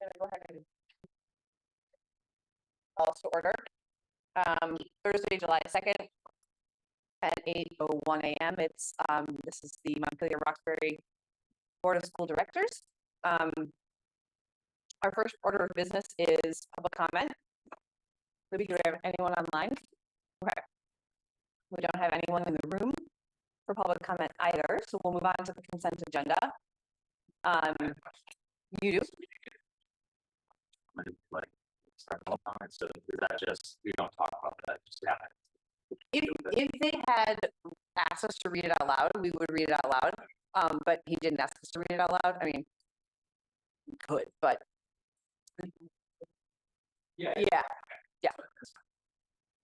gonna go ahead and call to order. Thursday, July 2nd at 8:01 a.m. It's this is the Montpelier-Roxbury Board of School Directors. Our first order of business is public comment. Libby, do we have anyone online? Okay. We don't have anyone in the room for public comment either, so we'll move on to the consent agenda. You do? Like start public comment, so is that just we don't talk about that? Just happens. If they had asked us to read it out loud, we would read it out loud. But he didn't ask us to read it out loud. I mean, we could, but yeah.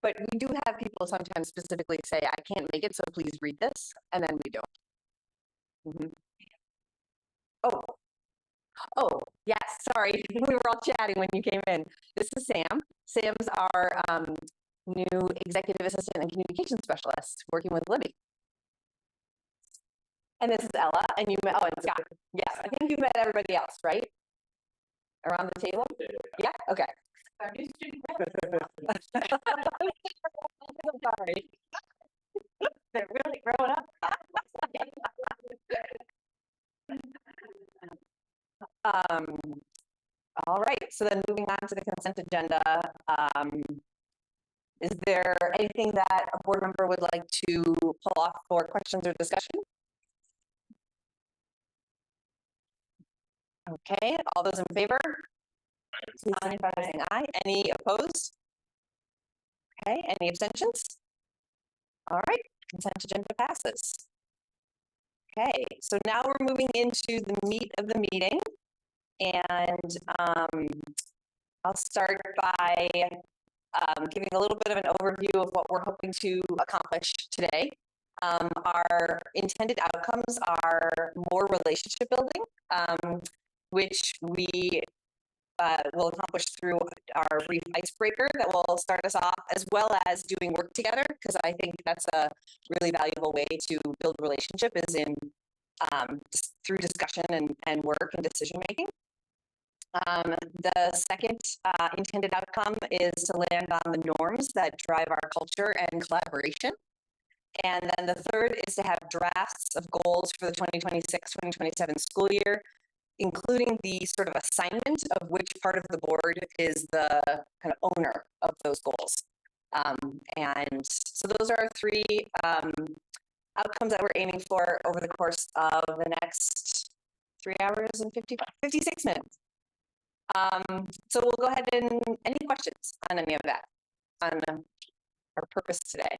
But we do have people sometimes specifically say, "I can't make it, so please read this," and then we don't. Mm-hmm. Oh, yes. Sorry, we were all chatting when you came in. This is Sam. Sam's our new executive assistant and communication specialist working with Libby. And this is Ella, and you met, and Scott. Yes, I think you met everybody else, right? Around the table? Yeah, okay. Our new student. Sorry. They're really growing up. All right, so then moving on to the consent agenda. Is there anything that a board member would like to pull off for questions or discussion? Okay, all those in favor? Please signify by saying aye. Any opposed? Okay, any abstentions? All right, consent agenda passes. Okay, so now we're moving into the meat of the meeting. And I'll start by giving a little bit of an overview of what we're hoping to accomplish today. Our intended outcomes are more relationship building, which we will accomplish through our brief icebreaker that will start us off, as well as doing work together, because I think that's a really valuable way to build relationship is in through discussion and work and decision making. The second intended outcome is to land on the norms that drive our culture and collaboration. And then the third is to have drafts of goals for the 2026-2027 school year, including the sort of assignment of which part of the board is the kind of owner of those goals. And so those are our three outcomes that we're aiming for over the course of the next 3 hours and 56 minutes. So we'll go ahead and any questions on any of that, on our purpose today.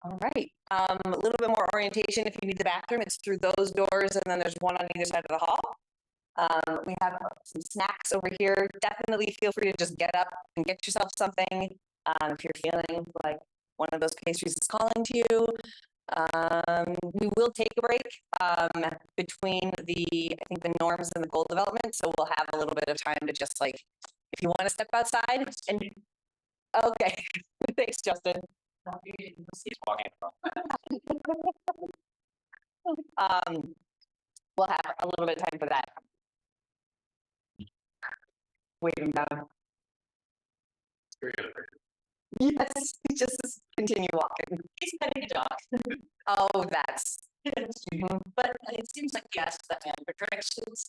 All right, a little bit more orientation. If you need the bathroom, it's through those doors, and then there's one on either side of the hall. We have some snacks over here. Definitely feel free to just get up and get yourself something if you're feeling like one of those pastries is calling to you. We will take a break between I think the norms and the goal development. So we'll have a little bit of time to just like, if you want to step outside and, okay, thanks, Justin. We'll have a little bit of time for that. Waving down. Yes, just continue walking. He's petting a dog. Oh, that's. But it seems like yes, that man for directions.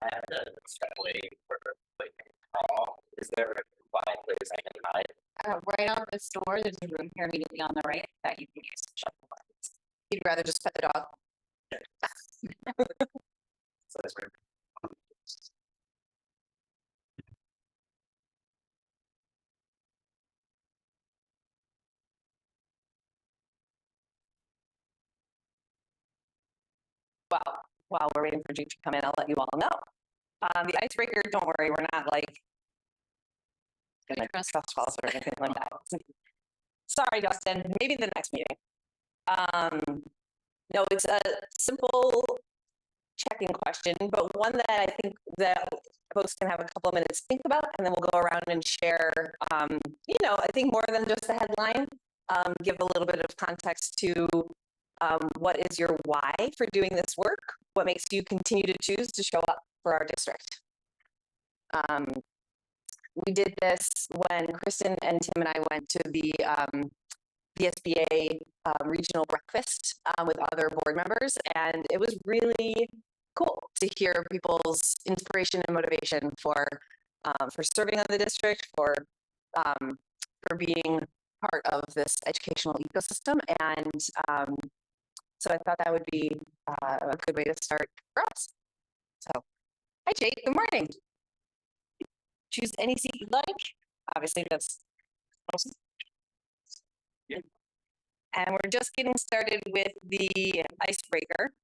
I have to extrapolate for like is there a quiet place I can hide? Right out this door, there's a room here immediately on the right that you can use to shut the blinds. You'd rather just pet the dog. So that's great. Well, while we're waiting for Jake to come in, I'll let you all know. The icebreaker, don't worry, we're not like gonna trust falls or anything like that. Sorry, Justin, maybe the next meeting. No, it's a simple check-in question, but one that I think that folks can have a couple of minutes to think about, and then we'll go around and share, I think more than just the headline, give a little bit of context to what is your why for doing this work? What makes you continue to choose to show up for our district? We did this when Kristen and Tim and I went to the SBA regional breakfast with other board members, and it was really cool to hear people's inspiration and motivation for serving on the district, for being part of this educational ecosystem, and so I thought that would be a good way to start for us. So, hi Jake, good morning. Choose any seat you'd like. Obviously, that's awesome. Yeah. And we're just getting started with the icebreaker.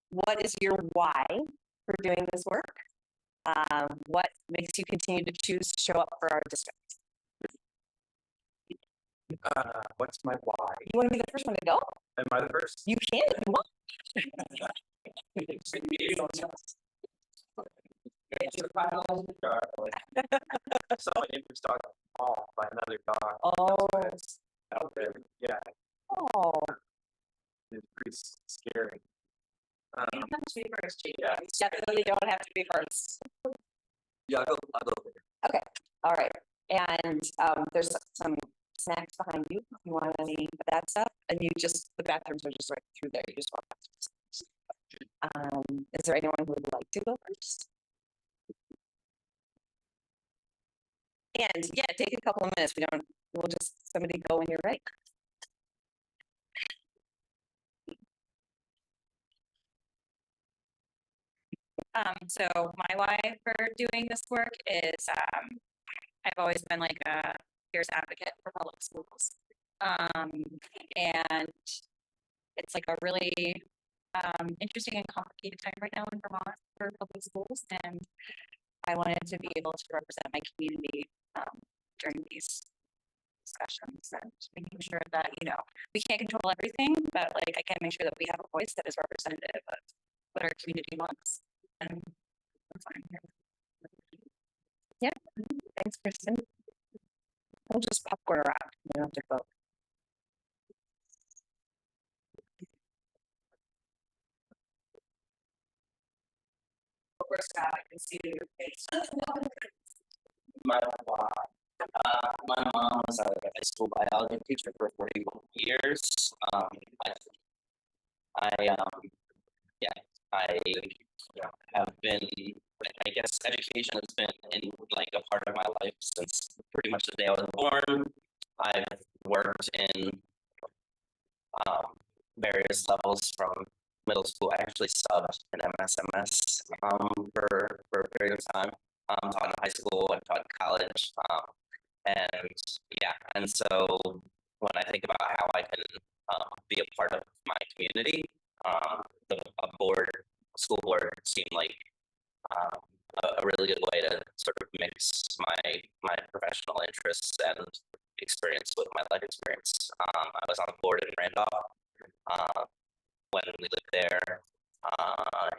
What is your why for doing this work? What makes you continue to choose to show up for our district? What's my why? You want to be the first one to go? Am I the first? You can if you want. So my neighbor's dog mauled by another dog. Oh. Out there. Yeah, Oh. it's pretty scary. You don't have to be first, Jake. Yeah. You definitely don't have to be first. Yeah, I'll go there. All right. And there's some snacks behind you if you want any of that stuff. And the bathrooms are just right through there. You just walk past. Is there anyone who would like to go first? And yeah, take a couple of minutes. We'll just somebody go when you're ready. So my why for doing this work is I've always been like a fierce advocate for public schools. And it's like a really interesting and complicated time right now in Vermont for public schools. And I wanted to be able to represent my community during these discussions and making sure that, we can't control everything, but like I can make sure that we have a voice that is representative of what our community wants. And that's why I'm here. Yeah. Thanks, Kristen. We'll just popcorn around. We don't have to vote. First, I can see your face. My why. My mom was a high school biology teacher for 41 years. I have been, I guess education has been in like a part of my life since pretty much the day I was born. I've worked in various levels from middle school. I actually subbed an MSMS for a period of time. Taught in high school, I taught in college. And so when I think about how I can be a part of my community, school board seemed like a really good way to sort of mix my professional interests and experience with my life experience. I was on the board in Randolph when we lived there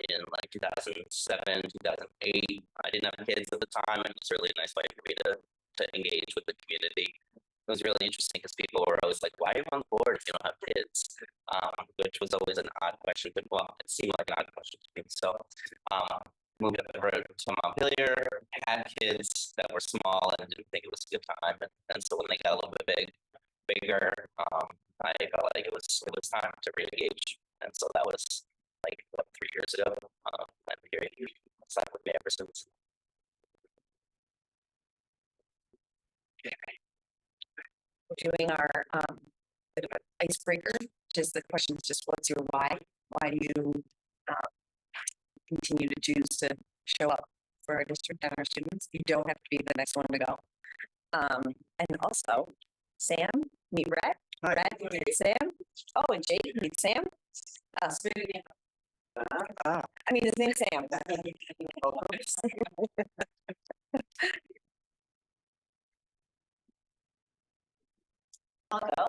in like 2007, 2008. I didn't have kids at the time, and it was really a nice way for me to engage with the community. It was really interesting because people were always like, why are you on the board if you don't have kids? Which was always an odd question, but well, it seemed like an odd question to me. So moved over to Montpelier, had kids that were small and didn't think it was a good time. And so when they got a little bit bigger, I felt like it was time to re-engage. And so that was like 3 years ago. I've been here, stuck with me ever since. We're doing our bit of an icebreaker. Just the question is just what's your why? Why do you continue to choose to show up for our district and our students? You don't have to be the next one to go. And also, Sam, meet Brett. Hi. Brett, meet Sam. Oh, and Jake, meet Sam. I mean, his name's Sam. I'll go.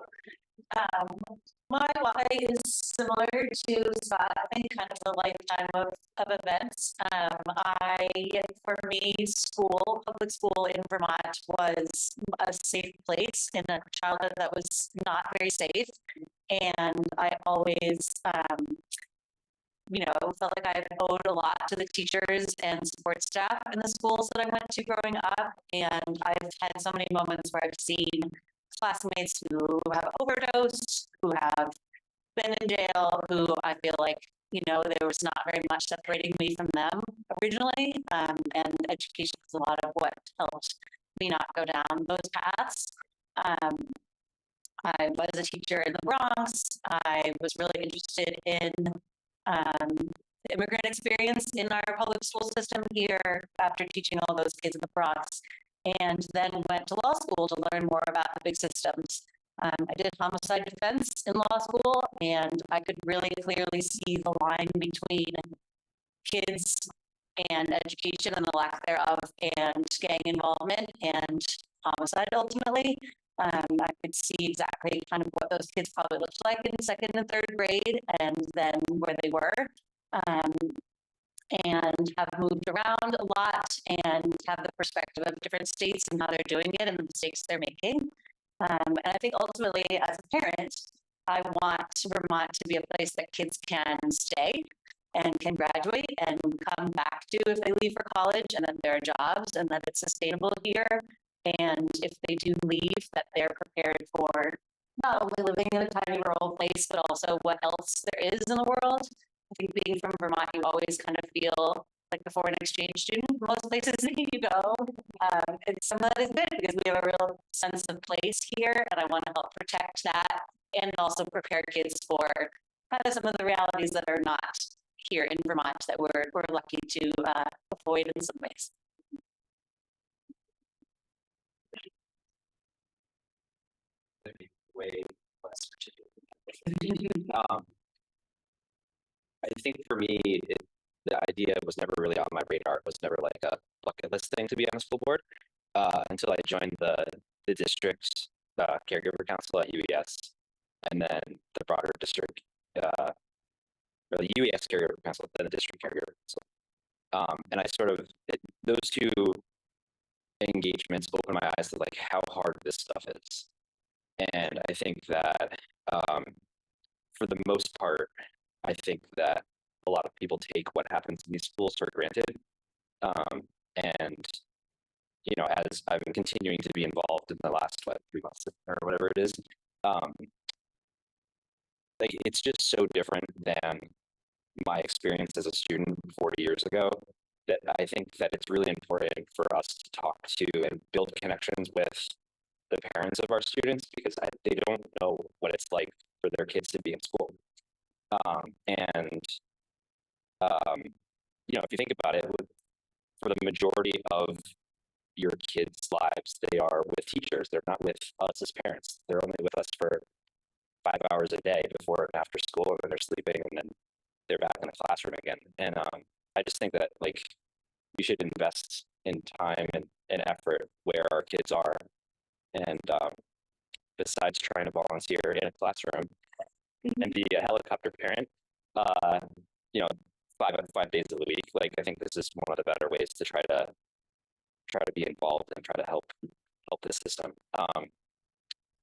My why is similar to Scott. I think kind of a lifetime of events. For me, public school in Vermont was a safe place in a childhood that was not very safe. And I always, felt like I owed a lot to the teachers and support staff in the schools that I went to growing up. And I've had so many moments where I've seen classmates who have overdosed, who have been in jail, who I feel like, there was not very much separating me from them originally. And education was a lot of what helped me not go down those paths. I was a teacher in the Bronx. I was really interested in the immigrant experience in our public school system here after teaching all those kids in the Bronx, and then went to law school to learn more about the big systems. I did homicide defense in law school, and I could really clearly see the line between kids and education and the lack thereof, and gang involvement and homicide ultimately. I could see exactly kind of what those kids probably looked like in second and third grade, and then where they were, and have moved around a lot and have the perspective of different states and how they're doing it and the mistakes they're making. And I think ultimately, as a parent, I want Vermont to be a place that kids can stay and can graduate and come back to if they leave for college, and that there are jobs and that it's sustainable here. And if they do leave, that they're prepared for not only living in a tiny rural place, but also what else there is in the world. I think being from Vermont, you always kind of feel like a foreign exchange student most places that you go. And some of that is good because we have a real sense of place here, and I want to help protect that and also prepare kids for kind of some of the realities that are not here in Vermont that we're lucky to avoid in some ways. Way less particular. I think for me, the idea was never really on my radar. It was never like a bucket list thing to be on a school board until I joined the district caregiver council at UES, and then the broader district, or the UES caregiver council, then the district caregiver council. And I those two engagements opened my eyes to like how hard this stuff is. And I think that for the most part, I think that a lot of people take what happens in these schools for granted. And, as I've been continuing to be involved in the last, 3 months or whatever it is, like it's just so different than my experience as a student 40 years ago, that I think that it's really important for us to talk to and build connections with the parents of our students, because they don't know what it's like for their kids to be in school. If you think about it, for the majority of your kids' lives, they are with teachers. They're not with us as parents. They're only with us for 5 hours a day before and after school, and then they're sleeping, and then they're back in the classroom again. And I just think that like we should invest in time and effort where our kids are. And besides trying to volunteer in a classroom and be a helicopter parent, 5 days of the week, like I think this is one of the better ways to try to be involved and try to help the system.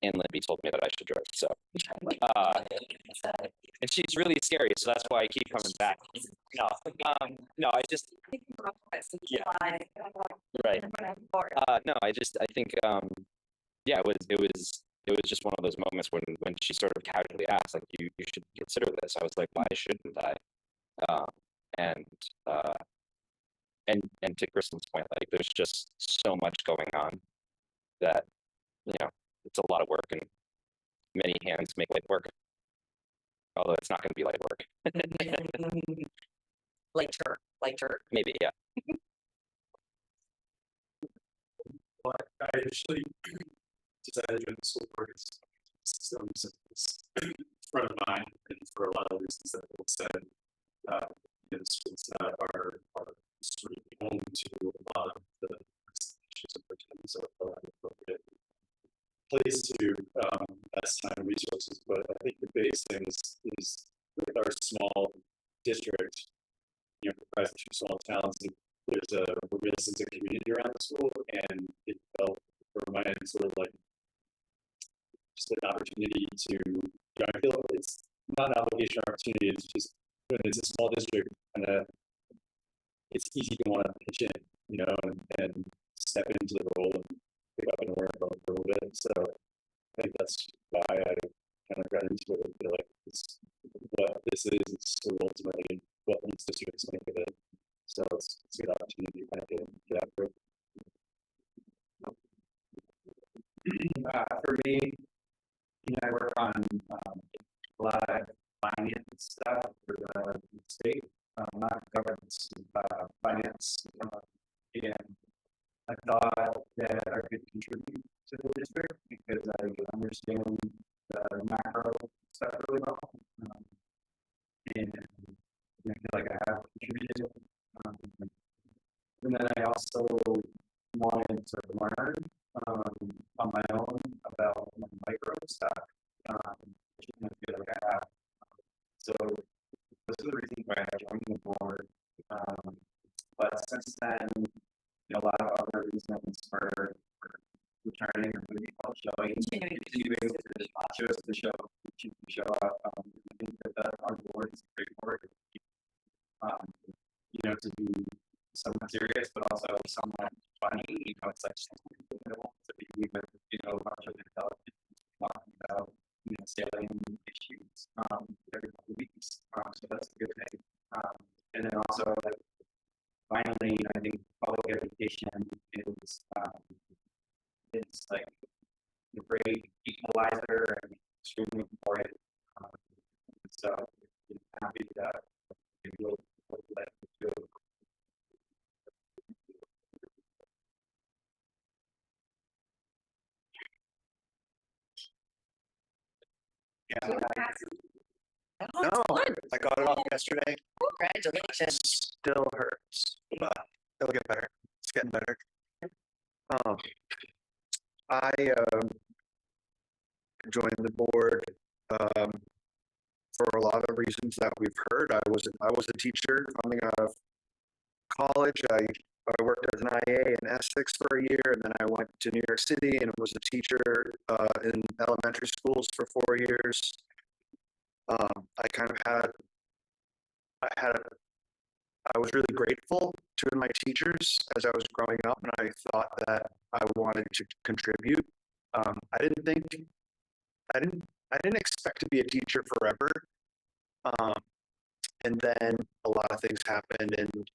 And Libby told me that I should join, so and she's really scary, so that's why I keep coming back. No, I just yeah, right. No, I think it was just one of those moments when she sort of casually asked, like, you should consider this. I was like, why shouldn't I? And to Kristen's point, like, there's just so much going on that, it's a lot of work, and many hands make light work. Although it's not going to be light work. Lighter. Maybe, yeah. Well, I actually decided to join the school board systems front of mind, and for a lot of reasons that Bill said, the schools that are sort of home to a lot of the issues of pretend are an appropriate place to invest time and resources. But I think the biggest things is with our small district, you know, comprised of two small towns, there's a real sense of community around the school, and it felt for my end sort of like just an opportunity to, you know, I feel it's not an obligation or opportunity, it's just when it's a small district, and it's easy to want to pitch in, you know, and step into the role and pick up and learn from it for a little bit. So I think that's why I kind of got into it. I feel like it's what this is, it's sort of ultimately what needs to students make of it. So it's a good opportunity to kind of get after it. For me, you know, I work on a lot of finance stuff for the state, not governance, finance, and I thought that I could contribute to the district because I understand the macro stuff really well, and I feel like I have contributed. And then I also wanted to learn on my own about micro stuff, which I feel like I have. So those are the reasons why I joined the board. But since then, you know, a lot of other reasons for returning or maybe showing, continuing to choose to show up. I think that our board is a great board. You know, to be somewhat serious, but also somewhat funny. You know, it's like to be with, you know, a bunch of intelligent talking about, you know, salient issues every couple of weeks. So that's a good thing. And then also, finally, I think public education is like a great equalizer and extremely important. So I'm happy that we'll let it go. Yeah. No, I got it off yesterday. congratulations. Still hurts, but it'll get better. It's getting better. I joined the board for a lot of reasons that we've heard. I was a teacher coming out of college. I worked as an IA in Essex for a year, and then I went to New York City and was a teacher in elementary schools for 4 years. I kind of I was really grateful to my teachers as I was growing up, and I thought that I wanted to contribute. I didn't expect to be a teacher forever. And then a lot of things happened and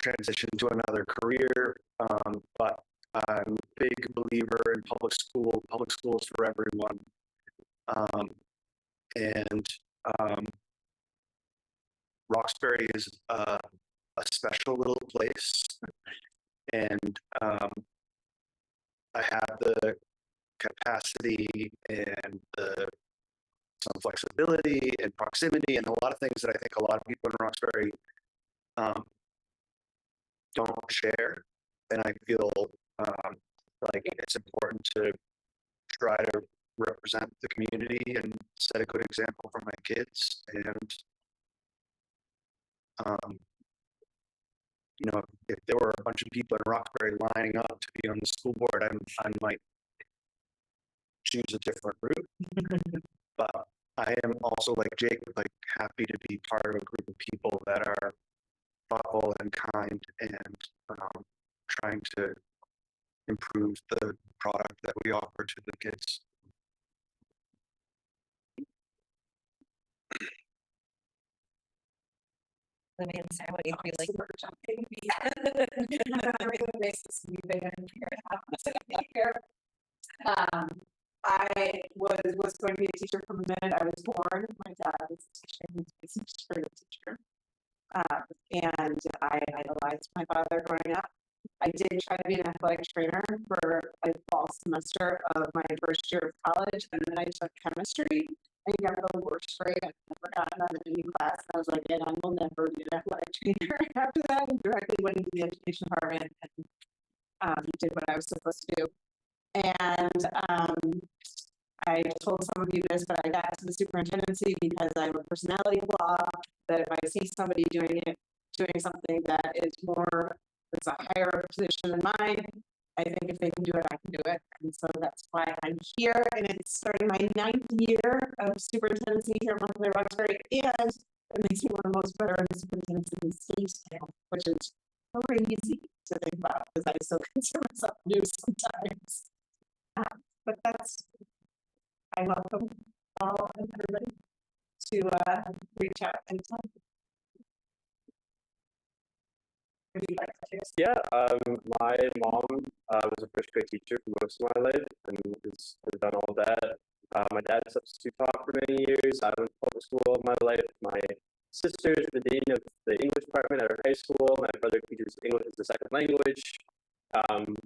transitioned to another career. But I'm a big believer in public schools for everyone. Roxbury is a special little place, and I have the capacity and some flexibility and proximity and a lot of things that I think a lot of people in Roxbury don't share, and I feel like it's important to try to represent the community and set a good example for my kids. And you know, if there were a bunch of people in Roxbury lining up to be on the school board, I might choose a different route. But I am also, like Jake, like happy to be part of a group of people that are thoughtful and kind and trying to improve the product that we offer to the kids. Let me say what you feel like. I was going to be a teacher from the minute I was born. My dad was a teacher, he was a teacher. And I idolized my father growing up. I did try to be an athletic trainer for a fall semester of my first year of college, and then I took chemistry. I got the worst grade I've never gotten out of any class. I was like, and I will never be an athletic trainer after that. And directly went into the education department and did what I was supposed to do. And I told some of you this, but I got to the superintendency because I have a personality flaw, that if I see somebody doing something that is more, it's a higher position than mine, I think if they can do it, I can do it. And so that's why I'm here, and it's starting my 9th year of superintendency here at Montpelier-Roxbury, and it makes me one of the most veteran superintendents in the state now, which is crazy to think about, because I still consider myself new sometimes. But that's, I welcome all and everybody to reach out anytime. Would you like to take us? Yeah, my mom was a first grade teacher for most of my life and has done all that. My dad substitute taught for many years. I went to public school all my life. My sister's the dean of the English department at her high school. My brother teaches English as a second language.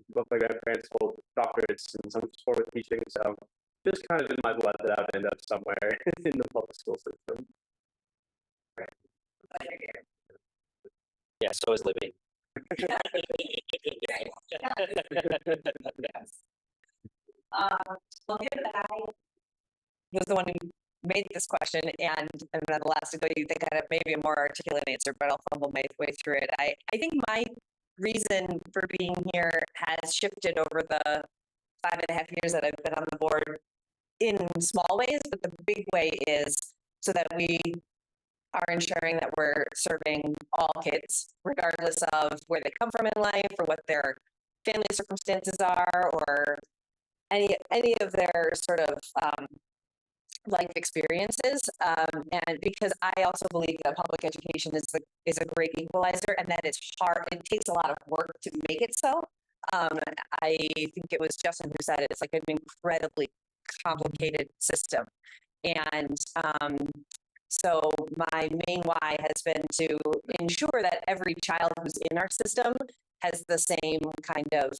Both my grandparents hold doctorates in some sort of teaching, so just kind of in my blood that I would end up somewhere in the public school system. Yeah, so is Libby. Well, given that I was the one who made this question, and I'm not the last to go, you think I have maybe a more articulate answer, but I'll fumble my way through it. I think my reason for being here has shifted over the 5.5 years that I've been on the board in small ways, but the big way is so that we are ensuring that we're serving all kids, regardless of where they come from in life or what their family circumstances are, or any of their sort of life experiences. And because I also believe that public education is a great equalizer, and that it's hard. It takes a lot of work to make it so. I think it was Justin who said it. It's like an incredibly complicated system, and so my main why has been to ensure that every child who's in our system has the same kind of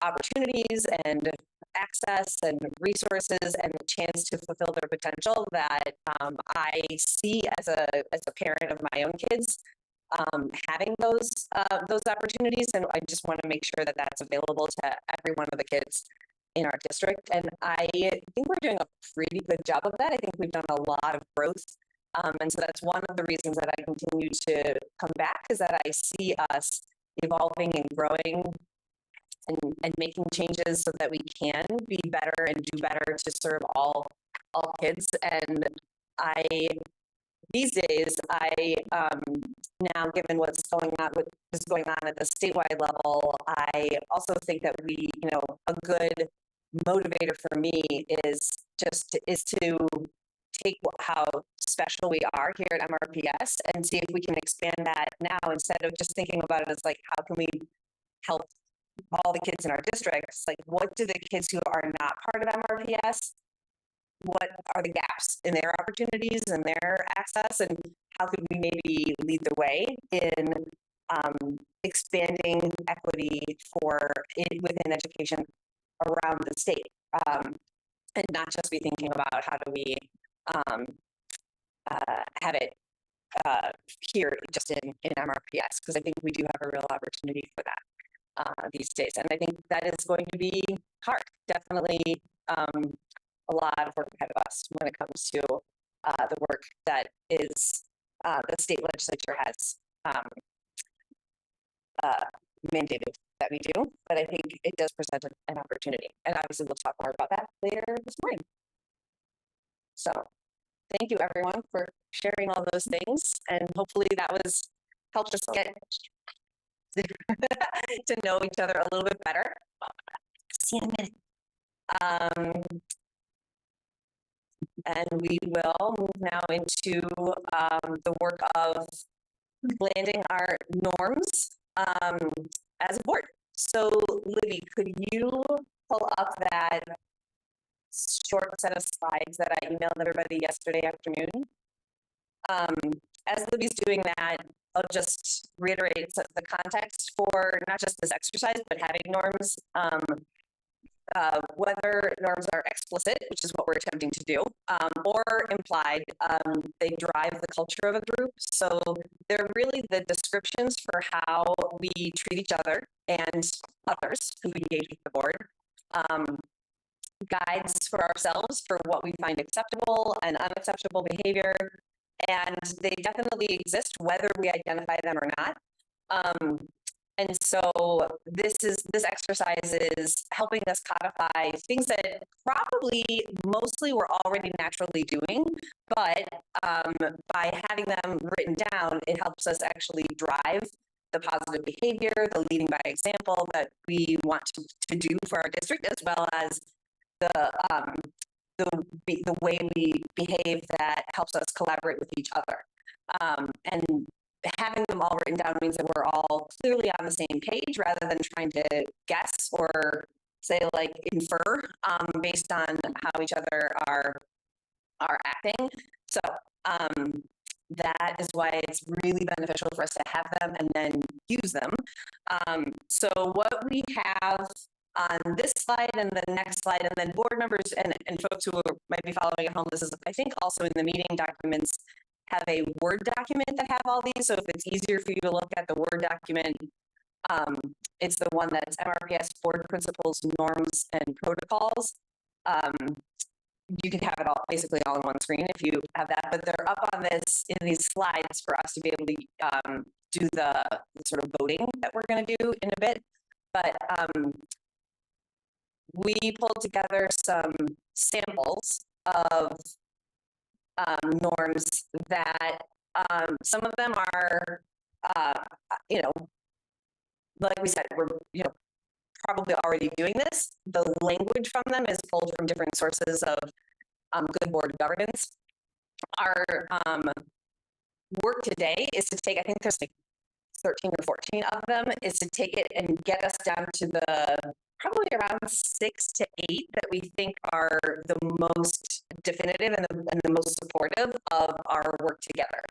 opportunities and access and resources and the chance to fulfill their potential that I see as a parent of my own kids having those opportunities, and I just want to make sure that that's available to every one of the kids in our district. And I think we're doing a pretty good job of that. I think we've done a lot of growth. And so that's one of the reasons that I continue to come back, is that I see us evolving and growing and making changes so that we can be better and do better to serve all kids. And these days, now given what's going on at the statewide level, I also think that a good motivator for me is to take how special we are here at MRPS and see if we can expand that now, instead of just thinking about it as like, how can we help all the kids in our districts? Like, what do the kids who are not part of MRPS, what are the gaps in their opportunities and their access, and how could we maybe lead the way in expanding equity within education around the state, and not just be thinking about how do we have it here just in MRPS, because I think we do have a real opportunity for that these days. And I think that is going to be hard, definitely a lot of work ahead of us when it comes to the work that is the state legislature has mandated that we do. But I think it does present an opportunity. And obviously we'll talk more about that later this morning. So thank you everyone for sharing all those things. And hopefully that helped us get to know each other a little bit better. See you in a minute. And we will move now into the work of landing our norms as a board. So Libby, could you pull up that short set of slides that I emailed everybody yesterday afternoon? As Libby's doing that, I'll just reiterate the context for not just this exercise, but having norms. Whether norms are explicit, which is what we're attempting to do, or implied, they drive the culture of a group. So they're really the descriptions for how we treat each other and others who engage with the board. guides for ourselves for what we find acceptable and unacceptable behavior. And they definitely exist whether we identify them or not. And so this exercise is helping us codify things that probably mostly we're already naturally doing, but by having them written down, it helps us actually drive the positive behavior, the leading by example that we want to do for our district, as well as the way we behave that helps us collaborate with each other. And having them all written down means that we're all clearly on the same page rather than trying to guess or say like infer based on how each other are acting. So that is why it's really beneficial for us to have them and then use them. So what we have on this slide and the next slide, and then board members and folks who might be following at home, this is, I think, also in the meeting documents, have a Word document that have all these. So if it's easier for you to look at the Word document, it's the one that's MRPS Board Principles, Norms, and Protocols. You can have it all, basically all in one screen if you have that, but they're up on this in these slides for us to be able to do the sort of voting that we're going to do in a bit. But we pulled together some samples of norms that some of them are, like we said, we're, probably already doing this. The language from them is pulled from different sources of good board governance. Our work today is to take, I think there's like 13 or 14 of them, is to take it and get us down to the probably around 6 to 8 that we think are the most definitive and the most supportive of our work together.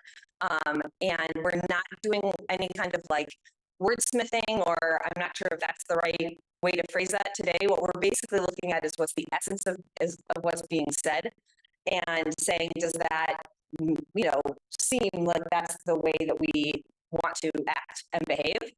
And we're not doing any kind of like wordsmithing, or I'm not sure if that's the right way to phrase that today. What we're basically looking at is what's the essence of what's being said, and saying, does that, seem like that's the way that we want to act and behave?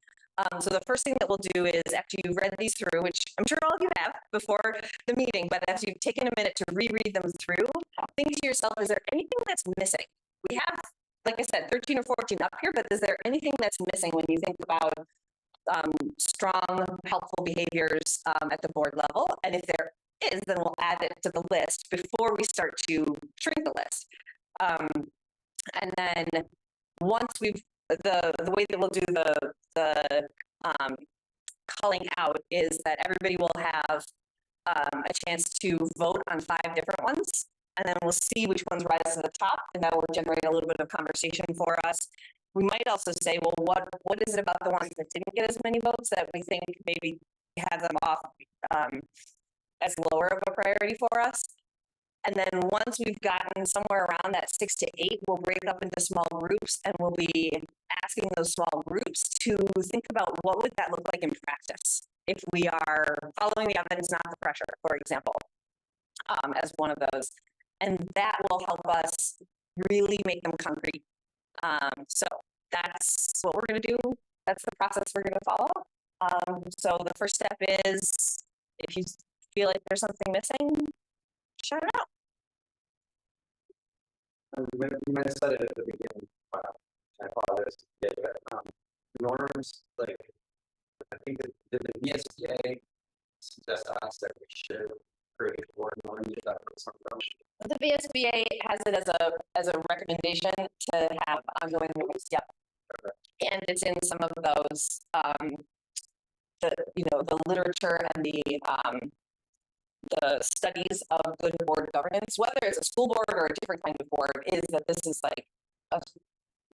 So the first thing that we'll do is, after you've read these through, which I'm sure all of you have before the meeting, but as you've taken a minute to reread them through, think to yourself, is there anything that's missing? We have, like I said, 13 or 14 up here, but is there anything that's missing when you think about strong, helpful behaviors at the board level? And if there is, then we'll add it to the list before we start to shrink the list. And then once we've, the way that we'll do the calling out is that everybody will have a chance to vote on 5 different ones, and then we'll see which ones rise to the top, and that will generate a little bit of conversation for us. We might also say, well, what is it about the ones that didn't get as many votes that we think maybe have them off as lower of a priority for us? And then once we've gotten somewhere around that 6 to 8, we'll break up into small groups, and we'll be asking those small groups to think about what would that look like in practice if we are following the evidence, not the pressure, for example, as one of those. And that will help us really make them concrete. So that's what we're going to do. That's the process we're going to follow. So the first step is, if you feel like there's something missing, shout it out. You might have said it at the beginning. I apologize. Yeah, but, norms, like, I think that the BSBA suggests to us that we should create board norms. The BSBA has it as a recommendation to have ongoing norms. Yep. Okay. And it's in some of those, the literature and the studies of good board governance, whether it's a school board or a different kind of board, is that this is like a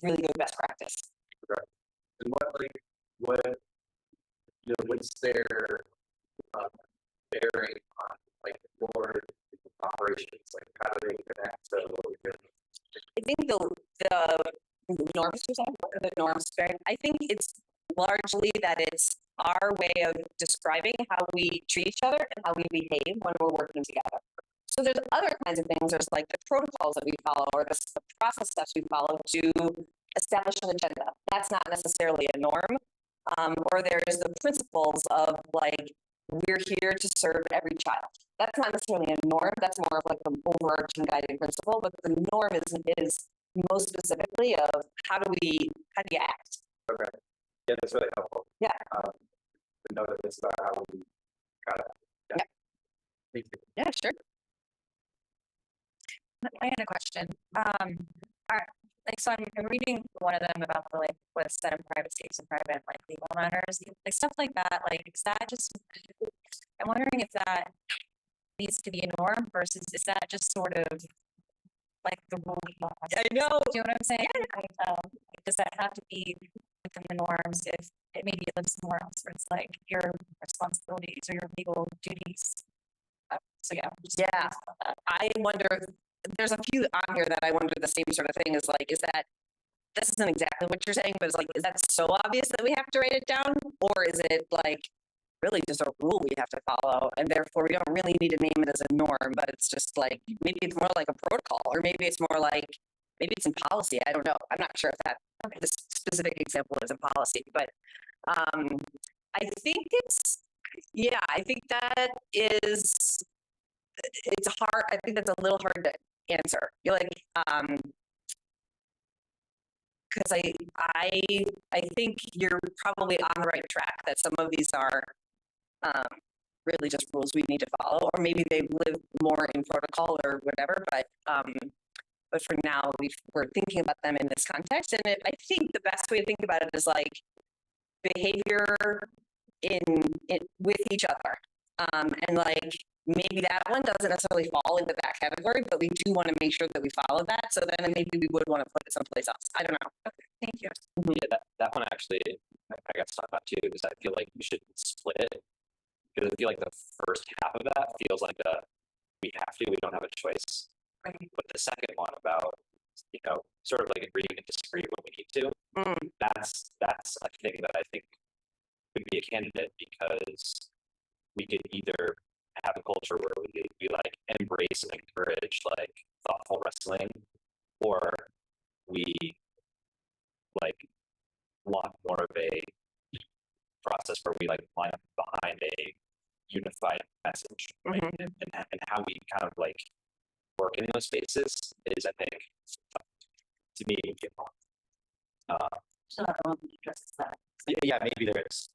really good best practice. Right. And what's their bearing on like board operations? Like, how do they connect to what we do? I think the norms, I think it's largely that it's our way of describing how we treat each other and how we behave when we're working together. So there's other kinds of things. There's like the protocols that we follow, or the process steps we follow to establish an agenda. That's not necessarily a norm. Or there's the principles of like we're here to serve every child. That's not necessarily a norm. That's more of like an overarching guiding principle. But the norm is most specifically of how do you act? Okay. Yeah, that's really helpful. Yeah. To know that it's about how we got it. Yeah. Thank you. Yeah, sure. I had a question. So I'm reading one of them about the like what's said in private space and private like legal matters, like stuff like that. Like, is that just? I'm wondering if that needs to be a norm versus is that just sort of like the rule? I know. Do you know what I'm saying? Like, does that have to be within the norms if it maybe lives somewhere else where it's like your responsibilities or your legal duties? So yeah. Yeah. I wonder, there's a few on here that I wonder the same sort of thing is like, is that, this isn't exactly what you're saying, but it's like, is that so obvious that we have to write it down? Or is it like really just a rule we have to follow? And therefore we don't really need to name it as a norm, but it's just like, maybe it's more like a protocol, or maybe it's more like, maybe it's in policy. I don't know. I'm not sure if that, this specific example is in policy, but I think it's, yeah, I think that is, it's hard. I think that's a little hard to answer. You're like, because I think you're probably on the right track that some of these are really just rules we need to follow, or maybe they live more in protocol or whatever. But for now, we're thinking about them in this context, and I think the best way to think about it is like behavior in with each other, and like maybe that one doesn't necessarily fall into that category, but we do want to make sure that we follow that. So then maybe we would want to put it someplace else. I don't know. Okay, thank you. Yeah, that one actually, I got to talk about too, because I feel like we should split it. Because I feel like the first half of that feels like we have to, we don't have a choice. Right. But the second one about, sort of like agree and disagree when we need to, that's a thing that I think could be a candidate, because we could either have a culture where we like embrace and encourage like thoughtful wrestling, or we like want more of a process where we like line up behind a unified message, right? And how we kind of like work in those spaces is, I think, to me, So that one addresses that. yeah, maybe there is.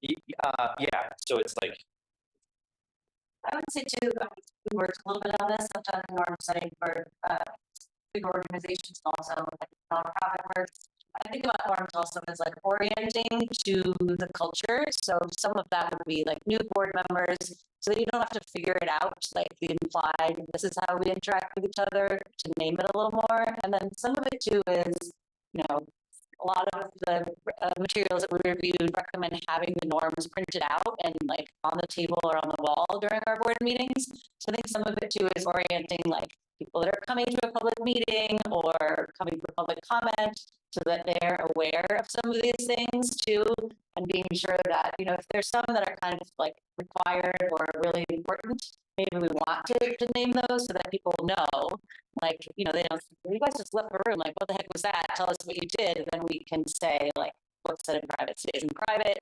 Yeah, so it's like, I would say too, we worked a little bit on this, sometimes in our setting for big organizations, also like nonprofit work. I think about norms also as like orienting to the culture. So some of that would be like new board members, so that you don't have to figure it out, like the implied, this is how we interact with each other, to name it a little more. And then some of it too is, a lot of the materials that we reviewed recommend having the norms printed out and like on the table or on the wall during our board meetings. So I think some of it too is orienting like people that are coming to a public meeting or coming for public comment, so that they're aware of some of these things too, and being sure that, if there's some that are kind of like required or really important, maybe we want to name those so that people know, like, they don't, you guys just left the room, like, what the heck was that? Tell us what you did, and then we can say, like, what's said in private stays in private.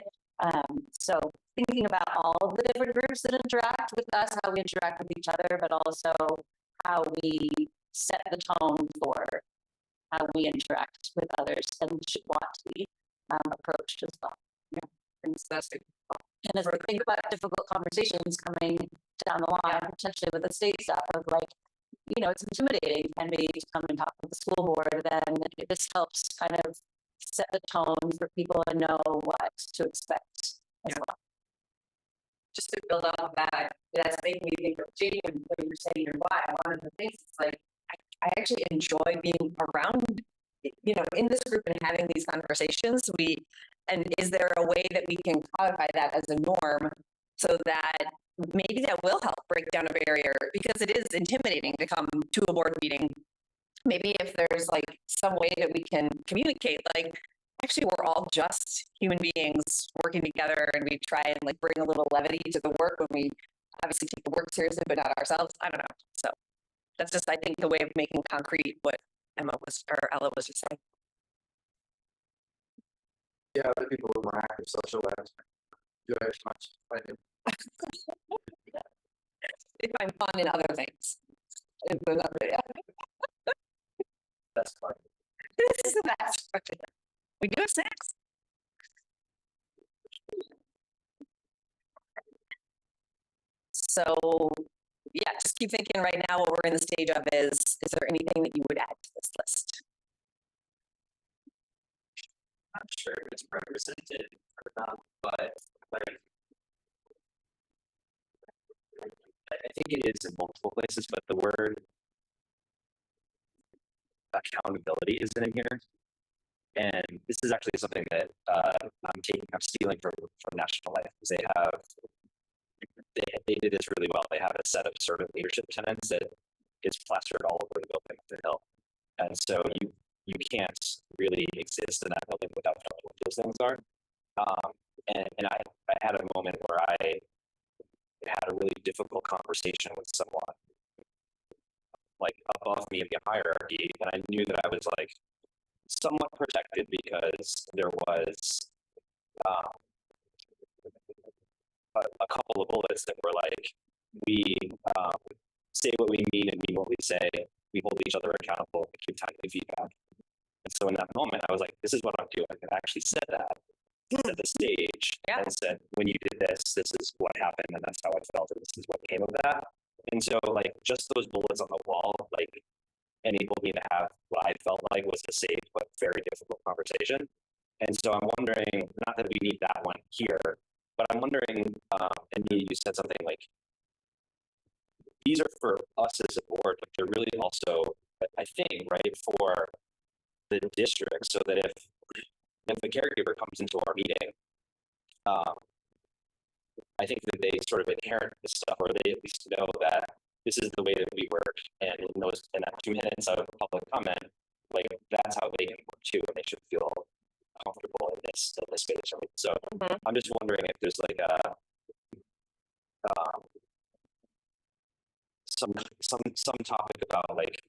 So thinking about all of the different groups that interact with us, how we interact with each other, but also how we set the tone for how we interact with others and should want to be approached as well. Yeah, fantastic. And as we think about difficult conversations coming down the line, potentially with the state stuff of like, it's intimidating and maybe to come and talk with the school board, then this helps kind of set the tone for people to know what to expect as well. Just to build off of that, that's making me think of Jake and what you were saying and why. One of the things is like, I actually enjoy being around, in this group and having these conversations. And is there a way that we can codify that as a norm so that maybe that will help break down a barrier, because it is intimidating to come to a board meeting. Maybe if there's like some way that we can communicate, like, actually, we're all just human beings working together, and we try and like bring a little levity to the work when we obviously take the work seriously, but not ourselves. I don't know. So that's just, I think, the way of making concrete what Ella was just saying. Yeah, other people with more active social lives. do it as much as I do. If I'm fun in other things. If there's other- yeah. That's fine. This is the best. We do have 6. So, yeah, just keep thinking right now what we're in the stage of is there anything that you would add to this list? I'm sure it's represented or not, but like, I think it is in multiple places, but the word accountability isn't in here. And this is actually something that I'm stealing from National Life because they did this really well. They have a set of servant leadership tenets that is plastered all over the building of the hill. And so you can't really exist in that building without knowing what those things are. And I had a moment where I had a really difficult conversation with someone like above me in the hierarchy, and I knew that I was like somewhat protected because there was a couple of bullets that were like, we say what we mean and mean what we say. We hold each other accountable. We give timely feedback. And so in that moment, I was like, this is what I'm doing. And I actually said that at the stage and said, when you did this, this is what happened. And that's how I felt. And this is what came of that. And so like just those bullets on the wall, like enabled me to have what I felt like was a safe but very difficult conversation. And so I'm wondering, not that we need that one here, but I'm wondering, and you said something like, these are for us as a board, but they're really also, I think, right, for the district, so that if a caregiver comes into our meeting, I think that they sort of inherit this stuff, or they at least know that this is the way that we work, and in that 2 minutes of public comment, like that's how they can work too, and they should feel comfortable in this space, right? So I'm just wondering if there's like some topic about like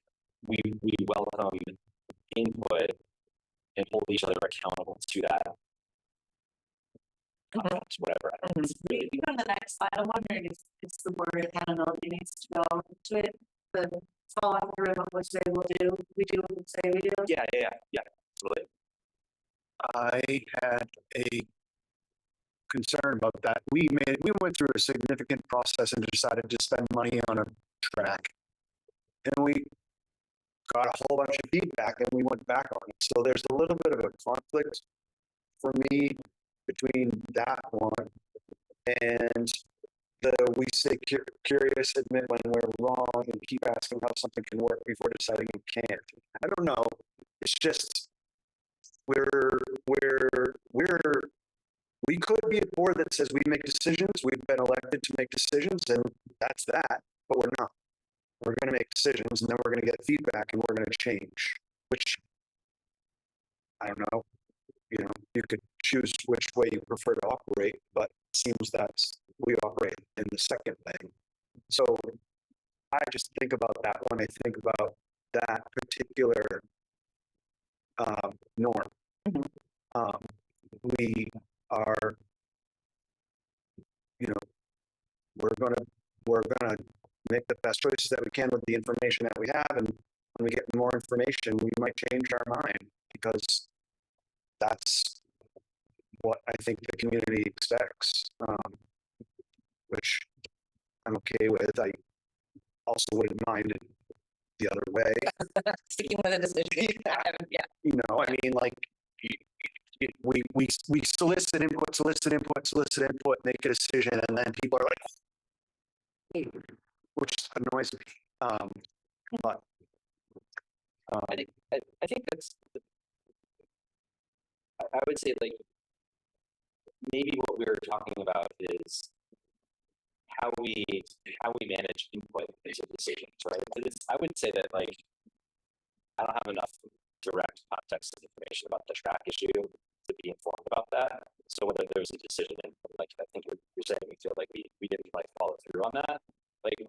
we welcome input and hold each other accountable to that. Whatever. Maybe on the next slide, I'm wondering if it's the word accountability needs to go to it, the follow through on what they will do. We do what we say we do. Yeah, absolutely. I had a concern about that. We went through a significant process and decided to spend money on a track. And we got a whole bunch of feedback and we went back on it. So there's a little bit of a conflict for me between that one and the we say curious, admit when we're wrong, and keep asking how something can work before deciding it can't. I don't know. It's just we could be a board that says we make decisions. We've been elected to make decisions, and that's that. But we're not. We're going to make decisions, and then we're going to get feedback, and we're going to change. Which I don't know. You know, you could choose which way you prefer to operate, but it seems that we operate in the second thing. So I just think about that when I think about that particular norm. We are, you know, we're gonna make the best choices that we can with the information that we have, and when we get more information, we might change our mind because that's what I think the community expects, which I'm okay with. I also wouldn't mind it the other way. Sticking with a decision. Yeah. You know, I mean, like, we solicit input, make a decision, and then people are like, hey, which annoys me. But I think that's. I would say like maybe what we were talking about is how we manage input into decisions, right? I would say that like I don't have enough direct context and information about the track issue to be informed about that. So whether there's a decision, and like I think you're saying, we feel like we didn't like follow through on that. Like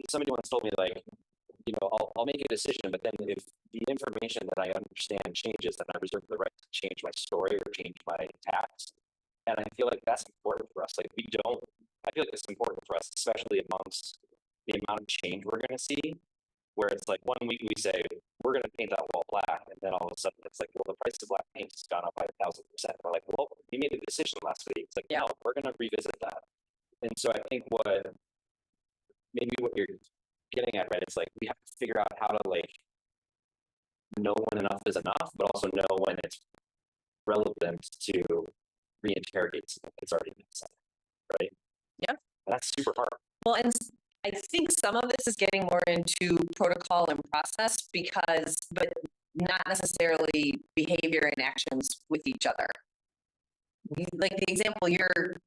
somebody once told me like, you know, I'll make a decision, but then if the information that I understand changes, then I reserve the right to change my story or change my tax. And I feel like that's important for us. Like I feel like it's important for us, especially amongst the amount of change we're going to see, where it's like 1 week we say, we're going to paint that wall black. And then all of a sudden it's like, well, the price of black paint has gone up by 1,000%. We're like, well, we made a decision last week. It's like, no, we're going to revisit that. And so I think what you're getting at, right, it's like, we have to figure out how to like know when enough is enough, but also know when it's relevant to reinterrogate something that's already been said, right? Yeah. And that's super hard. Well, and I think some of this is getting more into protocol and process but not necessarily behavior and actions with each other. Like the example you're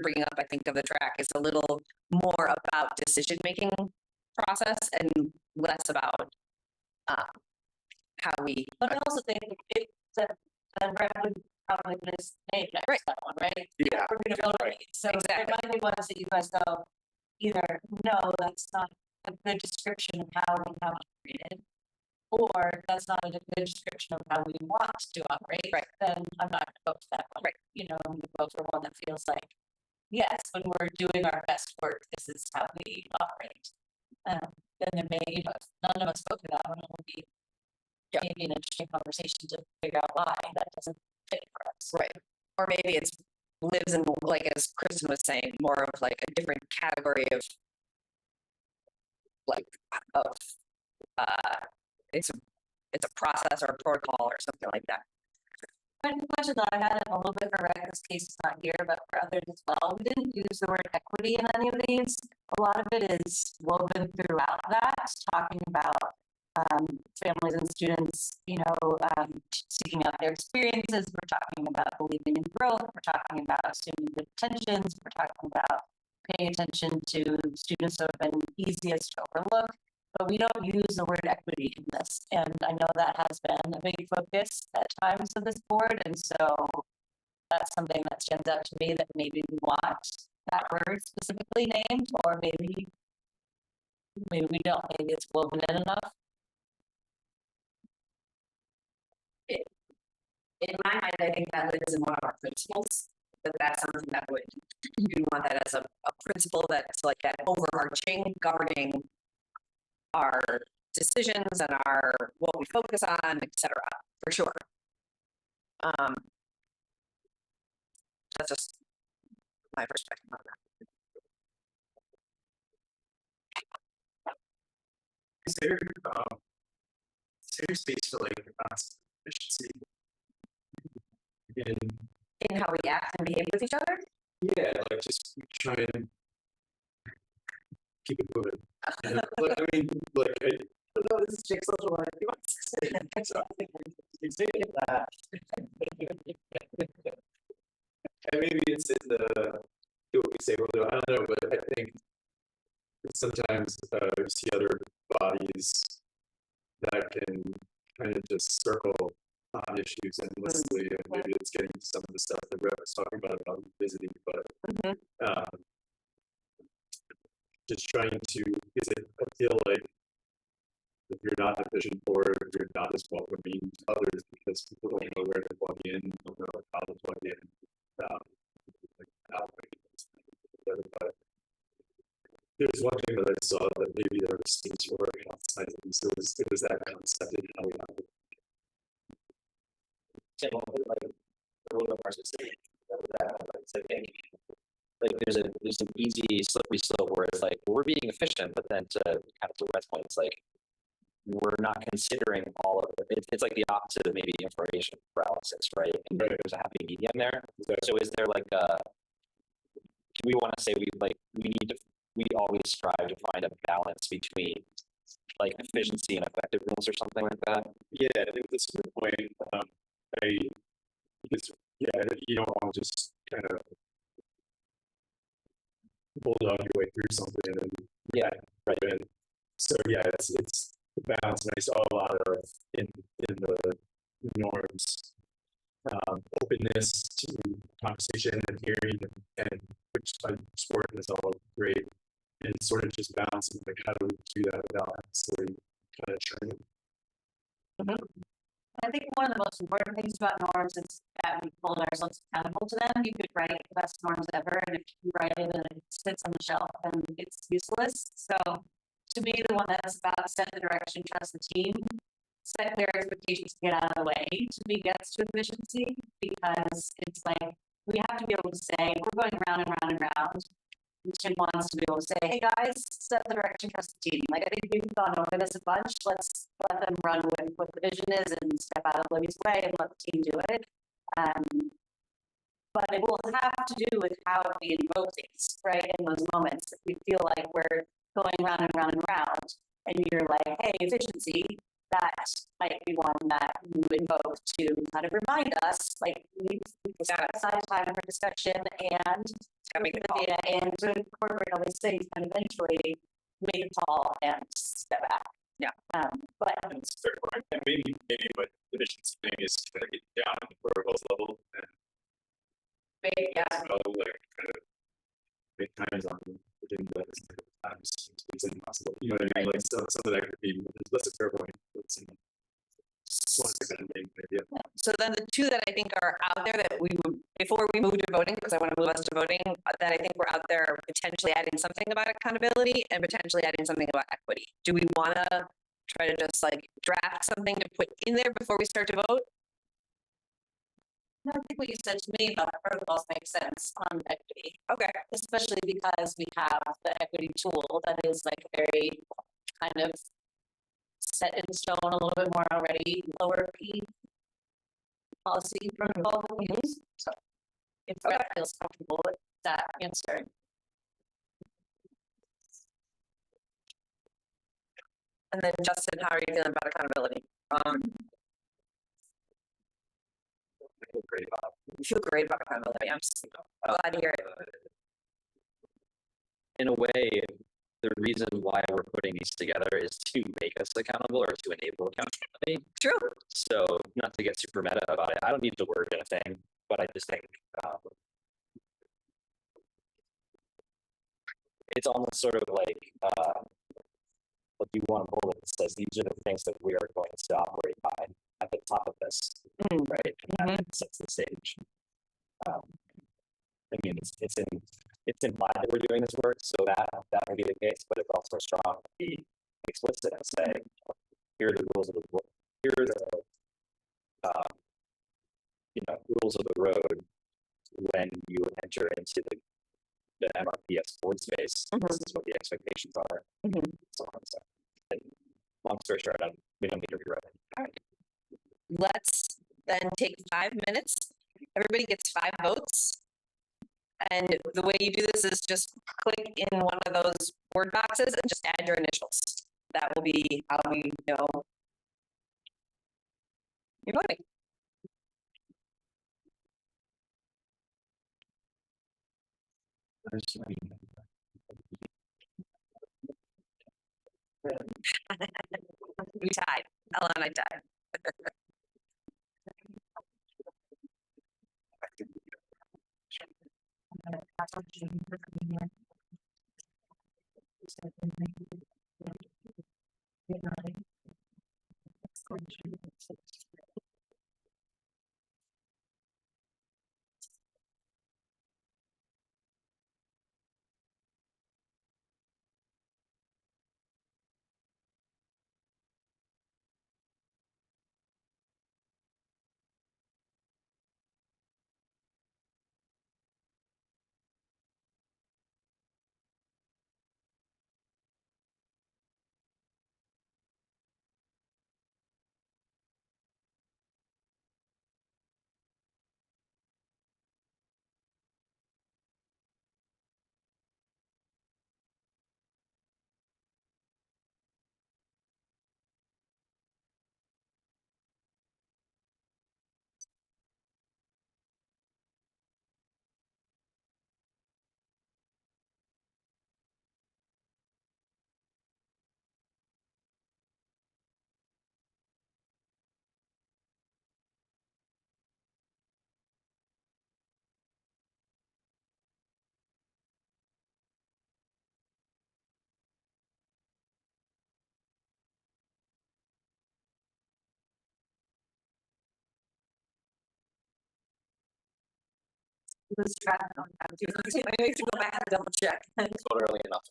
bringing up, I think, of the track is a little more about decision-making process and less about how we. But I also think Brad would probably put his name next to that one, right? Yeah. We're gonna vote on it. So there might be ones that you guys go, either no, that's not a good description of how we have operated, or that's not a good description of how we want to operate. Right. Then I'm not gonna vote for that one. Right. You know, I'm gonna vote for one that feels like, yes, when we're doing our best work, this is how we operate. Then there may, you know, if none of us vote for that one, it will be maybe an interesting conversation to figure out why that doesn't fit for us. Right. Or maybe it's lives in, like, as Kristen was saying, more of like a different category of it's a process or a protocol or something like that. One question that I had a little bit for Rick, this case is not here, but for others as well, we didn't use the word equity in any of these. A lot of it is woven throughout that, talking about families and students, you know, seeking out their experiences. We're talking about believing in growth. We're talking about student attentions. We're talking about paying attention to students that have been easiest to overlook. But we don't use the word equity in this. And I know that has been a big focus at times of this board. And so that's something that stands out to me, that maybe we want that word specifically named, or maybe we don't. Maybe it's woven in enough. In my mind, I think that lives in one of our principles, that's something that you want that as a principle that's like that overarching, governing our decisions and what we focus on, etc. For sure. That's just my perspective on that. Is there space for like efficiency in how we act and behave with each other? Yeah, like just try and keep it moving. Like, I mean, like, I don't know, this is Jake's social life. He wants to say something. He's saying that. And maybe it's in what we say, I don't know, but I think sometimes you see other bodies that can kind of just circle on issues endlessly, and maybe it's getting to some of the stuff that Brett was talking about visiting, but just trying to, I feel like if you're not efficient or if you're not as welcoming to others because people don't know where to plug in, don't know how to plug in, but there's one thing that I saw that maybe there was space for outside of these, it was that concept in how we have it. Like a little bit more specific. Like there's an easy slippery slope where it's like we're being efficient, but then to kind of to Brett's point, it's like we're not considering all of it. It's like the opposite of maybe information paralysis, right? And there's a happy medium there. So is there like we want to say we always strive to find a balance between like efficiency and effectiveness or something like that? Yeah, I think that's a good point. Because you don't want to just kind of bulldog your way through something and right. So it's the balance, and I saw a lot of in the norms, openness to conversation and hearing, and which sport is all great, and sort of just balancing like how do we do that without necessarily kind of churning. I think one of the most important things about norms is that we hold ourselves accountable to them. You could write the best norms ever, and if you write it and it sits on the shelf, then it's useless. So to me, the one that's about set the direction, trust the team, set clear expectations, get out of the way, to me gets to efficiency, because it's like, we have to be able to say, we're going round and round and round. Tim wants to be able to say, hey guys, set the direction, trust the team. Like, I think we've gone over this a bunch. Let's let them run with what the vision is and step out of Libby's way and let the team do it. But it will have to do with how we invoke things, right? In those moments, if we feel like we're going round and round and round, and you're like, hey, efficiency, that might be one that you invoke to kind of remind us, like, we set aside time for discussion and Make the the call. data and to incorporate all these things and eventually make a call and step back. Yeah. But That's fair point. And maybe what the efficiency thing is to kind of get down at the protocols level and yeah, so like kind of make times on within the times it's impossible. You know what I mean? Like some of that could be that's a fair point. Let's see. One second, maybe yeah. So then the two that I think are out there that we would, before we move to voting, because I want to move us to voting, that I think we're out there potentially adding something about accountability and potentially adding something about equity. Do we want to try to just like draft something to put in there before we start to vote? I think what you said to me about the protocols makes sense on equity, Okay. especially because we have the equity tool that is like very kind of set in stone a little bit more already, lower P policy protocol that we use. So if Brett feels comfortable with that answer. And then Justin, how are you feeling about accountability? I feel great about You feel great about accountability. I'm just glad to hear it. in a way, the reason why we're putting these together is to make us accountable or to enable accountability. True. So not to get super meta about it, I don't need the word in a thing, but I just think it's almost sort of like you want a bullet that says these are the things that we are going to operate by at the top of this, right? And that sets the stage. I mean, it's implied that we're doing this work, so that would be the case, but it's also strong to be explicit and say, here are the rules of the book. Here are the rules of the road when you enter into the MRPS board space. This is what the expectations are. So on and so. And long story short, we don't need to rewrite it. All right. Let's then take 5 minutes. Everybody gets 5 votes. And the way you do this is just click in one of those word boxes and just add your initials. That will be how we know you're voting. We tied. Ella and I tied. lose track on how to do it. Maybe we should go back and double check. It's not early enough.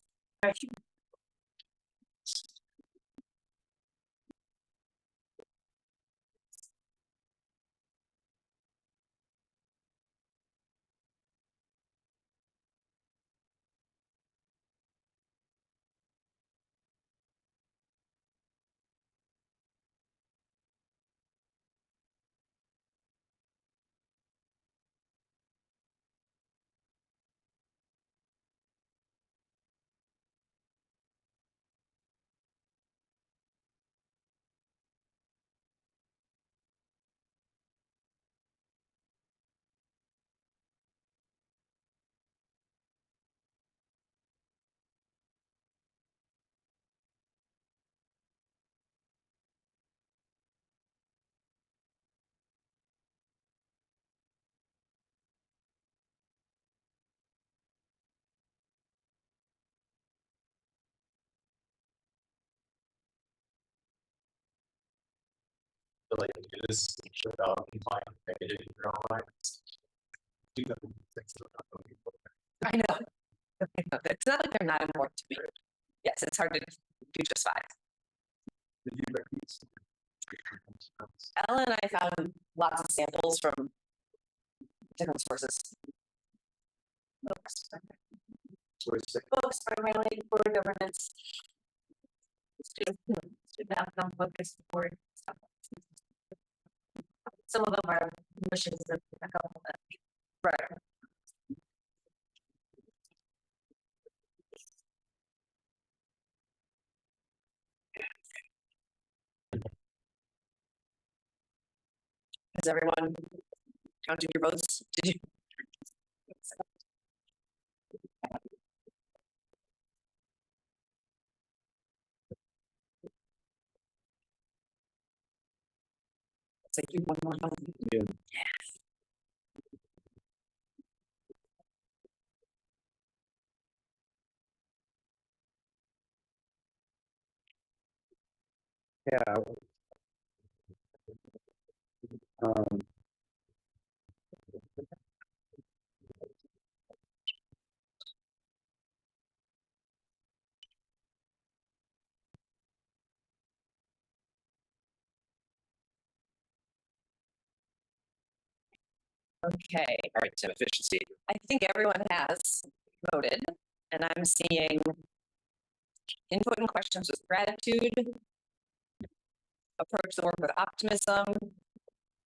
Like it is about compliant packaging for online. Do that things that are not going to be put there. I know. It's not like they're not important to me. Yes, it's hard to do just fine. Did you recommend some- Ellen and I found lots of samples from different sources. Books, Books primarily for governance. Student outcome focused for stuff. Some of them are missions of a couple of them. Right. Has everyone counted your votes? Did you? It's like you one more vote. Yeah. Yes. Yeah. Um, Okay, All right, Tim, efficiency. I think everyone has voted, and I'm seeing input and questions with gratitude, approach the work with optimism,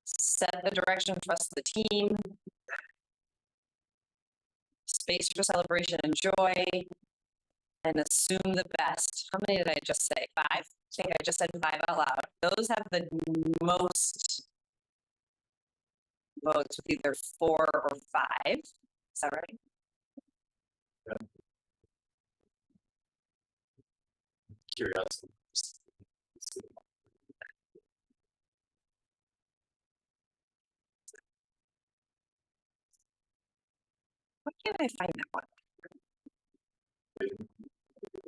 set the direction, trust the team, space for celebration and joy, and assume the best. How many did I just say? 5? I think I just said 5 out loud. Those have the most votes with either 4 or 5. Is that right? Curiosity. Why can't I find that one?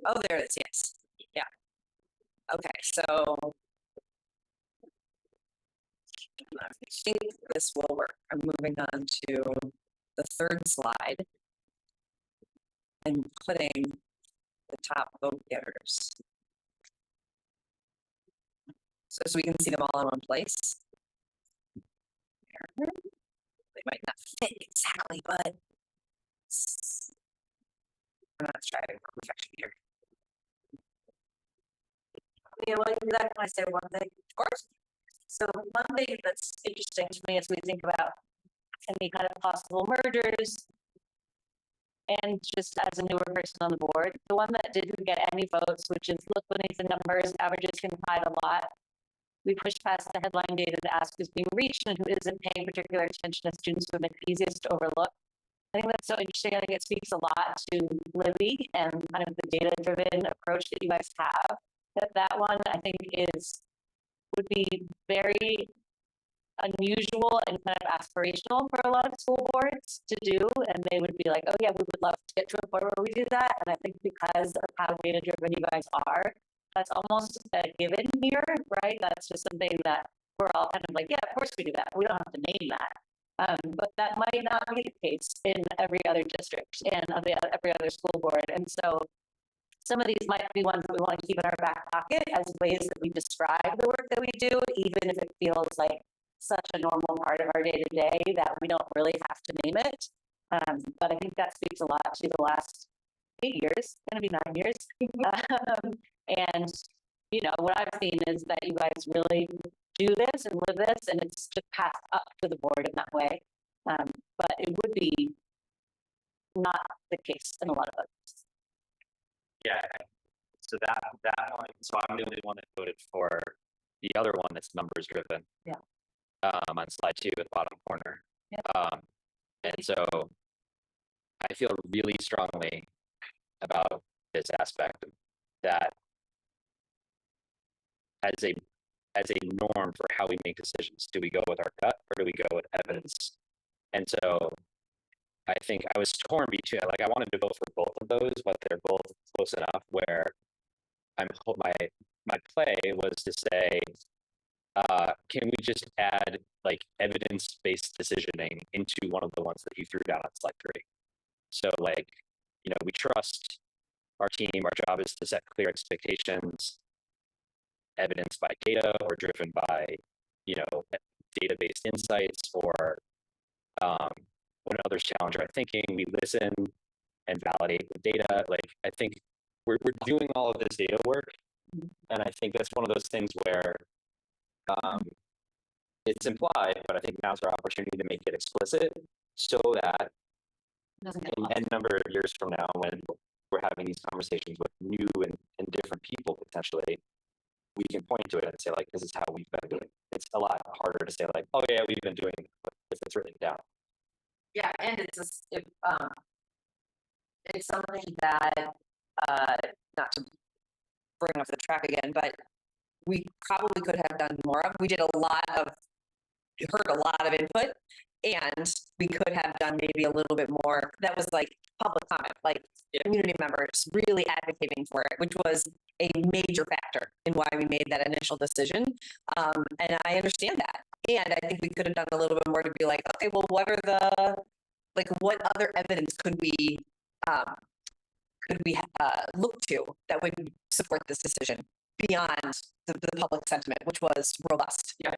Oh, there it is. Yes. Yeah. Okay, so I think this will work. I'm moving on to the third slide and putting the top vote getters. So we can see them all in one place. They might not fit exactly, but I'm not trying perfection here. Yeah, well, can I say one thing? Of course. So one thing that's interesting to me as we think about any kind of possible mergers. And just as a newer person on the board, the one that didn't get any votes, which is look beneath the numbers, averages can hide a lot. We pushed past the headline data to ask who's being reached and who isn't paying particular attention as students who have been easiest to overlook. I think that's so interesting. I think it speaks a lot to Libby and kind of the data-driven approach that you guys have. That one I think would be very unusual and kind of aspirational for a lot of school boards to do, and they would be like, oh yeah, we would love to get to a point where we do that. And I think because of how data driven you guys are, that's almost a given here, right? That's just something that we're all kind of like, yeah, of course we do that. We don't have to name that. But that might not be the case in every other district and every other school board. And so some of these might be ones that we want to keep in our back pocket as ways that we describe the work that we do, even if it feels like such a normal part of our day to day that we don't really have to name it. But I think that speaks a lot to the last 8 years, it's going to be 9 years. And, you know, what I've seen is that you guys really do this and live this, and it's just passed up to the board in that way. But it would be not the case in a lot of others. Yeah. So that one, so I'm the only one that voted for the other one that's numbers driven. Yeah. On slide 2 at the bottom corner. Yeah. And so I feel really strongly about this aspect that as a norm for how we make decisions, do we go with our gut or do we go with evidence? And so I think I was torn between, like, I wanted to vote for both of those, but they're both close enough where my play was to say, can we just add like evidence-based decisioning into one of the ones that you threw down on slide 3? So like, you know, we trust our team, our job is to set clear expectations, evidenced by data or driven by, you know, data-based insights, or when others challenge our thinking, we listen and validate the data. Like, I think we're doing all of this data work, and I think that's one of those things where it's implied, but I think now's our opportunity to make it explicit so that in a number of years from now, when we're having these conversations with new and different people potentially, we can point to it and say, like, this is how we've been doing it. It's a lot harder to say, like, oh yeah, we've been doing it, but if it's written down. Yeah, and it's something that, not to bring up the track again, but we probably could have done more of. We did heard a lot of input, and we could have done maybe a little bit more. That was like public comment, like community members really advocating for it, which was a major factor in why we made that initial decision. And I understand that. And I think we could have done a little bit more to be like, okay, well, what other evidence could we look to that would support this decision beyond the public sentiment, which was robust. Yeah.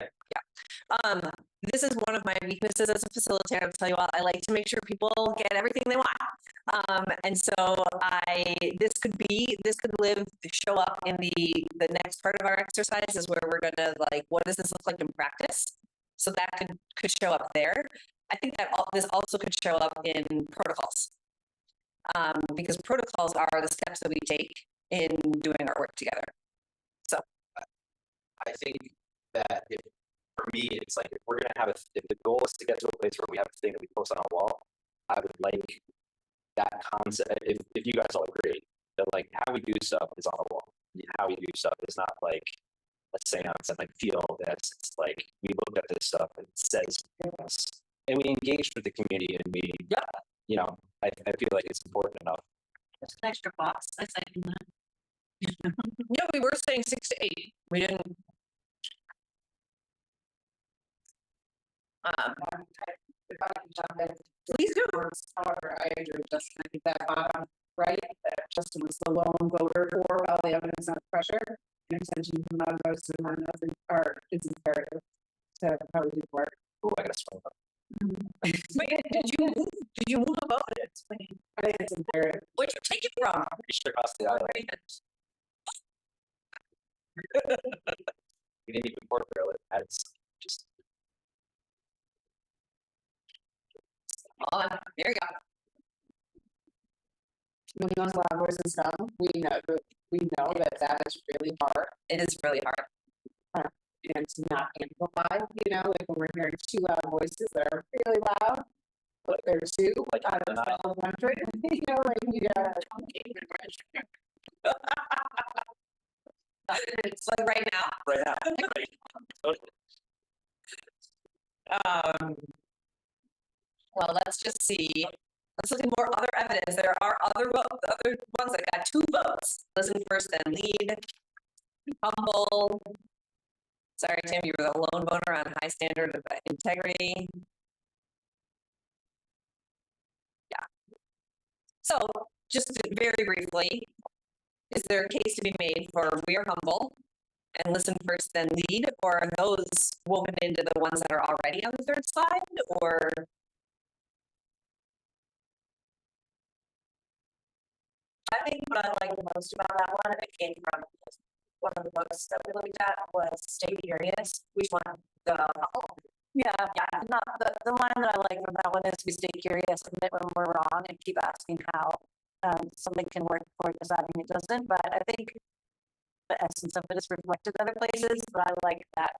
This is one of my weaknesses as a facilitator. I'll tell you all, I like to make sure people get everything they want. And so this could show up in the next part of our exercise is where we're gonna, like, what does this look like in practice? So that could show up there. I think that this also could show up in protocols. Because protocols are the steps that we take in doing our work together. So I think that for me, it's like, if we're going to have if the goal is to get to a place where we have a thing that we post on our wall, I would like that concept, if you guys all agree, that like how we do stuff is on the wall. How we do stuff is not like a seance and like feel this. It's like, we looked at this stuff and it says this, and we engaged with the community, and we, you know, I feel like it's important enough. There's an extra box. I second that. no, we were saying 6 to 8. We didn't. Please do. However, I agree with Justin. I think that bottom right, that Justin was the lone voter for all the evidence of pressure and extension from others and one another is imperative to how we do work. Oh, I gotta swing up. Did you move a vote? I think it's imperative. Where'd you take it from? Pretty sure across the aisle. We didn't even pork grill it. That's just. There you go. When you use loud voice and stuff, we know that is really hard. It is really hard. And to not amplify, you know, like when we're hearing 2 loud voices that are really loud, but they're 2, like out of 1,200, you know, like you got. It's like right now. Right now. Well, let's just see. Let's look at more other evidence. There are other ones that got 2 votes. Listen first, then lead. Humble. Sorry, Tim, you were the lone voter on high standard of integrity. So just very briefly, is there a case to be made for we are humble and listen first, then lead, or are those woven into the ones that are already on the third slide, or? I think what I liked the most about that one, it came from one of the books that we looked at was Stay Curious. Which one? Yeah, not the line that I like from that one is we stay curious, admit when we're wrong, and keep asking how something can work before deciding it doesn't. But I think the essence of it is reflected in other places. But I like that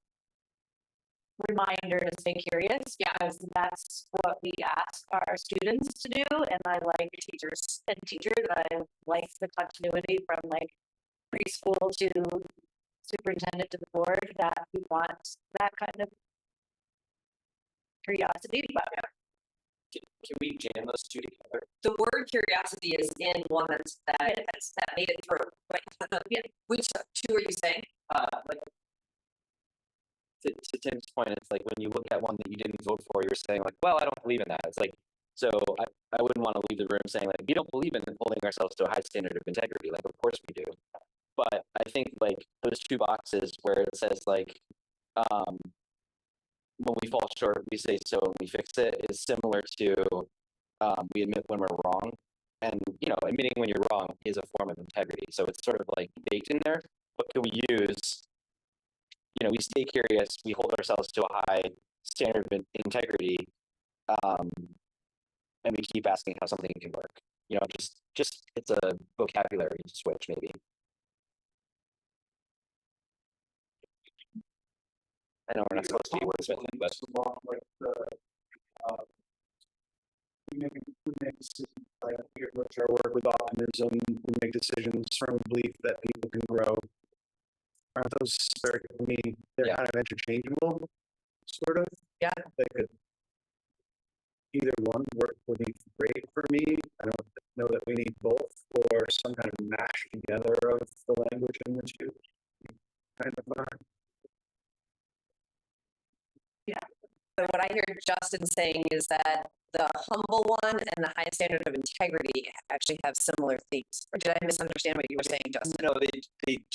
reminder to stay curious. Yeah, that's what we ask our students to do, and I like teachers. I like the continuity from like preschool to superintendent to the board, that we want that kind of curiosity. But Can we jam those two together? The word curiosity is in one that made it through. Right? Yeah. Which two are you saying? Like to Tim's point, it's like when you look at one that you didn't vote for, you're saying like, well, I don't believe in that. It's like, so I wouldn't want to leave the room saying like, we don't believe in holding ourselves to a high standard of integrity. Like, of course we do. But I think like those two boxes where it says like, when we fall short, we say so and we fix it, is similar to we admit when we're wrong. And, you know, admitting when you're wrong is a form of integrity. So it's sort of like baked in there. What can we use? You know, we stay curious, we hold ourselves to a high standard of integrity, and we keep asking how something can work. You know, just it's a vocabulary switch, maybe. I know we're not supposed to be wordsmithing, but we make decisions, like we approach our work with optimism. We make decisions from a belief that people can grow. Aren't those very, for me, they're kind of interchangeable, sort of? Yeah. They could, either one would be great for me. I don't know that we need both, or some kind of mash together of the language in the two. Kind of fun. So what I hear Justin saying is that the humble one and the high standard of integrity actually have similar themes. Or did I misunderstand what you were saying, Justin? no, they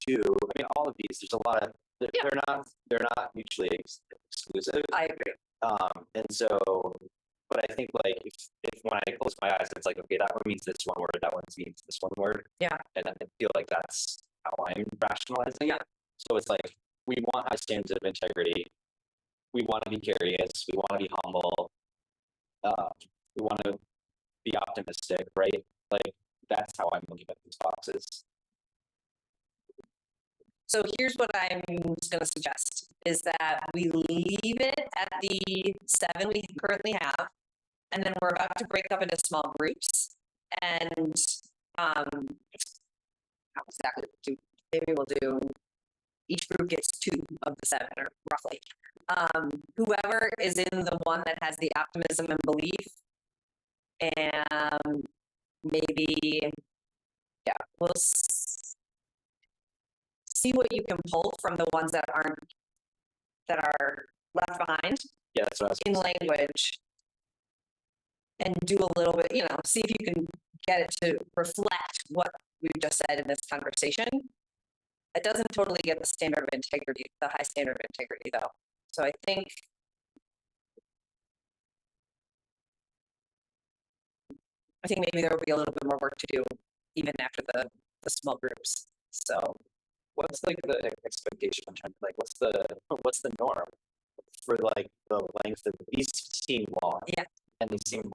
do. I mean, all of these. There's a lot of they're not mutually exclusive. I agree. And so, but I think like if when I close my eyes, it's like, okay, that one means this one word, that one means this one word. Yeah. And I feel like that's how I'm rationalizing it. So it's like we want high standards of integrity. We want to be curious. We want to be humble. We want to be optimistic, right? Like that's how I'm looking at these boxes. So here's what I'm going to suggest is that we leave it at the 7 we currently have, and then we're about to break up into small groups. And how exactly maybe we'll do each group gets 2 of the 7, or roughly. Whoever is in the one that has the optimism and belief, and maybe, we'll see what you can pull from the ones that are left behind. Yeah, that's what I was in language, and do a little bit, see if you can get it to reflect what we've just said in this conversation. It doesn't totally get the standard of integrity, the high standard of integrity, though. So I think maybe there will be a little bit more work to do even after the small groups. So what's like the expectation in terms of like what's the norm for like the length of these seem long? Yeah. And they seem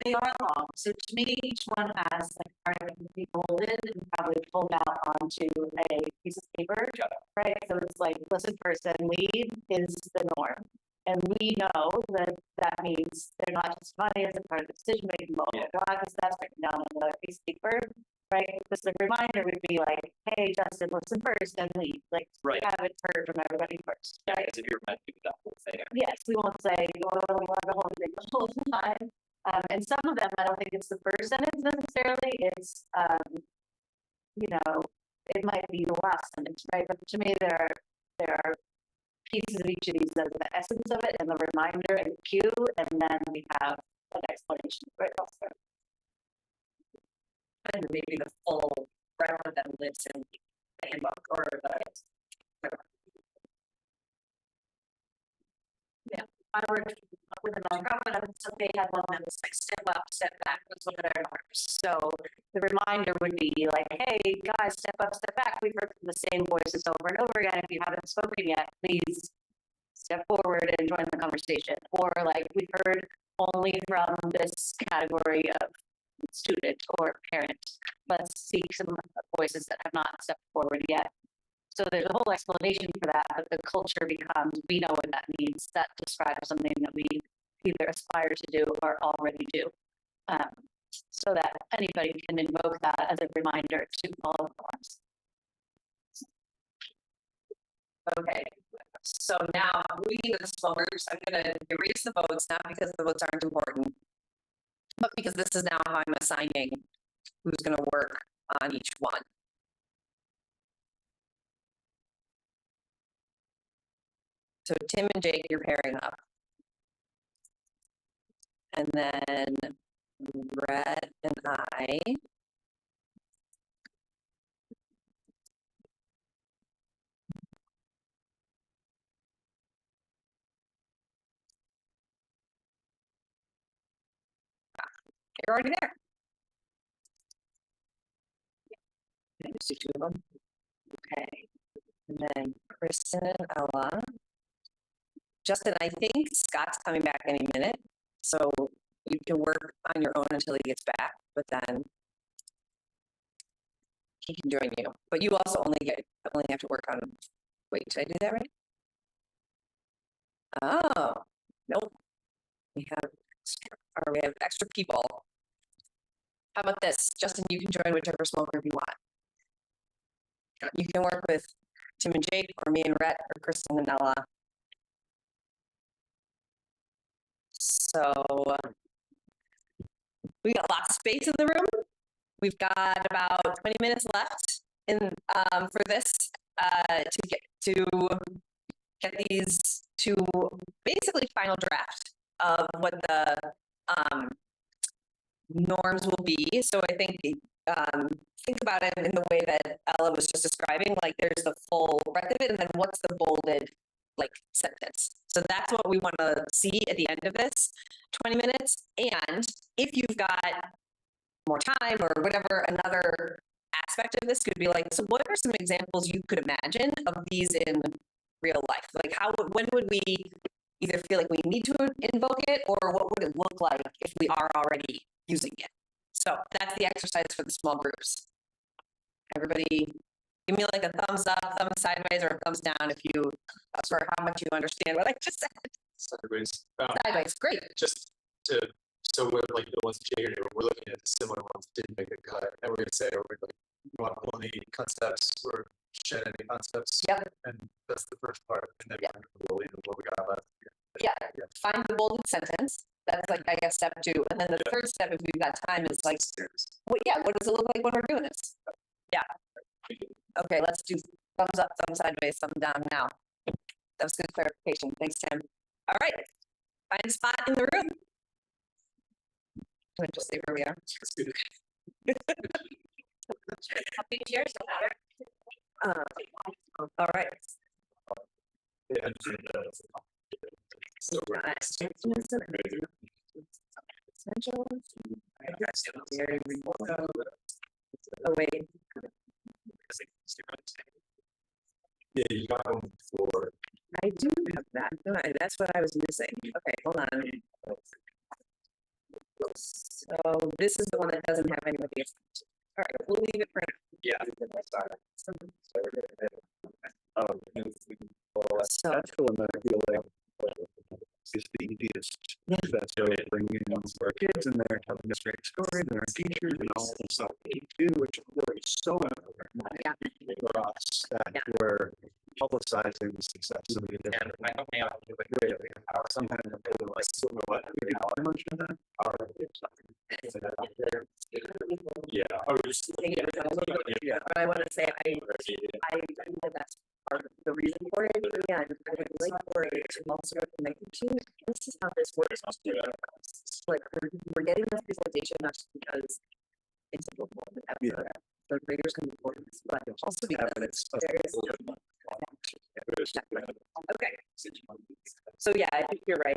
They are long. So to me, each one has like part that can be folded and probably pulled out onto a piece of paper. Right. So it's like listen first and lead is the norm. And we know that means they're not just funny as a part of the decision making, but because that's written down on another piece of paper. Right. Because the reminder would be like, hey, Justin, listen first and lead. Like have it heard from everybody first. Right. As if you're meant to do that whole thing. Yes, we won't say you want to the whole thing the whole time. And some of them, I don't think it's the first sentence necessarily. It's, it might be the last sentence, right? But to me, there are pieces of each of these that are the essence of it, and the reminder and the cue, and then we have an explanation right elsewhere. and maybe the full breadth of them lives in the handbook or the. Yeah, I worked with a nonprofit, so they had one that was like step up, step back, was one of their markers. So the reminder would be like, hey, guys, step up, step back. We've heard the same voices over and over again. If you haven't spoken yet, please step forward and join the conversation. Or like, we've heard only from this category of student or parent. Let's seek some voices that have not stepped forward yet. So there's a whole explanation for that, but the culture becomes, we know what that means. That describes something that we either aspire to do or already do. So that anybody can invoke that as a reminder to follow the forms. Okay, so now moving to the small groups, I'm gonna erase the votes, not because the votes aren't important, but because this is now how I'm assigning who's gonna work on each one. So Tim and Jake, you're pairing up. And then Brett and I. You're already there. Okay, just do two of them. Okay. And then Kristen and Ella. Justin, I think Scott's coming back any minute, so you can work on your own until he gets back, but then he can join you. But you also only have to work on, wait, did I do that right? Oh, nope. We have extra people. How about this? Justin, you can join whichever small group you want. You can work with Tim and Jake, or me and Rhett, or Kristen and Ella. So we got lots of space in the room. We've got about 20 minutes left for this to get these to basically final draft of what the norms will be. So I think about it in the way that Ella was just describing, like there's the full breadth of it, and then what's the bolded like sentence. So that's what we want to see at the end of this 20 minutes. And if you've got more time or whatever, another aspect of this could be like, so what are some examples you could imagine of these in real life? Like when would we either feel like we need to invoke it, or what would it look like if we are already using it? So that's the exercise for the small groups. Everybody give me like a thumbs up, thumbs sideways, or a thumbs down if you, for how much you understand what I just said. Sideways. Sideways, great. Just to, so we're like the ones Jay are doing, we're looking at the similar ones that didn't make a cut, and we're gonna say, we're like, we want to pull any concepts or shed any concepts. Yep. And that's the first part, and then Yep. we'll leave what we got left. Yeah, find the bolded sentence. That's like, I guess, step 2. And then the third step, if we've got time, is like, what does it look like when we're doing this? Yeah. Okay, let's do thumbs up, thumbs sideways, thumbs down now. That was good clarification. Thanks, Tim. All right, find a spot in the room. Let me just see where we are. All right. Yeah. So oh wait. Yeah, you got one for. I do have that. No, that's what I was missing. Okay, hold on. So this is the one that doesn't have any of these. All right, we'll leave it for now. Yeah. So That's the one that I feel like is the easiest. Yeah. That's really bringing in our kids in there, telling us great stories, and our teachers and all the stuff they do, which is really so important for us that we're publicizing the success of the And I don't know how to do it. really. Sometimes I'm really like, so what? We do how much of that? Yeah. Oh, just. yeah, but I want to say I think that's part of the reason for it. Again, I would like for it to also connect to. This is how this works. Like we're getting this presentation not just because it's a book, third graders can report, but also because there is. Okay. So yeah, I think you're right.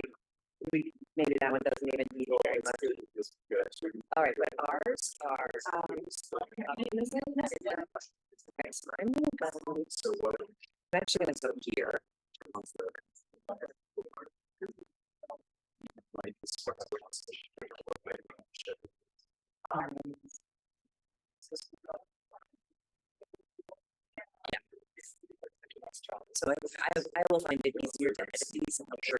Maybe that one doesn't even need very much. All right, but ours are. Okay, so I'm gonna go. I'm actually gonna go here. So I will find it easier to edit these and I'm sure.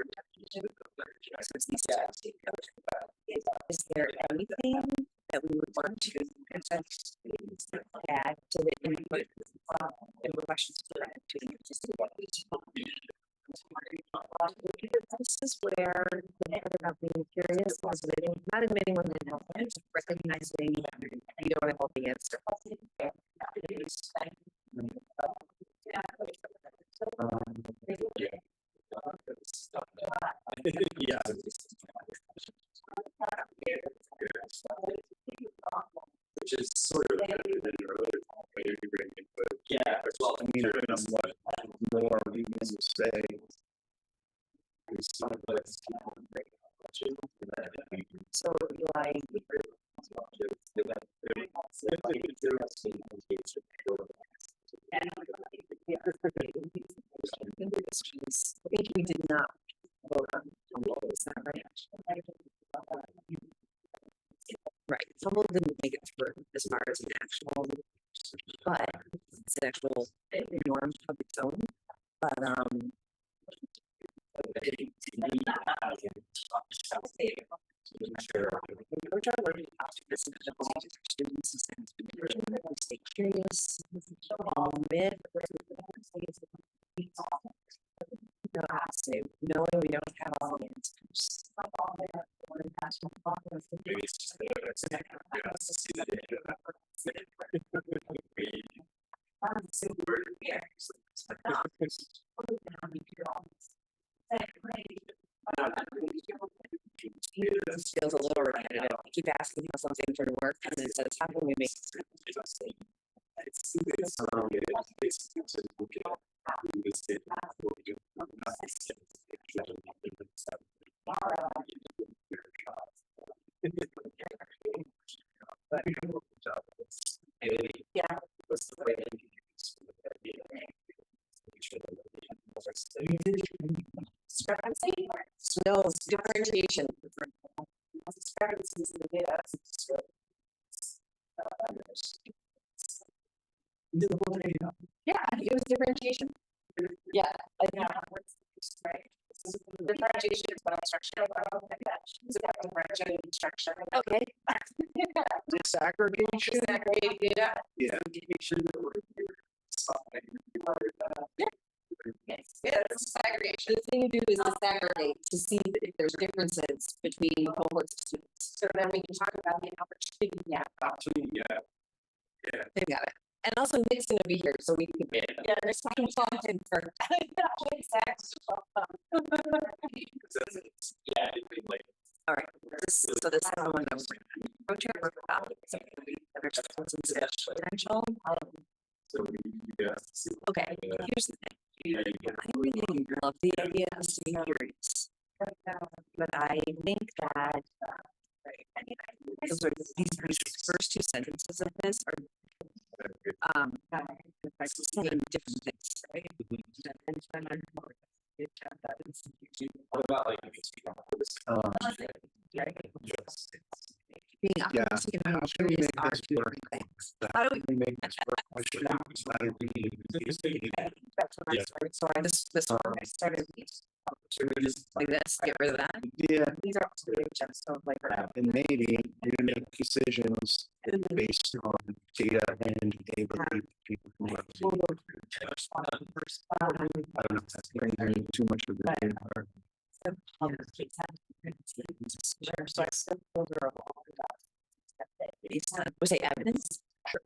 Since these two. Is there anything that we would want to add to the input and questions to the existing? This is where the part about being curious is not admitting when they know, it's recognizing you don't have all the answer. Yeah. Which is sort of an earlier way to bring input. Yeah, as well. I mean, I don't know what more we can say. So like. I think we did not vote on is that right? Right, Fumble didn't make it through as far as an actual, but it's an actual norm of its own. But we're trying to learn students stay curious, knowing we don't have all the answers. Maybe it's just there. It's to see the data. This feels a little repetitive. I keep asking how something for work, and it says, how can we make it? No, differentiation. Yeah, it was differentiation. Yeah, differentiation is about structure. It's about differentiating structure. Okay. Disaggregation? Disaggregate data. Yeah. Yeah, disaggregation. The thing you do is disaggregate to see if there's differences between cohorts of students. So then we can talk about the opportunity gap. They got it. And also Nick's gonna be here, so we can. Yeah, there's something plugged in for. All right, so this is the one that was. Potential. Okay, here's the thing. I really love the idea of staying curious. But I think that these first two sentences of this are saying different things, right? What about like Being optimistic and how curious are two different things. How do we make this work? That's when I started. So I just I started. Should we just like this? Get rid of that. Yeah, These are also just so like. and maybe you're gonna make decisions based on data and ability people. I don't know if that's getting too much of the data. So I sent folder of all the dots. Was it evidence? Sure.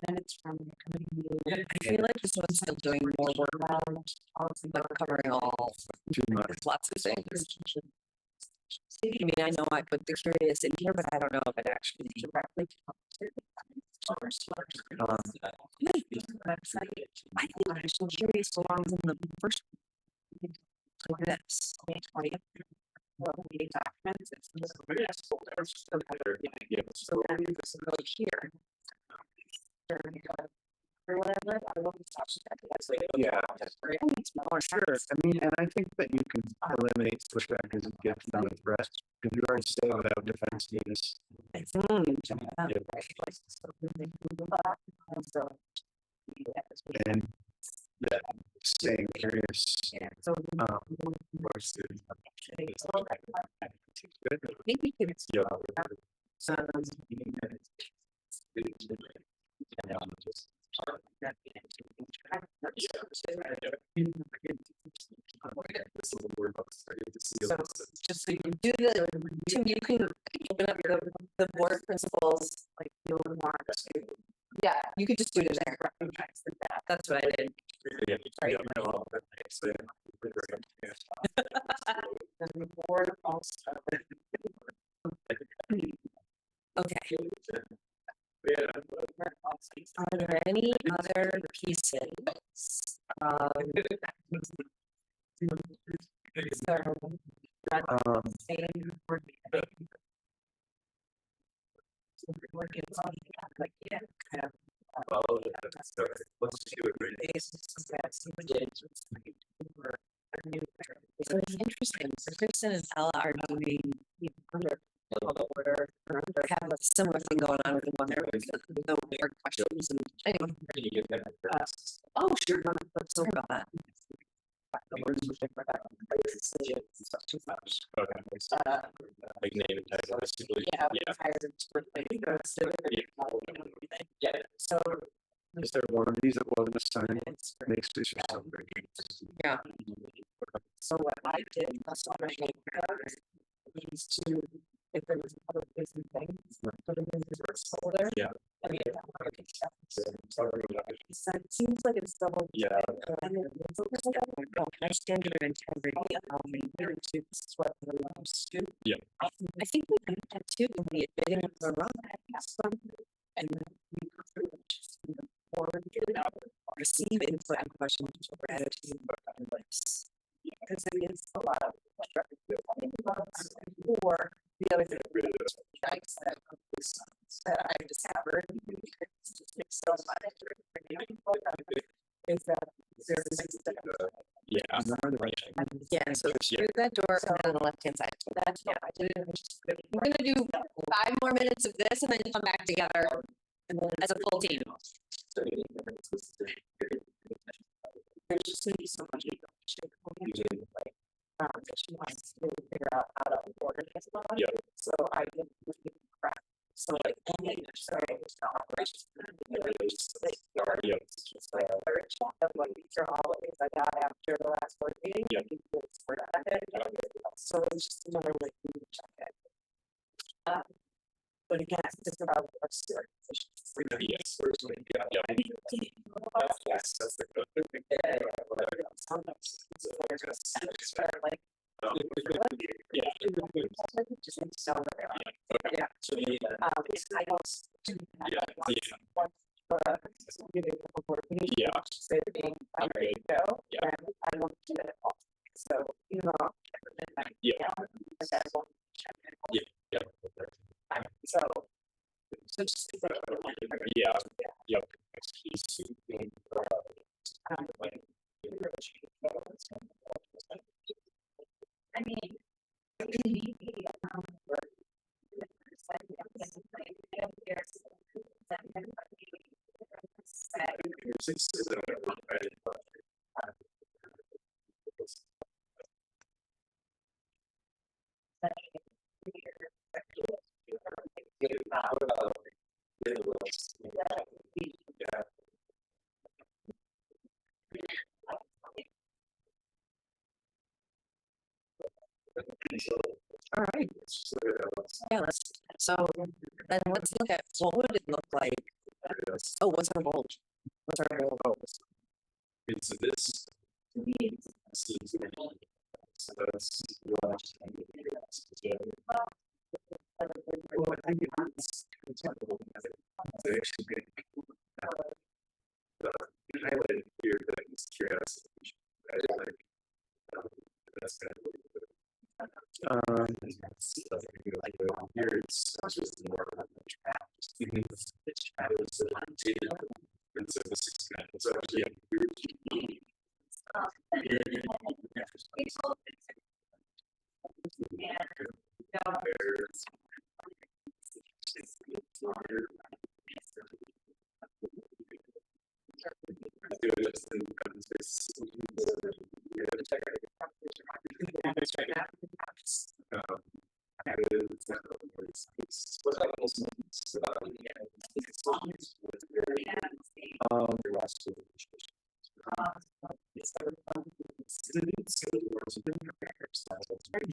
Then it's from the committee. I feel like this one's still doing more work on like covering all Too much. lots of things. I mean, I know I put the curious in here, but I don't know if it actually directly. I think I'm so curious belongs in the first. Look at this. 2020. Meeting documents. It's just so then this will go here. Or whatever, I love the top. Yeah. Oh, sure. I mean, and I think that you can eliminate switchback as it gets done with rest, because you already say without defense needs. And that staying curious. Maybe it's. So just so you can do you can open up the board principles like you'll want to. Yeah, you could just do it there. That's what I did. Right. And the board also. Okay. Are there any other pieces? So it's interesting. So Kristen and Ella are doing under order or have a similar thing going on with the one there with the weird questions and anyway. Oh, sure. Let's talk about that. Like name and title. Yeah. So Is there one of these that wasn't assigned? Makes this yourself. yeah. So what I did was to if there was other busy things, put them in the first folder. Yeah. I mean, it seems like it's double. Yeah. Can I stand your integrity? This is what we're supposed to do. Yeah. I think we can have two in the admitting of the wrong. And then we go through and just receive input and questions for gratitude and lists. Because it is a lot of or the other thing that I discovered so much is that there's yeah, so through that door on the left hand side. So that's what I did. We're gonna do 5 more minutes of this and then come back together and then as a full team. There's just gonna be so much she wants to figure out how to order this one. Yeah. So I did crap. So like operations just like a third shot of like these are all the things I got after the last board meeting. Yeah. So it's just another way to check it. But again, it's just about our story. Yes. Yes. That's the good. Sometimes it's like Yeah. Just accelerate. Yeah. So yeah. Say being I'm ready to go. Yeah. And I won't do it all. So you know, Yeah. Yeah. Yeah. So just Yeah. Yep. I mean. all right. Yeah, so then let's look at what would it look like? Oh, what's our goal? What's our goal? It's this. So that's. Well, I think it's they actually get the highlighted here that is curiosity. I like that's kind of here it's just more and so this is kind of so yeah.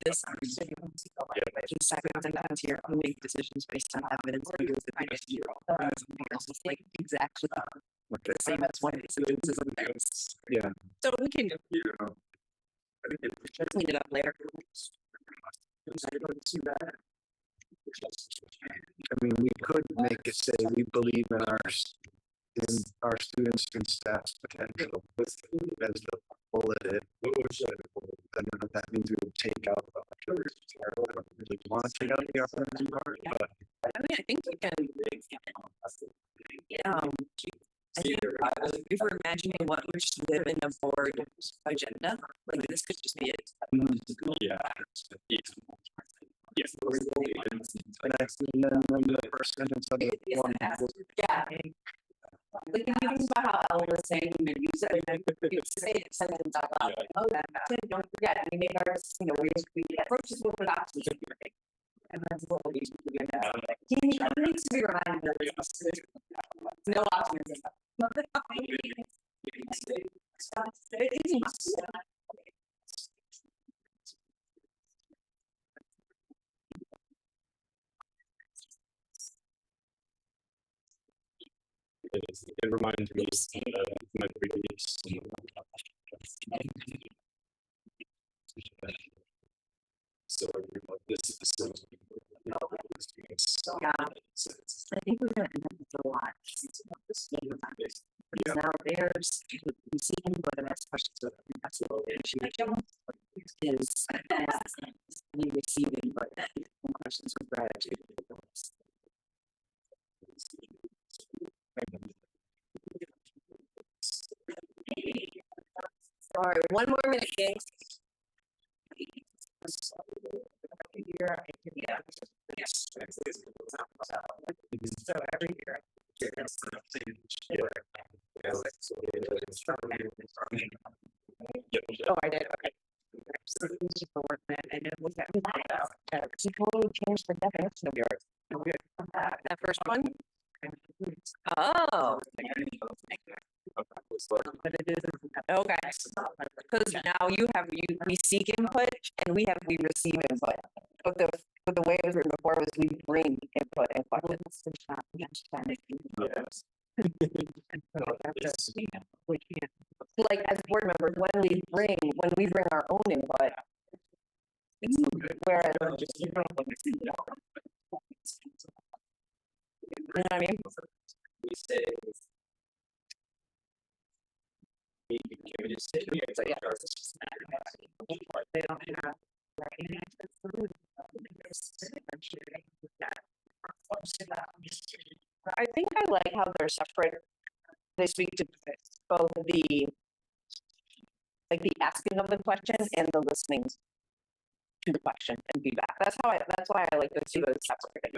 This sometimes here we make decisions based on evidence because the biggest it's like exactly the same as one of the sentences of things. Yeah. So we can clean it up later. I mean, we could make it say we believe in our students and staff's potential as the bullet. I don't know if that means we would take out the I don't really want to take out the opportunity part, but I mean, I think we can. If we're imagining what would just live in a board agenda, like this could just be it. Yeah. Yes. and I see the first sentence of it. Yeah. Like if you think about how Ellen was saying, you use it, and you say it sentence out loud. Oh, don't forget, we make our, we approach this with options. And that's what we do. He needs to be reminded of this. No optimism. It reminds me of my previous. So this is so. Yeah. I think we're going to end up with a lot. Because now there's, we see input and ask questions. So that's the issue. Is we receive input and questions with gratitude. All right, one more minute, gang. Yes. So every year. Oh, I did. Okay. So this is the work plan, and then was that totally changed the definition of yours. That first one. Oh. But it is okay. Because now we seek input and we receive input. But the way it was written before was we bring input and questions. Yes. Like as board members, when we bring our own input. Whereas you know what I mean? We say. Can we just say they don't have I think I like how they're separate. They speak to both the asking of the question and the listening to the question and feedback. That's why I like those two as separate.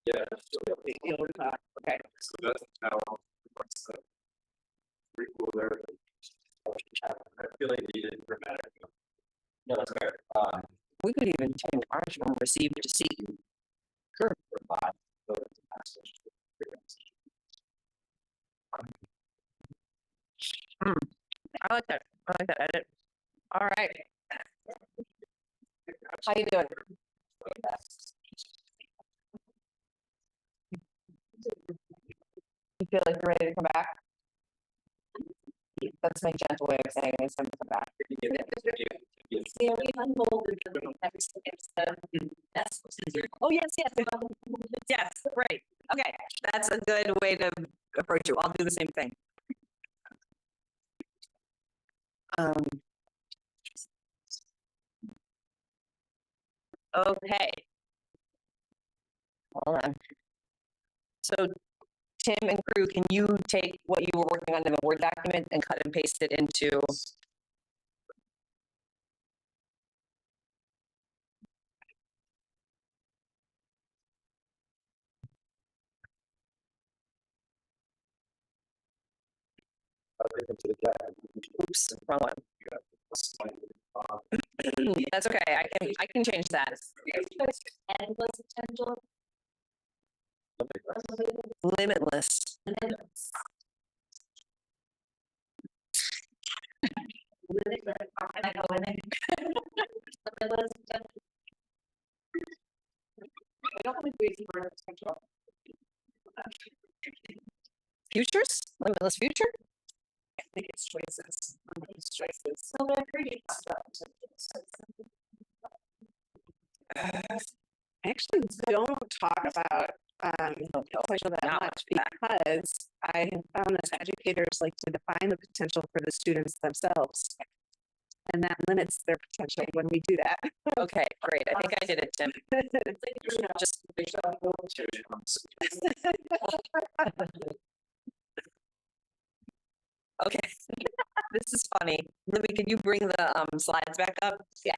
Yeah. Okay. So that's how what's the prequel there. I feel like you did dramatic. No, that's fair. We could even change ours from receive to see. Sure. I like that. I like that edit. All right. How you doing? You feel like you're ready to come back? That's my gentle way of saying it's time to come back. Yeah, we unmolded the next, it's the, that's. Oh, yes, yes. Yes, right. Okay, that's a good way to approach it. I'll do the same thing. Okay. Hold on. So Tim and crew, can you take what you were working on in the Word document and cut and paste it into? Oops, wrong one. That's okay. I can change that. Endless potential. Limitless. Futures? Limitless future? I think it's choices. It's choices. So they're pretty stuff. Actually, don't talk about potential that Not much because I have found that educators like to define the potential for the students themselves. And that limits their potential when we do that. Okay, great. I think I did it, Tim. Just okay. This is funny. Libby, can you bring the slides back up? Yeah.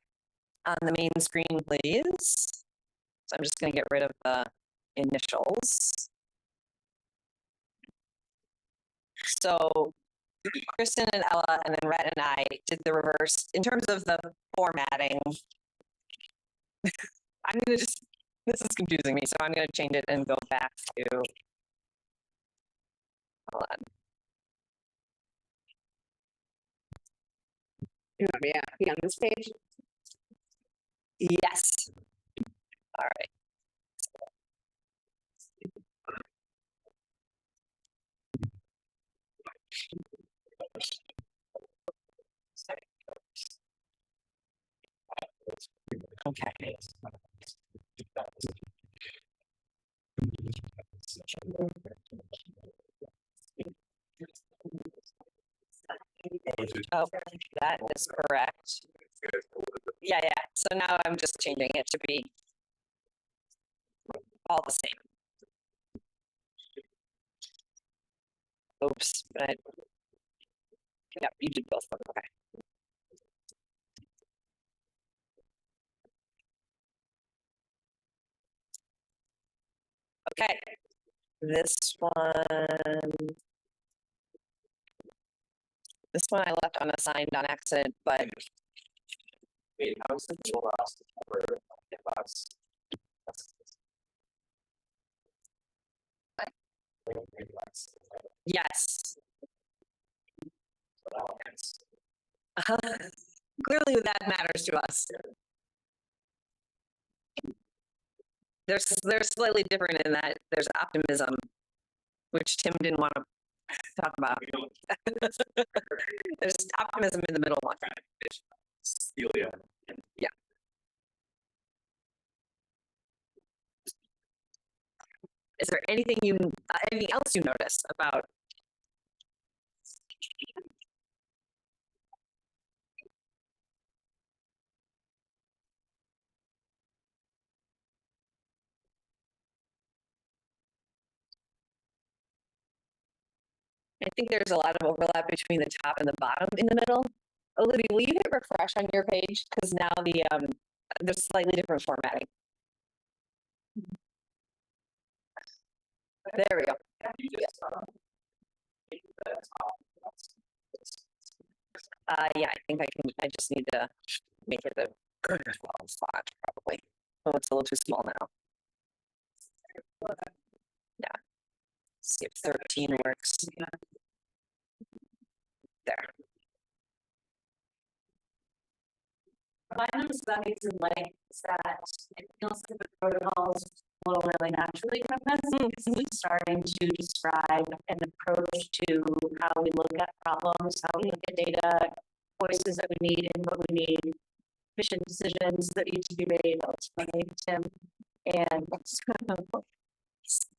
On the main screen, please. So I'm just gonna get rid of the initials. So Kristen and Ella and then Rhett and I did the reverse in terms of the formatting. I'm gonna just, this is confusing me, so I'm gonna change it and go back to, hold on. You want me to be on this page? Yes. All right. Okay. Oh, that is correct. Yeah, yeah. So now I'm just changing it to be all the same. Oops, but yep, you did both. Okay. Okay. This one I left unassigned on accident, but Wait, how is the tool last for box? yes. Clearly that matters to us. They're slightly different in that there's optimism, which Tim didn't want to talk about. There's optimism in the middle one. Yeah. Yeah. Is there anything else you noticed about? I think there's a lot of overlap between the top and the bottom in the middle. Olivia, will you hit refresh on your page? Because now there's slightly different formatting. There we go. Yeah, I think I just need to make it a 12 font probably. Oh, it's a little too small now. Yeah. See if 13 works. There. My understanding is like that it feels like the protocols flow really naturally from this. It's starting to describe an approach to how we look at problems, how we look at data, voices that we need, input we need, mission decisions that need to be made ultimately, Tim. And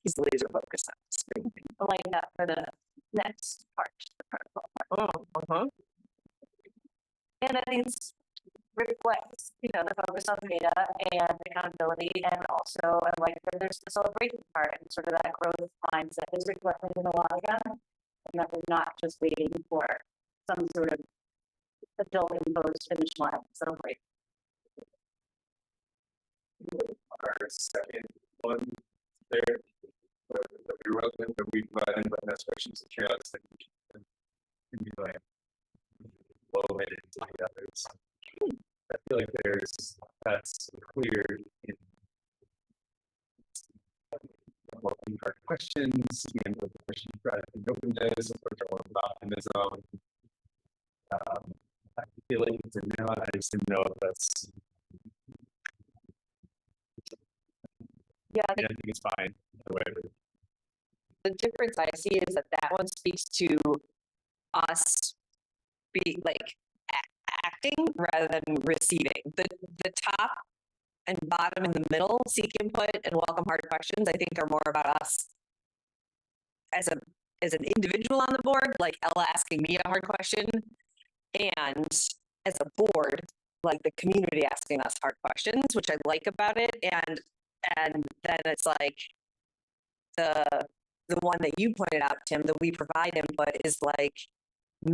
He's laser focused on this. I like that for the next part, the protocol part. And I think it's reflects, the focus on data and accountability, and also I like that there's the celebration part and sort of that growth mindset is reflected in a lot of them, and that we're not just waiting for some sort of adult imposed finish line to celebrate. Our second one there, that we wrote in, that we brought in, but that's questions of chaos that can be like woven into the others. I feel like that's clear in welcoming hard questions, and with the question in openness, approach our with optimism. I feel like it's a no, I just didn't know if that's. Yeah, I think it's fine. Whatever. the difference I see is that one speaks to us be like acting rather than receiving. The top and bottom and the middle, seek input and welcome hard questions, I think are more about us as an individual on the board, like Ella asking me a hard question, and as a board, like the community asking us hard questions, which I like about it. And then it's like the one that you pointed out, Tim, that we provide input is like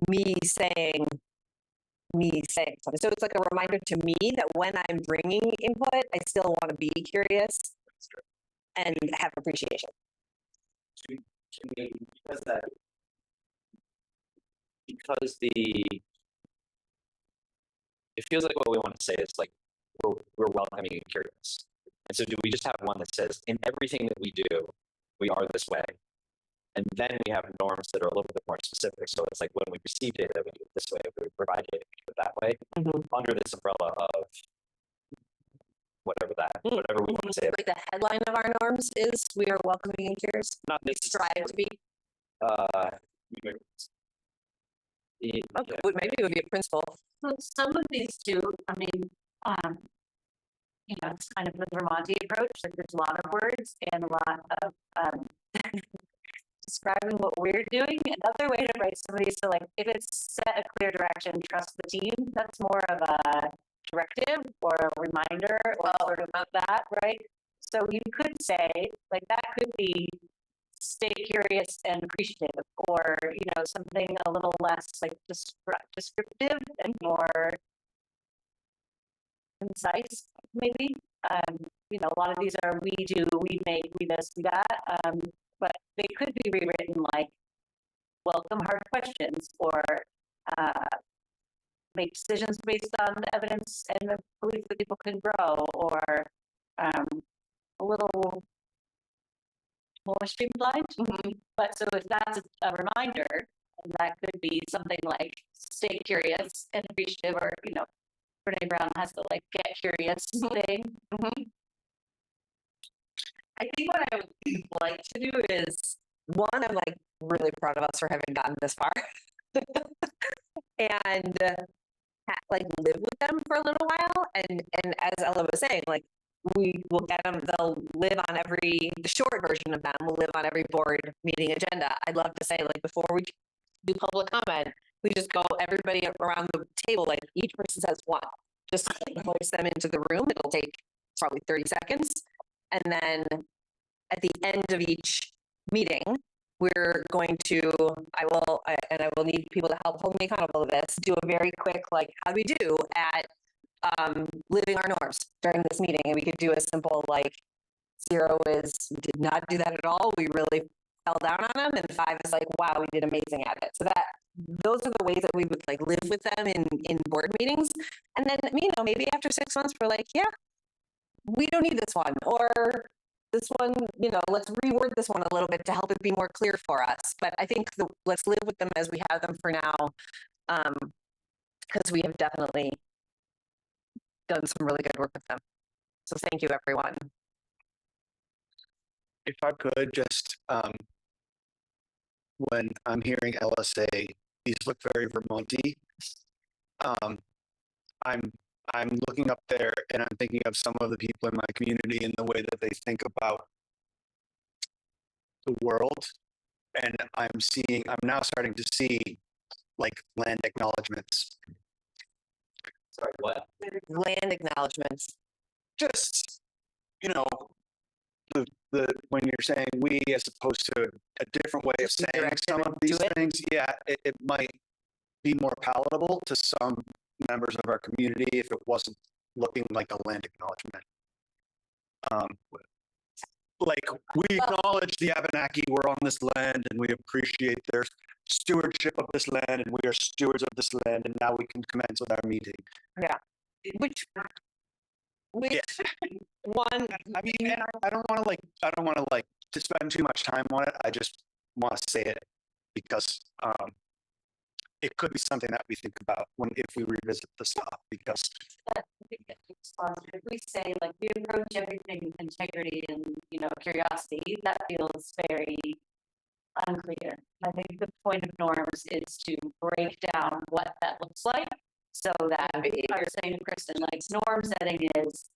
me saying something. So it's like a reminder to me that when I'm bringing input, I still want to be curious and have appreciation. Because it feels like what we want to say is like we're welcoming and curious. And so do we just have one that says in everything that we do, we are this way? And then we have norms that are a little bit more specific. So it's like when we receive data, we do it this way. We provide data, we do it that way, under this umbrella of whatever we want to say. Like the headline of our norms is we are welcoming and curious. Not We strive to be. Yeah. Okay, maybe it would be a principle. So some of these too, I mean, it's kind of the Vermonti approach. Like there's a lot of words and a lot of describing what we're doing. Another way to write somebody, so like if it's set a clear direction, trust the team, that's more of a directive or a reminder or sort of that, right? So you could say, like that could be stay curious and appreciative, or something a little less like descriptive and more concise, maybe. A lot of these are we do, we make, we this, we that. But they could be rewritten like welcome hard questions, or make decisions based on the evidence and the belief that people can grow, or a little more streamlined. But so if that's a reminder, that could be something like stay curious and appreciative, or Brene Brown has the like get curious thing. I think what I would like to do is, one, I'm like really proud of us for having gotten this far, and like live with them for a little while. And as Ella was saying, like we will get them, they'll live on the short version of them will live on every board meeting agenda. I'd love to say, like, before we do public comment, we just go everybody around the table, like each person says one, just voice them into the room. It'll take probably 30 seconds. And then at the end of each meeting, we're going to, I will need people to help hold me accountable to this, do a very quick, like, how do we do at living our norms during this meeting? And we could do a simple, like, 0 is, did not do that at all. We really fell down on them. And 5 is like, wow, we did amazing at it. So those are the ways that we would like live with them in board meetings. And then, maybe after 6 months, we're like, yeah, we don't need this one, or this one, let's reword this one a little bit to help it be more clear for us. But I think let's live with them as we have them for now, because we have definitely done some really good work with them. So thank you, everyone. if I could just, when I'm hearing LSA, these look very Vermonty. I'm looking up there and I'm thinking of some of the people in my community and the way that they think about the world. And I'm now starting to see like land acknowledgements. Sorry, what? Land acknowledgements. Just, when you're saying we as opposed to a different way of saying Directed some of these to it. things, yeah, it might be more palatable to some members of our community if it wasn't looking like a land acknowledgement. Like we acknowledge the Abenaki were on this land and we appreciate their stewardship of this land and we are stewards of this land and now we can commence with our meeting. Which one? I mean, and I don't want to to spend too much time on it. I just want to say it because it could be something that we think about if we revisit the stuff because If we say like we approach everything with integrity and curiosity, that feels very unclear. I think the point of norms is to break down what that looks like, so that I was saying to Kristen, like norm setting is,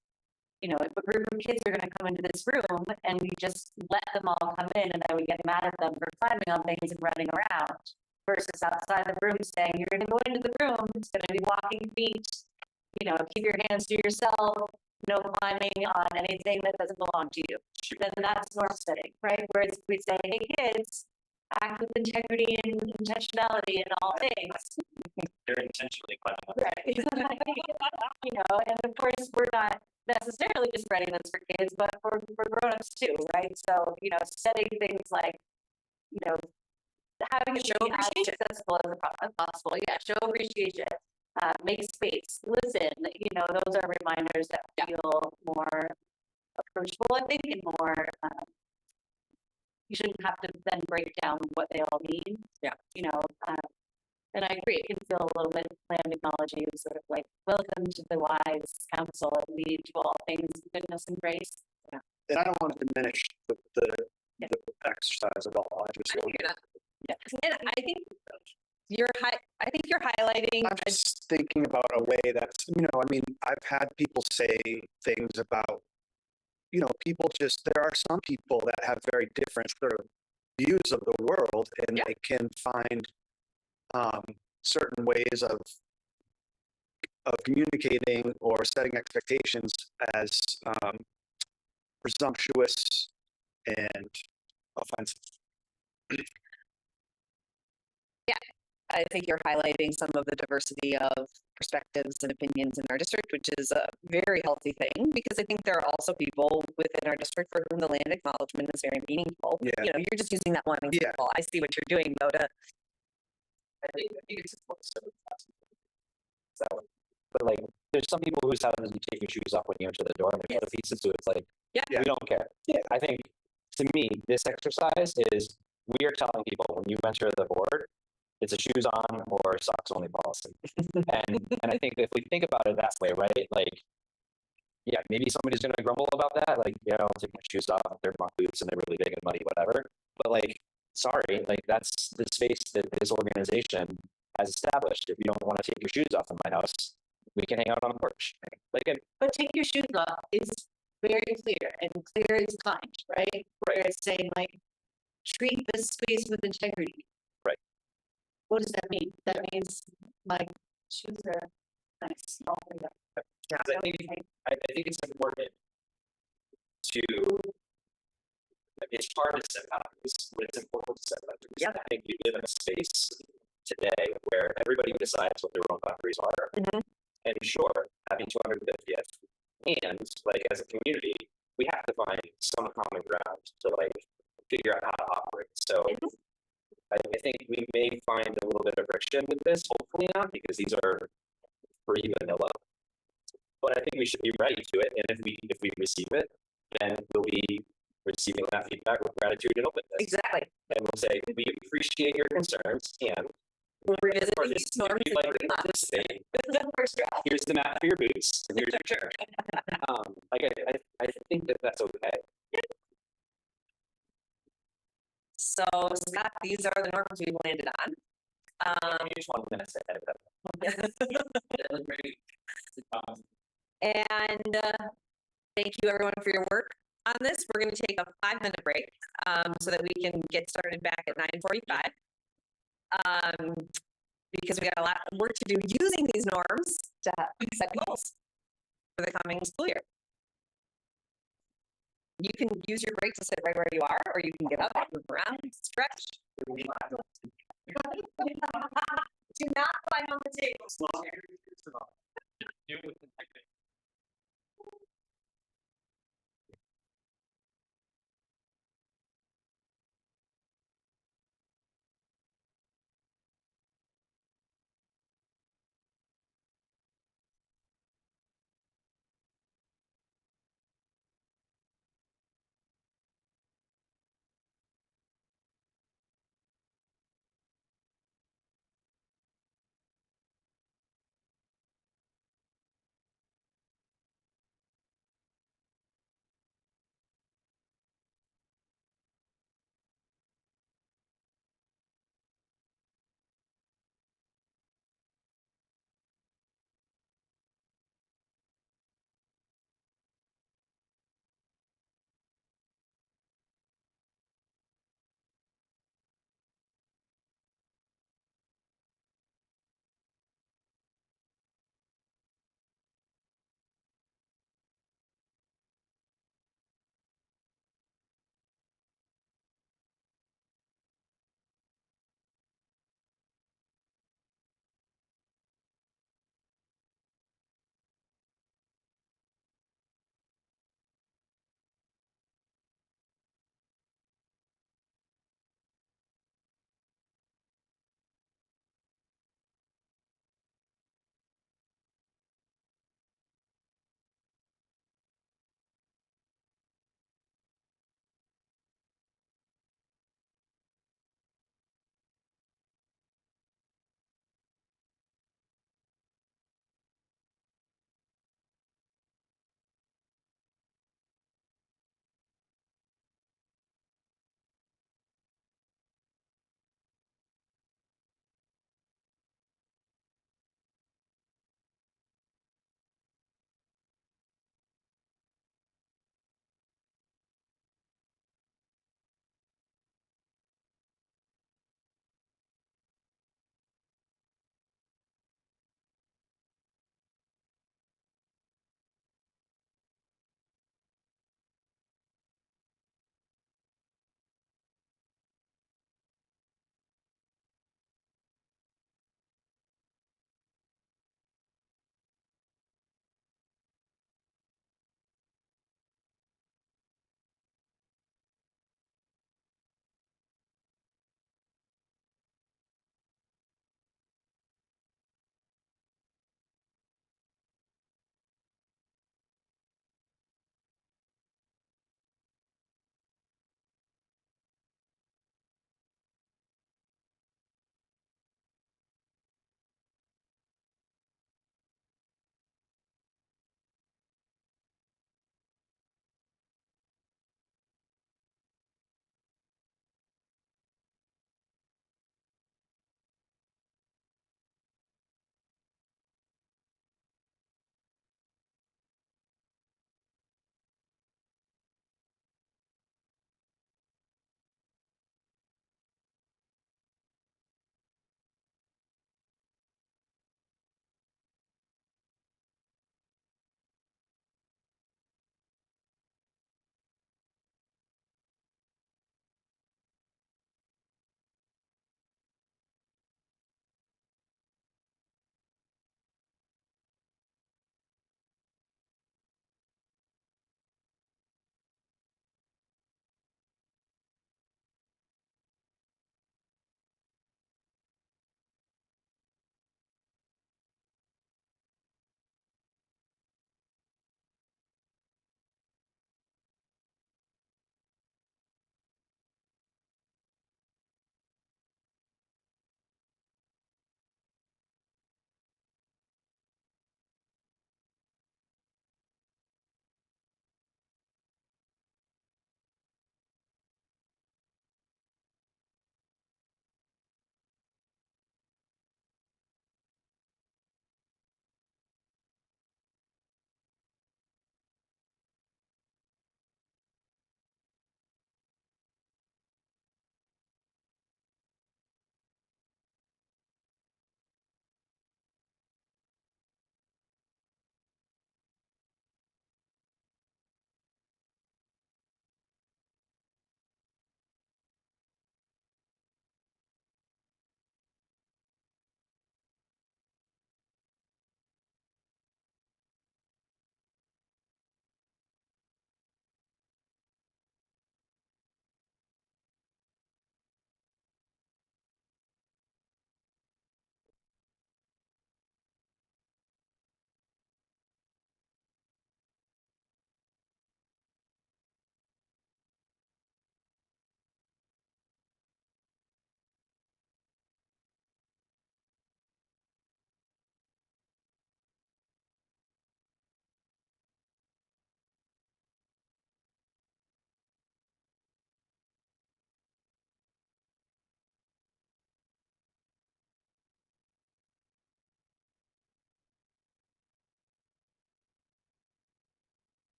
if a group of kids are going to come into this room and we just let them all come in and then we get mad at them for climbing on things and running around, versus outside the room saying you're going to go into the room, it's going to be walking feet. Keep your hands to yourself, no climbing on anything that doesn't belong to you. Then that's norm setting, right? Whereas we say, hey kids, act with integrity and intentionality in all things. They're intentionally climbing up. Right. And of course we're not necessarily just spreading this for kids, but for grown-ups too, right? So, setting things like, having it show as accessible as possible. Yeah, show appreciation. Make space, listen, those are reminders that feel more approachable, I think, and more, you shouldn't have to then break down what they all mean. Yeah. And I agree, it can feel a little bit land acknowledging, sort of like, welcome to the wise counsel and lead to all things, goodness and grace. and I don't want to diminish the exercise at all. I just want And I think you're highlighting. I'm just thinking about a way that's, I've had people say things about, there are some people that have very different sort of views of the world and they can find certain ways of communicating or setting expectations as presumptuous and offensive. I think you're highlighting some of the diversity of perspectives and opinions in our district, which is a very healthy thing because I think there are also people within our district for whom the land acknowledgement is very meaningful. Yeah. You're just using that one example. I see what you're doing, though. I think it's important. So, but like, there's some people who have you take your shoes off when you enter the door, and there's other pieces to it. It's like, we don't care. Yeah. I think to me, this exercise is we are telling people when you enter the board, it's a shoes on or socks only policy. and I think if we think about it that way, right? Like, yeah, maybe somebody's going to grumble about that. Like, I'll take my shoes off. They're monk boots and they're really big and muddy, whatever. But like, sorry, like that's the space that this organization has established. If you don't want to take your shoes off in my house, we can hang out on the porch. Like, but take your shoes off is very clear, and clear is kind, right? Where it's saying like, treat this space with integrity. Right. What does that mean? That means like shoes are nice. I think it's important to. It's hard to set boundaries, but it's important to set boundaries. Yeah. I think we live in a space today where everybody decides what their own boundaries are. Mm-hmm. And sure, having 250th, and like as a community, we have to find some common ground to like figure out how to operate. So I think we may find a little bit of friction with this. Hopefully not, because these are pretty vanilla. But I think we should be ready to it, and if we receive it, then we'll be receiving that feedback with gratitude and openness. Exactly. And we'll say, we appreciate your concerns, and we'll revisit these norms. Here's the mat for your boots, and here's your chair. I think that that's okay. So Scott, these are the norms we've landed on. You just 1 minute ahead of that. Great. And thank you everyone for your work on this. We're going to take a 5-minute break so that we can get started back at 9:45. Because we got a lot of work to do using these norms to set goals for the coming school year. You can use your break to sit right where you are, or you can get up, move around, stretch. Do not climb on the tables.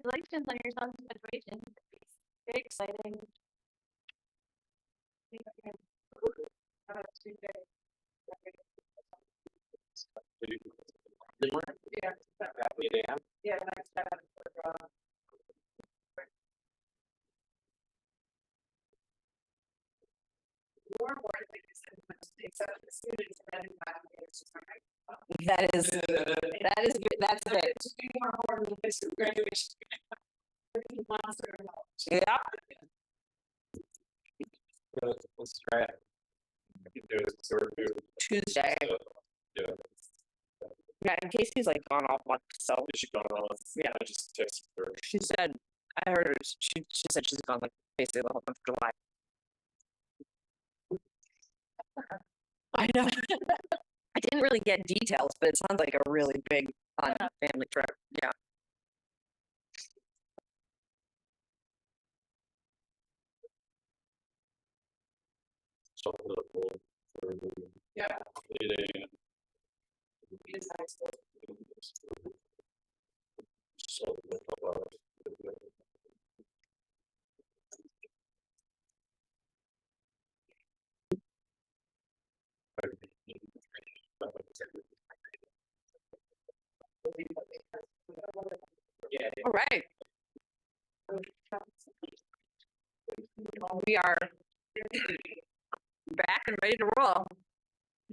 Congratulations on your son's graduation. Very exciting. Yeah. More importantly, except the students and it's just That's good. Just be more important than this graduation. Yeah. Let's try it. Tuesday. Yeah. Yeah, and Casey's like gone off month, so She got it all. Yeah. I just texted her. she said, I heard her, she said she's gone like basically the whole month of July. I know. I didn't really get details, but it sounds like a really big fun family trip. Yeah. Yeah. 8 a.m. It's high school. So, All right. We are back and ready to roll.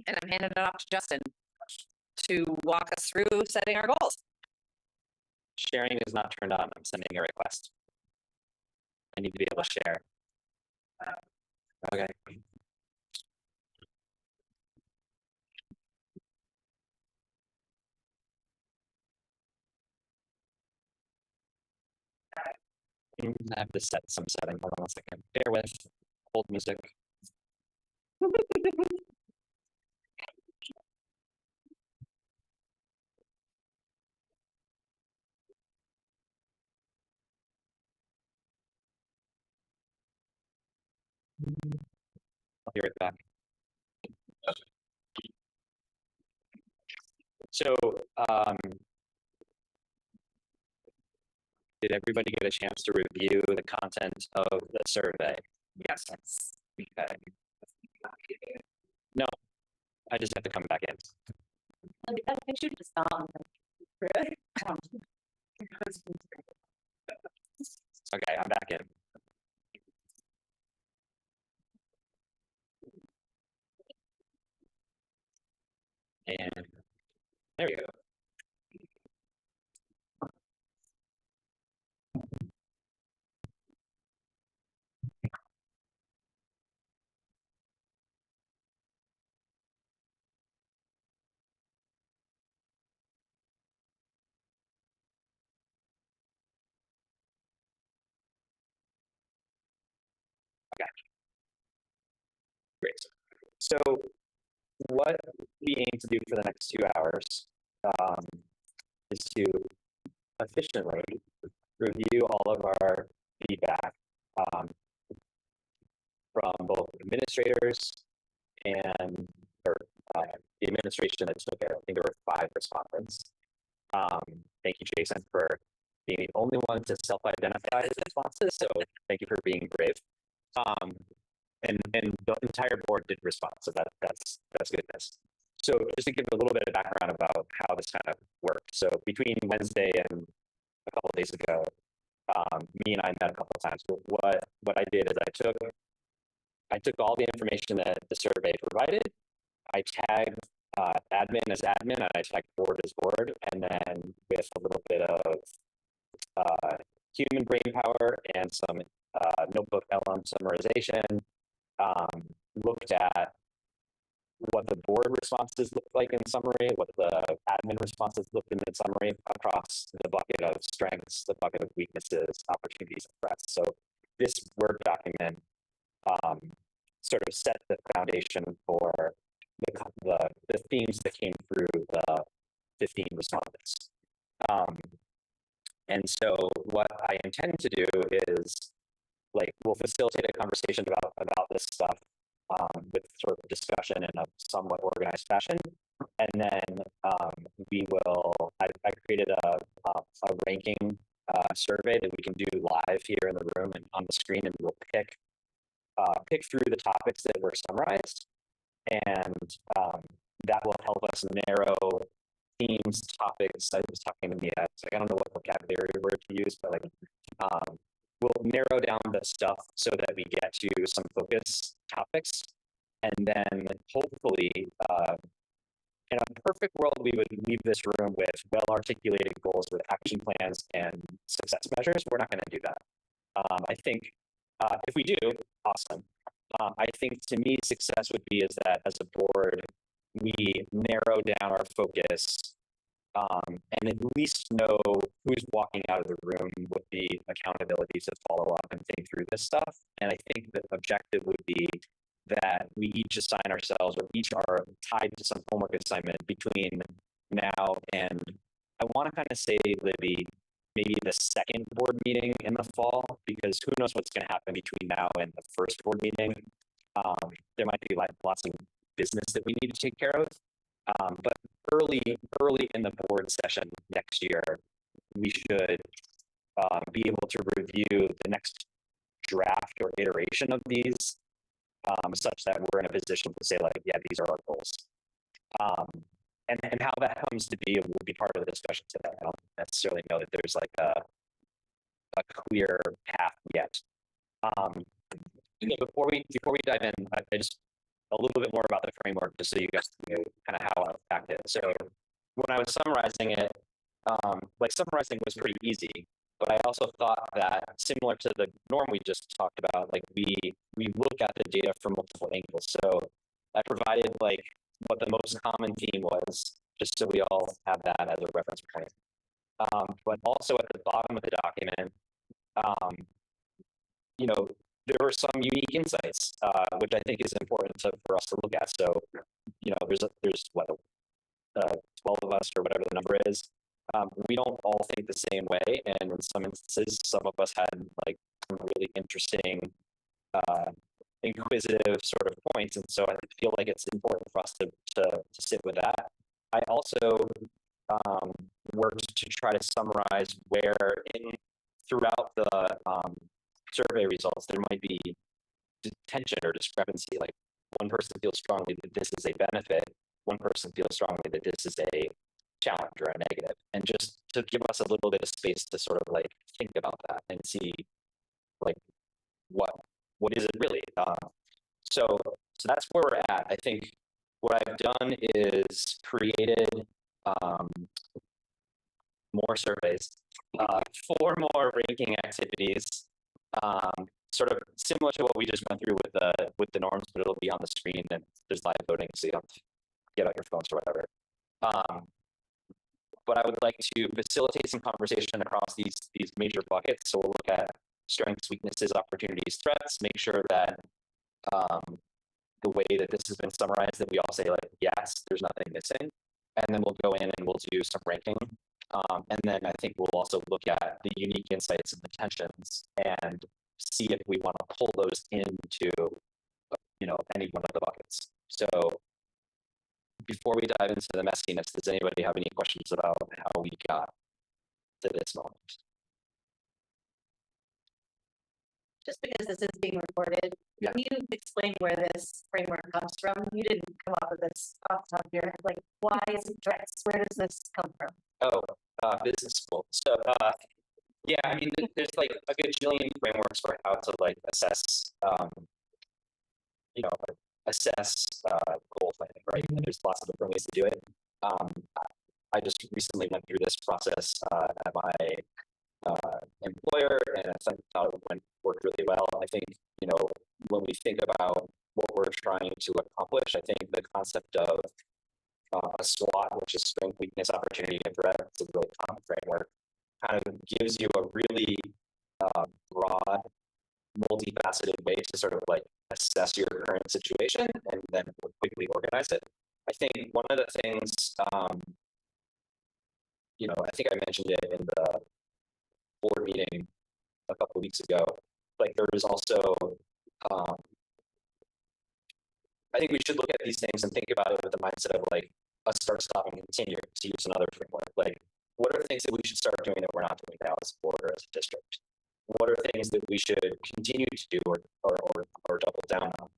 And I'm handing it off to Justin to walk us through setting our goals. Sharing is not turned on. I'm sending a request. I need to be able to share. Okay. I have to set some setting. Hold on 1 second. Bear with. Hold music. I'll be right back. So, did everybody get a chance to review the content of the survey? Yes. Okay. No, I just have to come back in. I should just Really? Okay, I'm back in. And there we go. Great. So what we aim to do for the next 2 hours is to efficiently review all of our feedback from both administrators and the administration that took it. I think there were 5 respondents. Thank you, Jason, for being the only one to self-identify as responses. So thank you for being brave. And the entire board did respond, so that's goodness. So just to give a little bit of background about how this kind of worked. So between Wednesday and a couple of days ago, me and I met a couple of times. But what I did is I took all the information that the survey provided. I tagged admin as admin, and I tagged board as board, and then with a little bit of human brain power and some notebook LM summarization, looked at what the board responses looked like in summary, what the admin responses looked in summary across the bucket of strengths, the bucket of weaknesses, opportunities, and threats. So this Word document sort of set the foundation for the themes that came through the 15 respondents. And so what I intend to do is, like, we'll facilitate a conversation about this stuff with sort of discussion in a somewhat organized fashion. And then we will, I created a ranking survey that we can do live here in the room and on the screen, and we'll pick through the topics that were summarized, and that will help us narrow themes, topics. I was talking to Mia, it's like I don't know what vocabulary word to use, but like we'll narrow down the stuff so that we get to some focus topics, and then hopefully, in a perfect world, we would leave this room with well-articulated goals with action plans and success measures. We're not going to do that. I think if we do, awesome. I think to me, success would be is that as a board, we narrow down our focus and at least know who's walking out of the room with the accountability to follow up and think through this stuff. And I think the objective would be that we each assign ourselves, or each are tied to some homework assignment between now and, I want to kind of say, Libby, maybe the second board meeting in the fall, because who knows what's going to happen between now and the first board meeting. There might be like lots of business that we need to take care of. But early in the board session next year, we should be able to review the next draft or iteration of these, such that we're in a position to say like, yeah, these are our goals. And how that comes to be will be part of the discussion today. I don't necessarily know that there's like a clear path yet. Before we dive in, I just a little bit more about the framework, just so you guys know kind of how I attacked it. So when I was summarizing it, like summarizing was pretty easy, but I also thought that similar to the norm we just talked about, like we look at the data from multiple angles. So I provided like what the most common theme was, just so we all have that as a reference point. But also at the bottom of the document, there were some unique insights, which I think is important for us to look at. So, there's what, 12 of us or whatever the number is. We don't all think the same way, and in some instances, some of us had like some really interesting, inquisitive sort of points, and so I feel like it's important for us to sit with that. I also worked to try to summarize where throughout the survey results there might be tension or discrepancy. Like one person feels strongly that this is a benefit, one person feels strongly that this is a challenge or a negative, and just to give us a little bit of space to sort of like think about that and see like what is it really. So that's where we're at. I think what I've done is created more surveys, 4 more ranking activities, sort of similar to what we just went through with the norms, but it'll be on the screen and there's live voting, so you don't have to get out your phones or whatever. But I would like to facilitate some conversation across these major buckets. So we'll look at strengths, weaknesses, opportunities, threats, make sure that the way that this has been summarized, that we all say like, yes, there's nothing missing. And then we'll go in and we'll do some ranking. And then I think we'll also look at the unique insights and the tensions and see if we want to pull those into, any one of the buckets. So before we dive into the messiness, does anybody have any questions about how we got to this moment? Just because this is being recorded, can you explain where this framework comes from? You didn't come up with this off the top of your head. Like, why is it strengths? Where does this come from? Oh, business school. So, yeah, I mean, there's like a gajillion frameworks for how to like assess, goal planning, right? And there's lots of different ways to do it. I just recently went through this process at my employer, and I thought it worked really well. I think, when we think about what we're trying to accomplish, I think the concept of a SWOT, which is strength, weakness, opportunity, and threat, it's a really common framework, kind of gives you a really broad, multifaceted way to sort of like assess your current situation and then quickly organize it. I think one of the things, I think I mentioned it in the board meeting a couple of weeks ago, like there is also, I think we should look at these things and think about it with the mindset of like a start, stop, and continue, to use another framework. Like what are things that we should start doing that we're not doing now as a board or as a district? What are things that we should continue to do or double down on?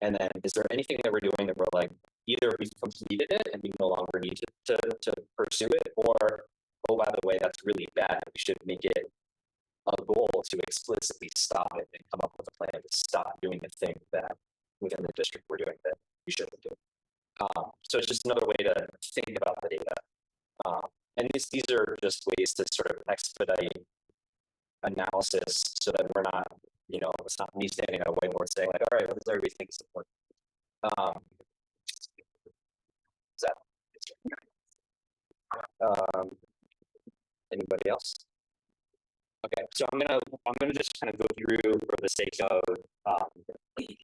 And then is there anything that we're doing that we're like, either we've completed it and we no longer need to pursue it, or, oh, by the way, that's really bad. We should make it a goal to explicitly stop it and come up with a plan to stop doing the thing that within the district we're doing that we shouldn't do. So it's just another way to think about the data. And these are just ways to sort of expedite analysis so that we're not, it's not me standing on a whiteboard saying like, all right, what does everybody think is important? Anybody else? Okay, so I'm gonna just kind of go through for the sake of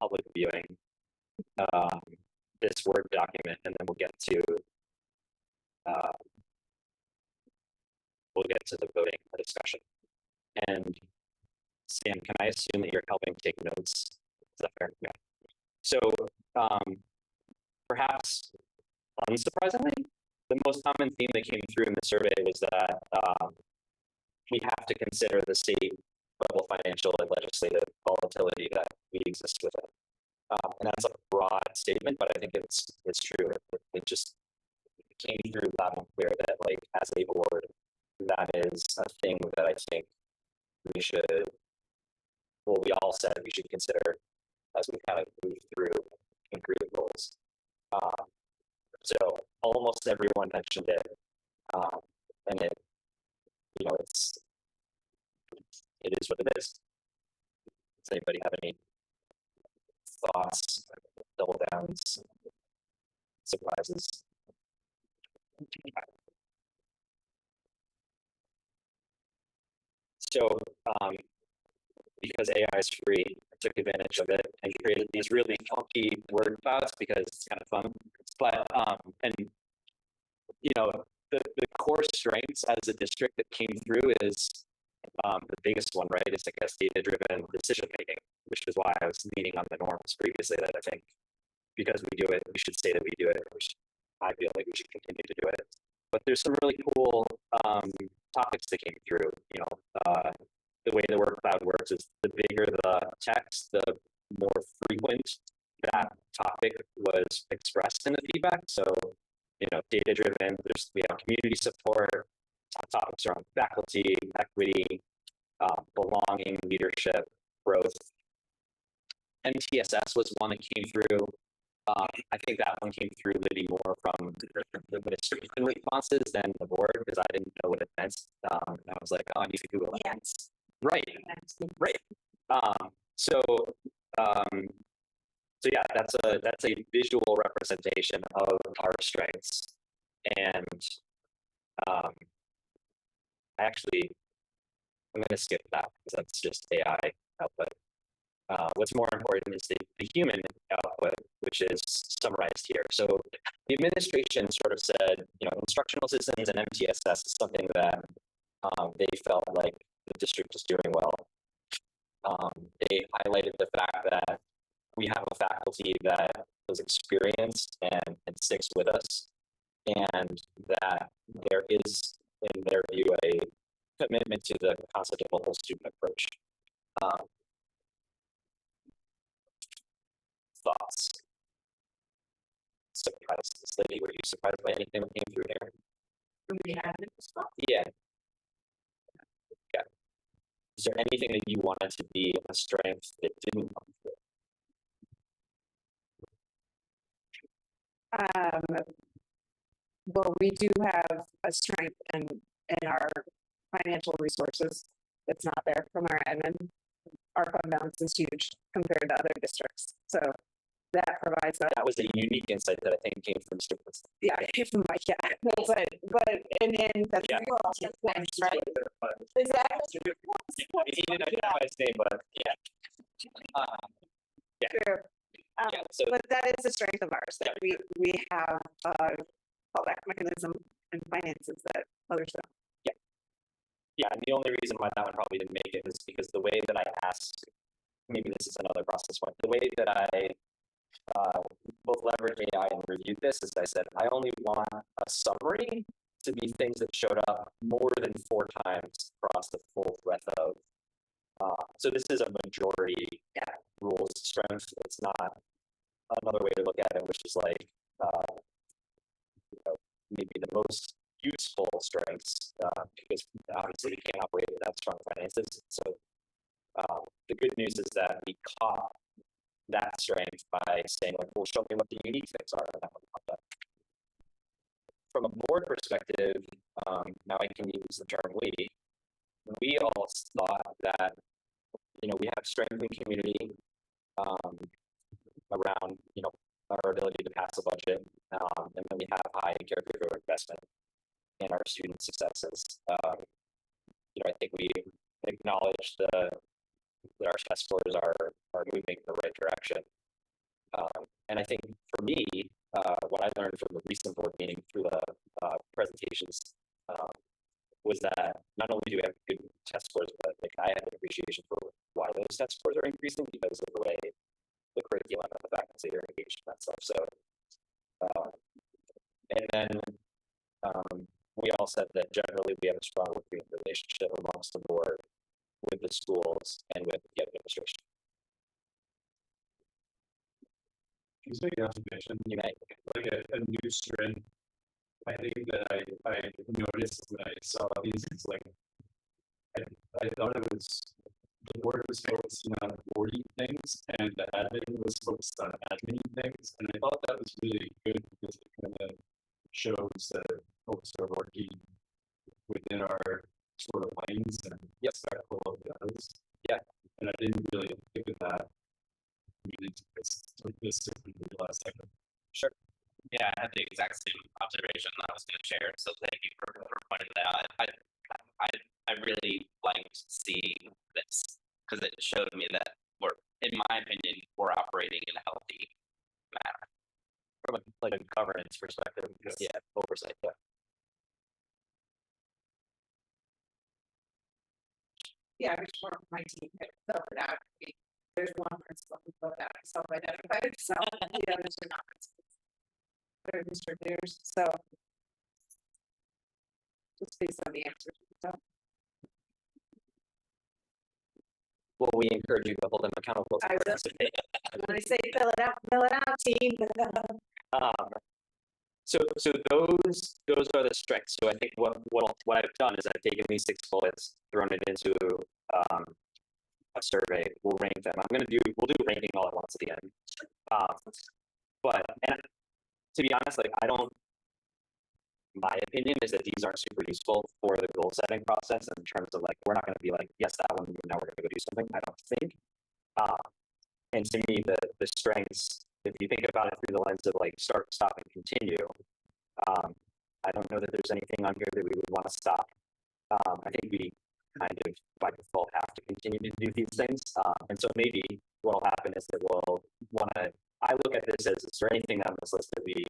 public viewing this Word document, and then we'll get to the voting, the discussion. And Sam, can I assume that you're helping take notes? Is that fair? Yeah. So perhaps unsurprisingly, the most common theme that came through in the survey was that we have to consider the state level financial and legislative volatility that we exist within. And that's a broad statement, but I think it's true. It just came through loud and clear that, like, as a board, that is a thing that I think we all said we should consider as we kind of move through and agree with goals. So almost everyone mentioned it, and it is what it is. Does anybody have any thoughts, double downs, surprises? So, because AI is free, I took advantage of it and created these really funky word clouds because it's kind of fun. But the core strengths as a district that came through is the biggest one, right? Is, I guess, data-driven decision making, which is why I was leaning on the norms previously. That I think because we do it, we should say that we do it. I feel like we should continue to do it. But there's some really cool topics that came through. The way the word cloud works is the bigger the text, the more frequent that topic was expressed in the feedback. So, data driven, we have community support, topics around faculty, equity, belonging, leadership, growth. MTSS was one that came through. I think that one came through really more from the administration responses than the board, because I didn't know what it meant. I was like, oh, I need to Google it. Yes. Right. So yeah, that's a visual representation of our strengths, and I'm going to skip that because that's just AI output. What's more important is the human output, which is summarized here. So the administration sort of said, instructional systems and MTSS is something that they felt like the district was doing well. They highlighted the fact that we have a faculty that was experienced and sticks with us, and that there is, in their view, a commitment to the concept of a whole student approach. Thoughts? Surprises? Lady, were you surprised by anything that came through here? Yeah. Yeah. Is there anything that you wanted to be a strength that didn't come through? Well, we do have a strength in our financial resources that's not there from our admin. Our fund balance is huge compared to other districts. So that provides that. That was a unique insight that I think came from students. Yeah, it came from Mike, yeah. But and then that's right. Exactly. He didn't identify his name, but yeah. Yeah. Sure. So, but that is a strength of ours, that we have a fallback mechanism and finances that others don't. Yeah, and the only reason why that one probably didn't make it is because the way that I asked, maybe this is another process one, the way that I both leveraged AI and reviewed this is I said, I only want a summary to be things that showed up more than 4 times across the full breadth of. So this is a majority rules strength. It's not another way to look at it, which is like maybe the most useful strengths, because obviously we can't operate without strong finances. So the good news is that we caught that strength by saying, like, well, show me what the unique things are, and that one popped up. From a board perspective, now I can use the term we all thought that, we have strength in community around, our ability to pass a budget, and then we have high caregiver investment in our student successes. I think we acknowledge that our test scores are moving in the right direction. And I think for me, what I learned from the recent board meeting through the presentations was that not only do we have good test scores, but like I had an appreciation for why those test scores are increasing because of the way the curriculum and the faculty are engaged in that stuff. So, and then we all said that generally we have a strong working relationship amongst the board with the schools and with the administration. Can you make an observation? You may. Like a new strength. I think that I noticed when I saw these, it's like, I thought it was, the board was focusing on 40 things and the admin was focused on admin things. And I thought that was really good because it kind of shows that folks are working within our sort of lanes and respectful of the others. Yeah. And I didn't really think of that. It's like this in the last second. Sure. Yeah, I had the exact same observation that I was going to share. So thank you for pointing that out. I really liked seeing this because it showed me that in my opinion, we're operating in a healthy manner from a governance perspective. Yes. Yeah, oversight. Yeah. Yeah, I wish more of my team had filled it out. There's one principal who filled out self-identified, so the others are not principals. They're distributors, so just based on the answers. So Well, we encourage you to hold them accountable. I will. When I say fill it out, team. So those are the strengths. So I think what I've done is I've taken these 6 bullets, thrown it into a survey. We'll rank them. We'll do ranking all at once at the end. But to be honest, like my opinion is that these aren't super useful for the goal setting process in terms of like, we're not going to be like, yes, that one, now we're going to go do something. I don't think. And to me, the strengths, if you think about it through the lens of like start, stop, and continue, I don't know that there's anything on here that we would want to stop. I think we kind of by default have to continue to do these things. And so maybe what will happen is that we'll want to, I look at this as, is there anything on this list that we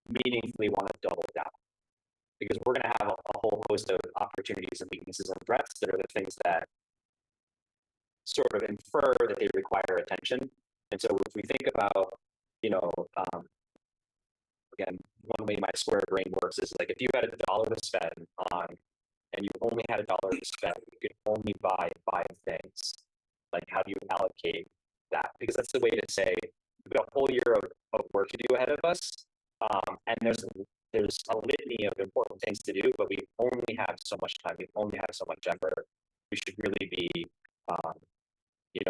meaningfully want to double down? Because we're going to have a whole host of opportunities and weaknesses and threats that are the things that sort of infer that they require attention. And so if we think about, again, one way my square brain works is like if you had $1 to spend on, and you only had $1 to spend, you could only buy 5 things. Like how do you allocate that? Because that's the way to say we've got a whole year of work to do ahead of us. And there's a litany of important things to do, but we only have so much time. We only have so much effort. We should really be,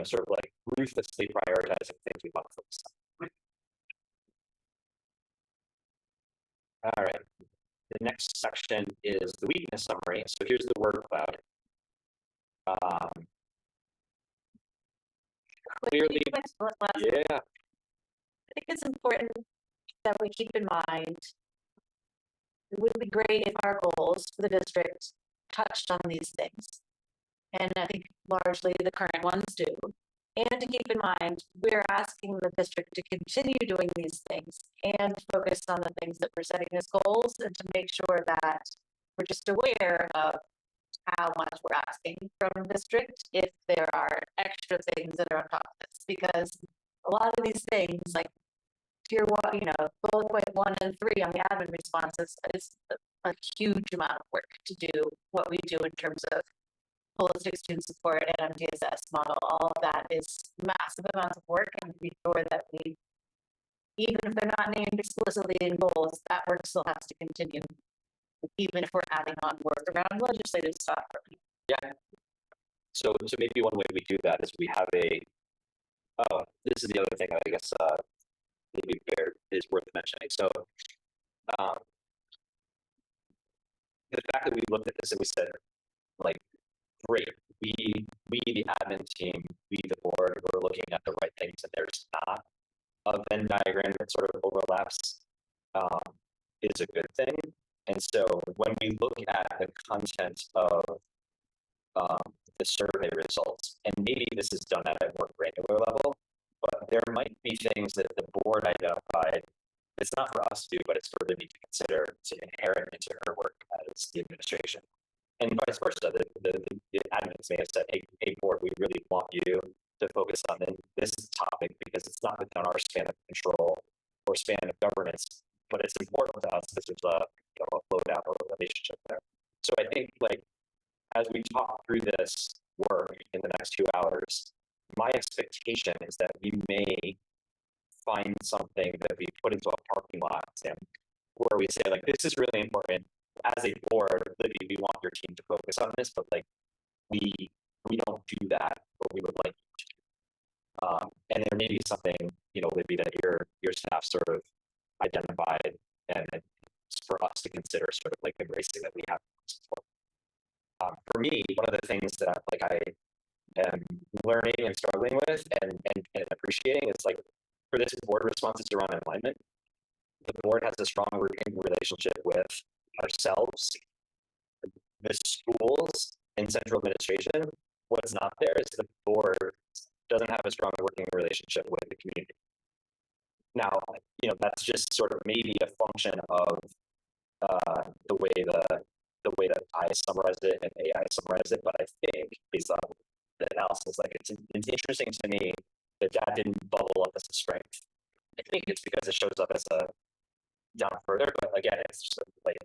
sort of like ruthlessly prioritizing things we want to focus on. All right. The next section is the weakness summary. So here's the word cloud. Clearly, yeah. I think it's important that we keep in mind, it would be great if our goals for the district touched on these things. And I think largely the current ones do. And to keep in mind, we're asking the district to continue doing these things and focus on the things that we're setting as goals and to make sure that we're just aware of how much we're asking from the district if there are extra things that are on top of this. Because a lot of these things, like tier 1, bullet point 1 and 3 on the admin responses, is a huge amount of work to do what we do in terms of holistic student support and MTSS model. All of that is massive amounts of work, and be sure that we, even if they're not named explicitly in goals, that work still has to continue, even if we're adding on work around legislative stuff. Yeah. So maybe one way we do that is we have this is the other thing I guess, maybe is worth mentioning. So, the fact that we looked at this and we said, like, great, we the admin team, we the board, we're looking at the right things, and there's not a Venn diagram that sort of overlaps, is a good thing. And so when we look at the content of the survey results, and maybe this is done at a more granular level, but there might be things that the board identified. It's not for us to do, but it's for Libby to consider to inherit into her work as the administration. And vice versa, the admins may have said, hey, board, we really want you to focus on this topic because it's not within our span of control or span of governance, but it's important to us because there's a flow down or a relationship there. So I think, like, as we talk through this work in the next 2 hours, my expectation is that we may find something that we put into a parking lot and where we say, like, this is really important. As a board, Libby, we want your team to focus on this, but like we don't do that, but we would like you to. And there may be something, Libby, that your staff sort of identified, and it's for us to consider sort of like embracing that we have support. For me, one of the things that I am learning and struggling with and appreciating is, like, for this board responses around alignment, the board has a strong working relationship with ourselves, the schools, and central administration. What's not there is the board doesn't have a strong working relationship with the community. Now, that's just sort of maybe a function of the way that I summarize it and AI summarize it, but I think based on the analysis, like, it's interesting to me that didn't bubble up as a strength. I think it's because it shows up as a down further, but again, it's just like,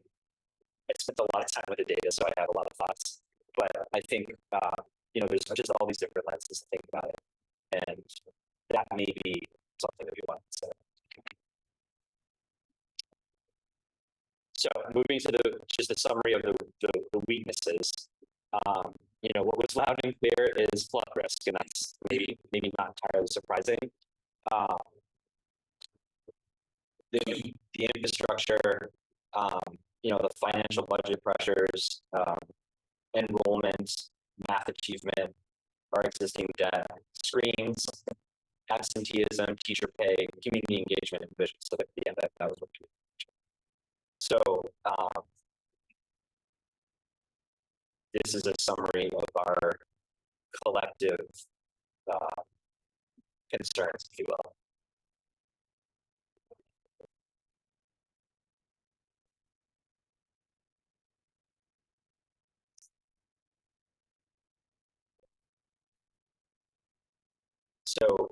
I spent a lot of time with the data, so I have a lot of thoughts. But I think there's just all these different lenses to think about it, and that may be something that we want to consider. So moving to just a summary of the weaknesses. What was loud and clear is flood risk, and that's maybe not entirely surprising. The infrastructure, the financial budget pressures, enrollment, math achievement, our existing debt, screens, absenteeism, teacher pay, community engagement, and vision. So at the end, that was what you mentioned. So this is a summary of our collective concerns, if you will. So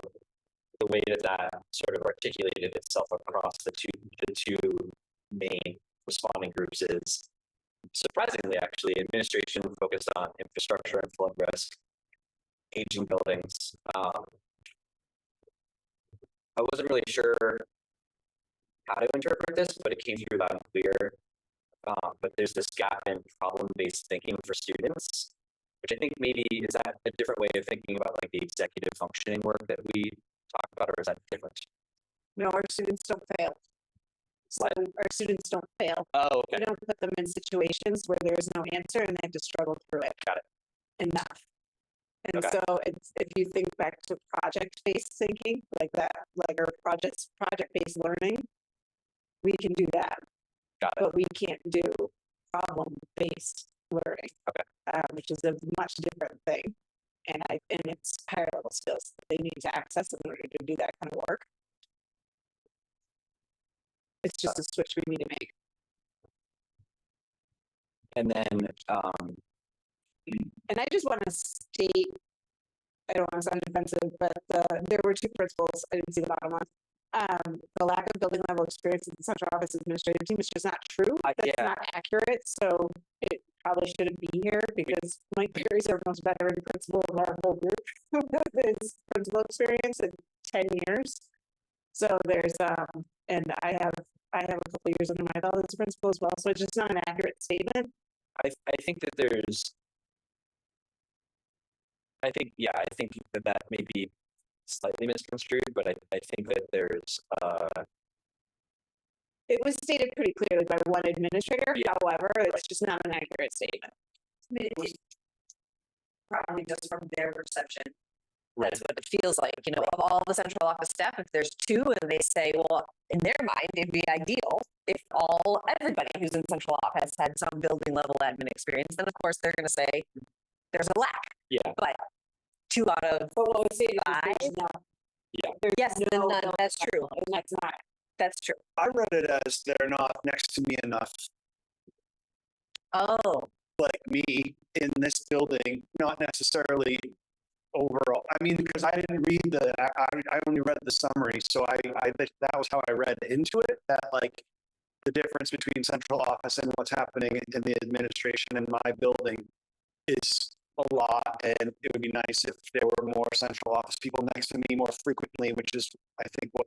the way that sort of articulated itself across the two main responding groups is, surprisingly, actually, administration focused on infrastructure and flood risk, aging buildings. I wasn't really sure how to interpret this, but it came through loud and clear. But there's this gap in problem-based thinking for students, which I think maybe is that a different way of thinking about, like, the executive functioning work that we talk about, or is that different? No, our students don't fail. So our students don't fail. Oh, okay. We don't put them in situations where there's no answer and they have to struggle through it. Got it. Enough. And Okay. so it's, if you think back to project-based thinking, like that, like our project-based learning, we can do that. Got it. But we can't do problem-based learning. Okay. Which is a much different thing. And it's higher level skills that they need to access in order to do that kind of work. It's just a switch we need to make. And then, And I just want to state, I don't want to sound defensive, but there were two principals, I didn't see the bottom one, The lack of building level experience in the central office administrative team is just not true. That's yeah. not accurate, so it probably shouldn't be here because Mike Perry's our most veteran principal of our whole group. His principal experience in 10 years. So there's, and I have a couple years under my belt as a principal as well, so it's just not an accurate statement. I think that there's. I think that may be slightly misconstrued, but I think that there's It was stated pretty clearly by one administrator, Yeah. however, it's just not an accurate statement. Probably just from their perception. Right. That's what it feels like, you know, of all the central office staff, if there's two and they say, well, in their mind, it'd be ideal if everybody who's in central office had some building level admin experience, then of course they're gonna say there's a lack. Yeah. But 2 out of But what was stated is 5. there's not. Yeah. There's Yes, then no- none. no That's true. and that's not. That's true. I read it as they're not next to me enough, Oh, like me in this building, not necessarily overall. I mean, because I didn't read I only read the summary, so that was how I read into it, that like the difference between central office and what's happening in the administration in my building is a lot, and it would be nice if there were more central office people next to me more frequently, which is, I think, what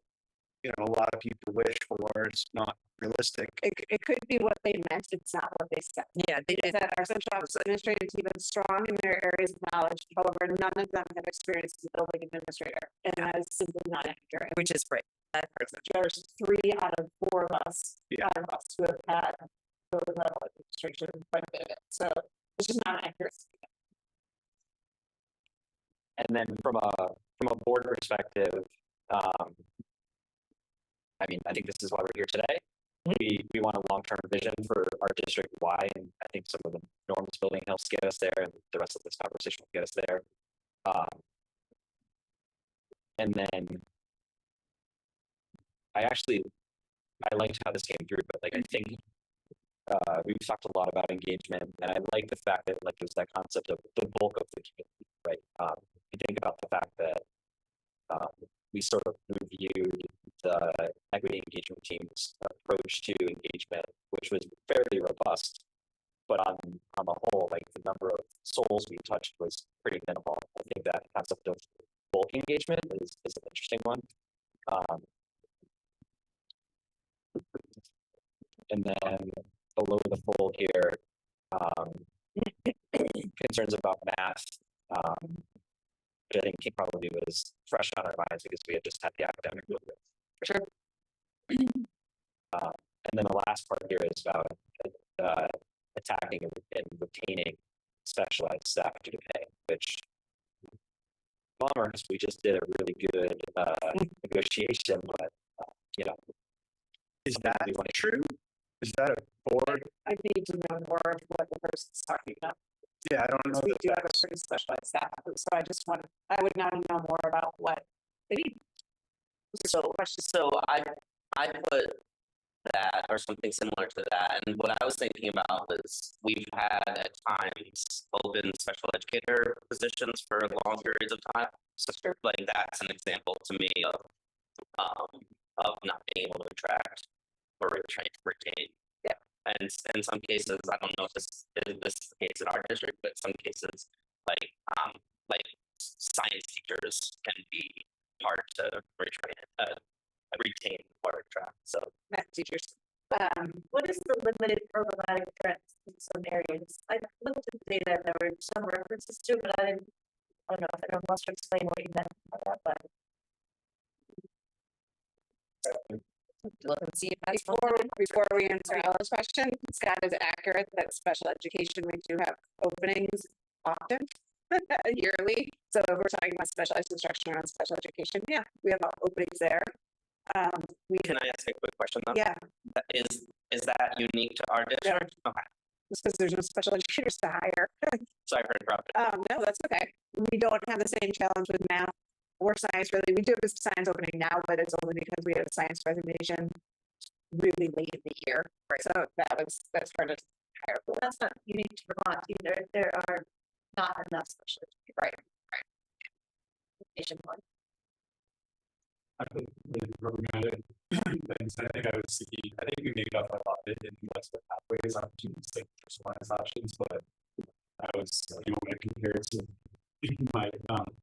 a lot of people wish for. It's not realistic. It could be what they meant, it's not what they said. yeah, they Is did. that our central office administrative team is strong in their areas of knowledge, however, none of them have experience as a building administrator, and that is simply not accurate. Which is great. That part's not true. There's 3 out of 4 of us, Yeah. out of us who have had building level administration quite a bit of it, so it's just not accurate. and then from a board perspective, I mean, I think this is why we're here today. We want a long-term vision for our district. Why? And I think some of the norms building helps get us there, and the rest of this conversation will get us there. And then I liked how this came through, but like I think we've talked a lot about engagement, and I like the fact that like there's that concept of the bulk of the community, right? You think about the fact that we sort of reviewed the equity engagement team's approach to engagement, which was fairly robust, but on the whole, like the number of souls we touched was pretty minimal. I think that concept of bulk engagement is an interesting one. And then below the fold here, concerns about math, which I think probably was fresh on our minds because we had just had the academic year. For sure. And then the last part here is about attacking and retaining specialized staff due to pay, which bummers, we just did a really good negotiation, but Is that true? Is that a board? I need to know more of what the person's talking about. Yeah, I don't know. We do have a pretty specialized staff, so I would now know more about what they need. So I put that or something similar to that, and what I was thinking about was we've had at times open special educator positions for long periods of time. So like that's an example to me of not being able to attract or retain. Yeah. And in some cases, I don't know if this is the case in our district, but in some cases, like science teachers can be hard to retain or attract. So Math teachers. What is the limited programmatic threats in some areas? I looked at the data, there were some references to, but I don't know if anyone wants to explain what you meant by that, but. Look and see if that's Before we answer Ella's question, Scott is accurate that special education, we do have openings often, yearly. So if we're talking about specialized instruction around special education, yeah, we have openings there. can I ask a quick question though? Yeah, Is that unique to our district? Okay. just because there's no special educators to hire. Sorry for interrupting. No, that's okay. We don't have the same challenge with math or science, really. We do have a science opening now, but it's only because we had a science resignation really late in the year. Right. So that's part of higher. Well, that's not unique to Vermont either. There are not enough special educators. Right. Nationwide. I think really programmatic things. I think I think we made up a lot of it in what's the pathways opportunities, like personalized options, but I was, when I compare it to my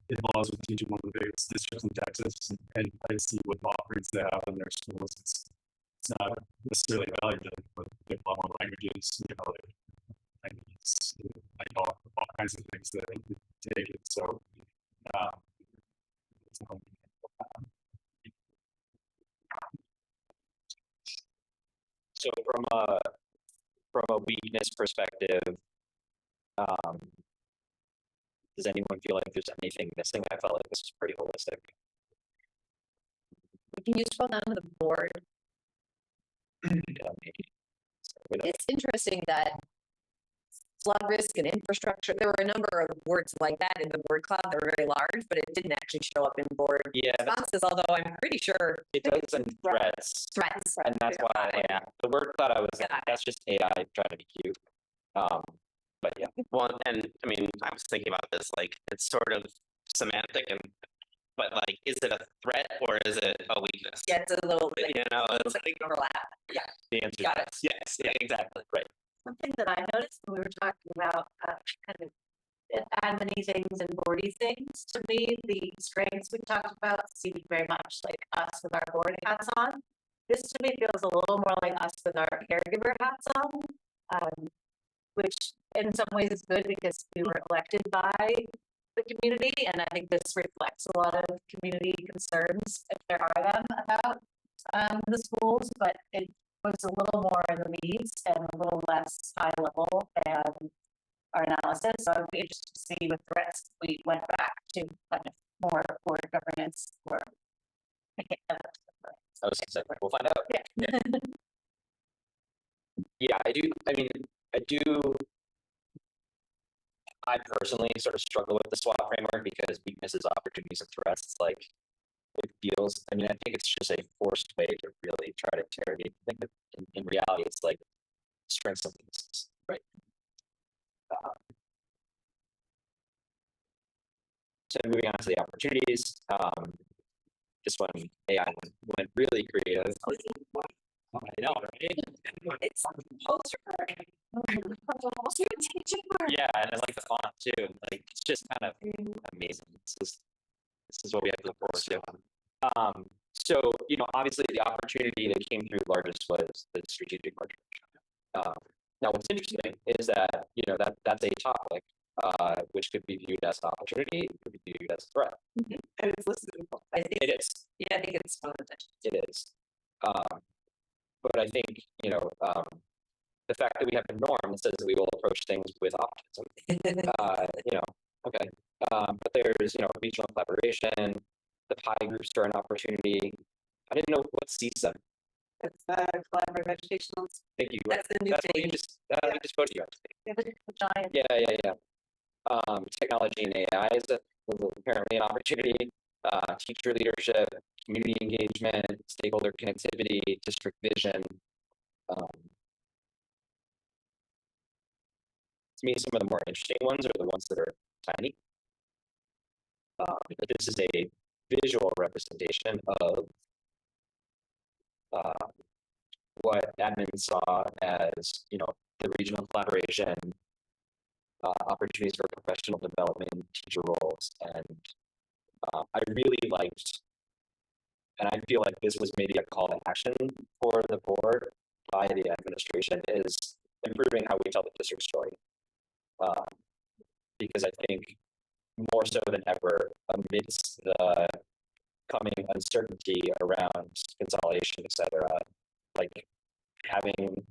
in-laws with teaching one of the biggest districts in Texas, and I see what offerings they have in their schools. It's not necessarily valued, but they have a lot more languages, like all kinds of things that you take it. So, So from a weakness perspective, does anyone feel like there's anything missing? I felt like this is pretty holistic. Can you scroll down to the board? Yeah, maybe. It's interesting that flood risk and infrastructure, there were a number of words like that in the word cloud that were very large, but it didn't actually show up in board Yeah, responses, although I'm pretty sure it does in threats, threats. and that's why the word cloud I was like, Yeah. that's just AI trying to be cute. But yeah, Well, and I mean, I was thinking about this, like, it's sort of semantic but like, is it a threat or is it a weakness? Yeah, it's a little, It's like overlap. Yeah, the answer got is it. yes, yeah, exactly. right. Something that I noticed when we were talking about kind of admin things and boardy things, to me, the strengths we talked about seem very much like us with our board hats on. This to me feels a little more like us with our caregiver hats on, which in some ways is good because we were elected by the community, and I think this reflects a lot of community concerns, if there are them, about the schools, but it was a little more in the weeds and a little less high level and our analysis. So I'd be interested to see with threats we went back to kind of more board governance or I was gonna say, we'll find out. Yeah. Yeah, I personally sort of struggle with the SWOT framework because weaknesses, opportunities, and threats. It's like it feels. I think it's just a forced way to really try to interrogate. I think that in reality, it's like strengths and weaknesses, right? So moving on to the opportunities. This one AI went really creative. I know, right? It's poster. Yeah, and I like the font too. Like it's just kind of amazing. This is what we have to look forward to. So obviously the opportunity that came through largest was the strategic merger. Now what's interesting is that that's a topic which could be viewed as an opportunity, it could be viewed as a threat. And it's listed in both. I think It is. Yeah, I think it's one of the. It is. But I think the fact that we have a norm that says that we will approach things with optimism. Okay. But there's regional collaboration. The pie groups are an opportunity. I didn't know what CSEM. It's collaborative educational. Thank you. That's the new That's what thing. you just quoted you. giant. Yeah. Technology and AI is apparently an opportunity. Teacher leadership, community engagement, stakeholder connectivity, district vision. To me, some of the more interesting ones are the ones that are tiny. But this is a visual representation of what admin saw as, the regional collaboration, opportunities for professional development, teacher roles, and I really liked, and I feel like this was maybe a call to action for the board by the administration, is improving how we tell the district story. Because I think more so than ever, amidst the coming uncertainty around consolidation, et cetera, like having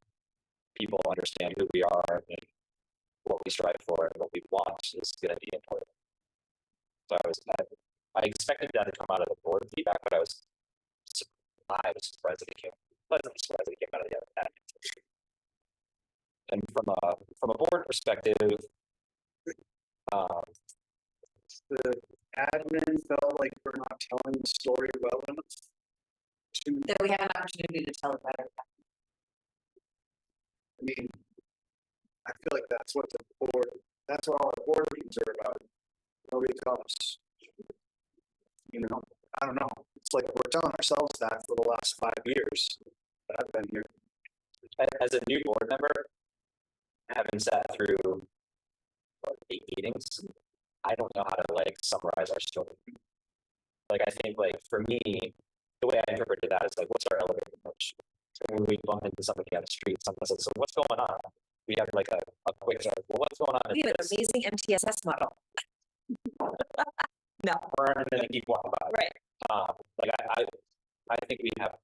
people understand who we are and what we strive for and what we want is going to be important. So I expected that to come out of the board feedback, but I was surprised that it came, pleasantly surprised that it came out of the other. And from a board perspective, The admin felt like we're not telling the story well enough. That we have an opportunity to tell it better. I mean, I feel like that's what that's what all our board meetings are about. Nobody tells us. I don't know, it's like we're telling ourselves that for the last 5 years that I've been here. As a new board member, having sat through 8 meetings, I don't know how to like summarize our story. Like, I think like for me, the way I interpreted that is like, what's our elevator approach? And when we bump into somebody on the street, someone says, so what's going on? We have like a quick, well, what's going on? We have an amazing MTSS model. No, And then keep walking by. right. Like I think we have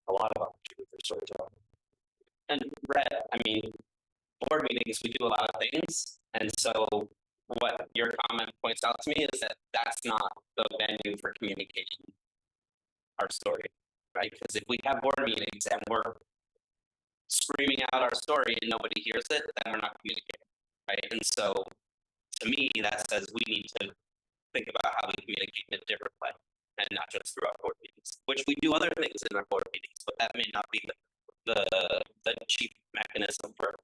a lot of opportunity for storytelling. And Brett, I mean, board meetings, we do a lot of things. And so what your comment points out to me is that that's not the venue for communicating our story, right? Because if we have board meetings and we're screaming out our story and nobody hears it, then we're not communicating, right? And so to me, that says we need to think about how we communicate in a different way and not just through our board meetings, which we do other things in our board meetings, but that may not be the chief mechanism for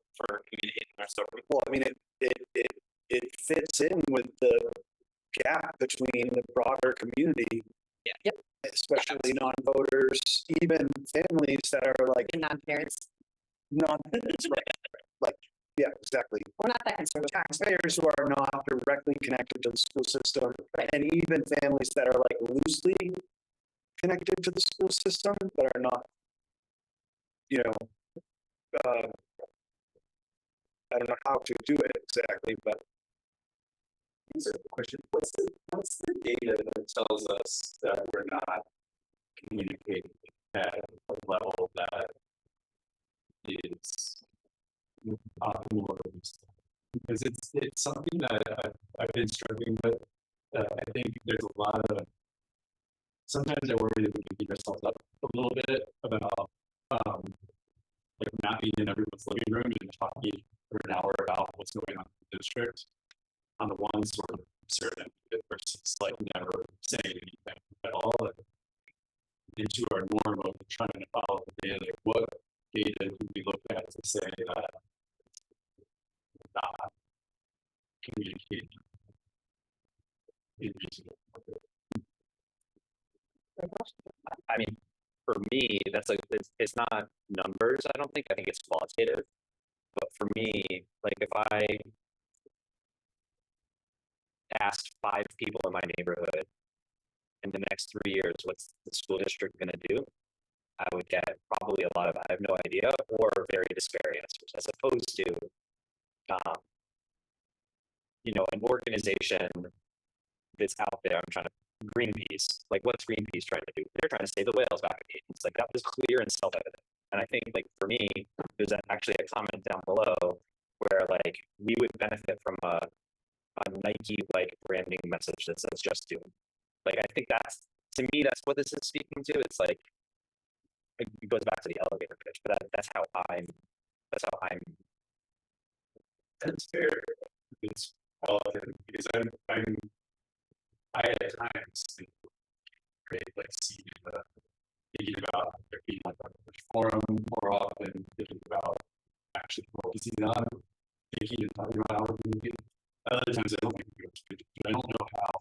communicating our story. Well, I mean, it fits in with the gap between the broader community. Yeah. Yep. Especially non-voters, even families that are like And non-parents, like, yeah, exactly. we're not that concerned with Taxpayers who are not directly connected to the school system, and even families that are like loosely connected to the school system, that are not, you know, I don't know how to do it exactly, but These are the questions. What's the data that tells us that we're not communicating at a level that is optimal? Because it's something that I've been struggling with. I think there's a lot of, sometimes I worry that we can beat ourselves up a little bit about like not being in everyone's living room and talking for an hour about what's going on in the district on the one sort of certain versus like never saying anything at all into our norm of trying to follow the data. Like what data do we look at to say that not communicating in reasonable? I mean, for me, that's like, it's not numbers, I don't think. I think it's qualitative. But for me, like if I asked 5 people in my neighborhood in the next 3 years, what's the school district going to do? I would get probably a lot of, I have no idea, or very disparate answers, as opposed to, you know, an organization that's out there. I'm trying to, Greenpeace, like what's Greenpeace trying to do? They're trying to save the whales back in the 80s. Like that was clear and self-evident. And I think like for me, there's actually a comment down below where like we would benefit from a Nike like branding message that says just do it. Like I think that's, to me, that's what this is speaking to. It's like it goes back to the elevator pitch, but that's how I'm That's fair. It's all because I at times think, right, like thinking about there being like a forum more often, thinking about actually focusing on thinking and talking about how we're communicating. Other times I don't think we do, but I don't know how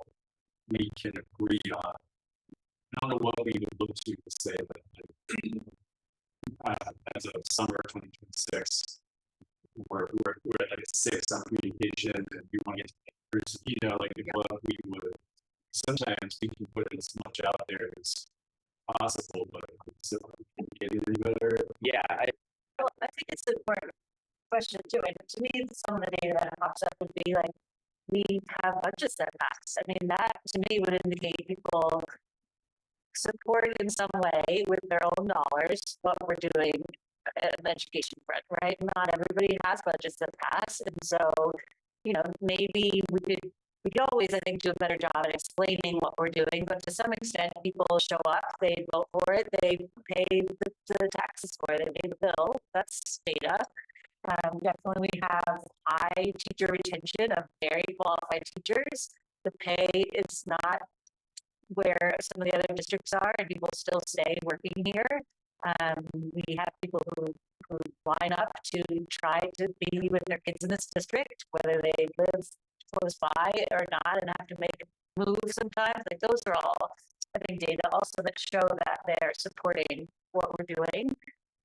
we can agree on. I don't know what we would look to say that as of summer 2026, we're at like 6 on communication and we want to get to, you know, like what we would. Sometimes we can put as much out there as possible, but so getting any better. yeah. Well, I think it's an important question too. And to me, some of the data that pops up would be like, we have budget setbacks. I mean, that to me would indicate people support in some way with their own dollars what we're doing at the education front, right? Not everybody has budgets that pass. And so, you know, maybe we could always, I think, do a better job at explaining what we're doing, but to some extent, people show up, they vote for it, they pay the taxes for it, they pay the bill. That's data. Definitely we have high teacher retention of very qualified teachers. The pay is not where some of the other districts are, and people still stay working here. We have people who line up to try to be with their kids in this district, whether they live close by or not, and have to make a move sometimes. Like those are all I think, data also that show that they're supporting what we're doing.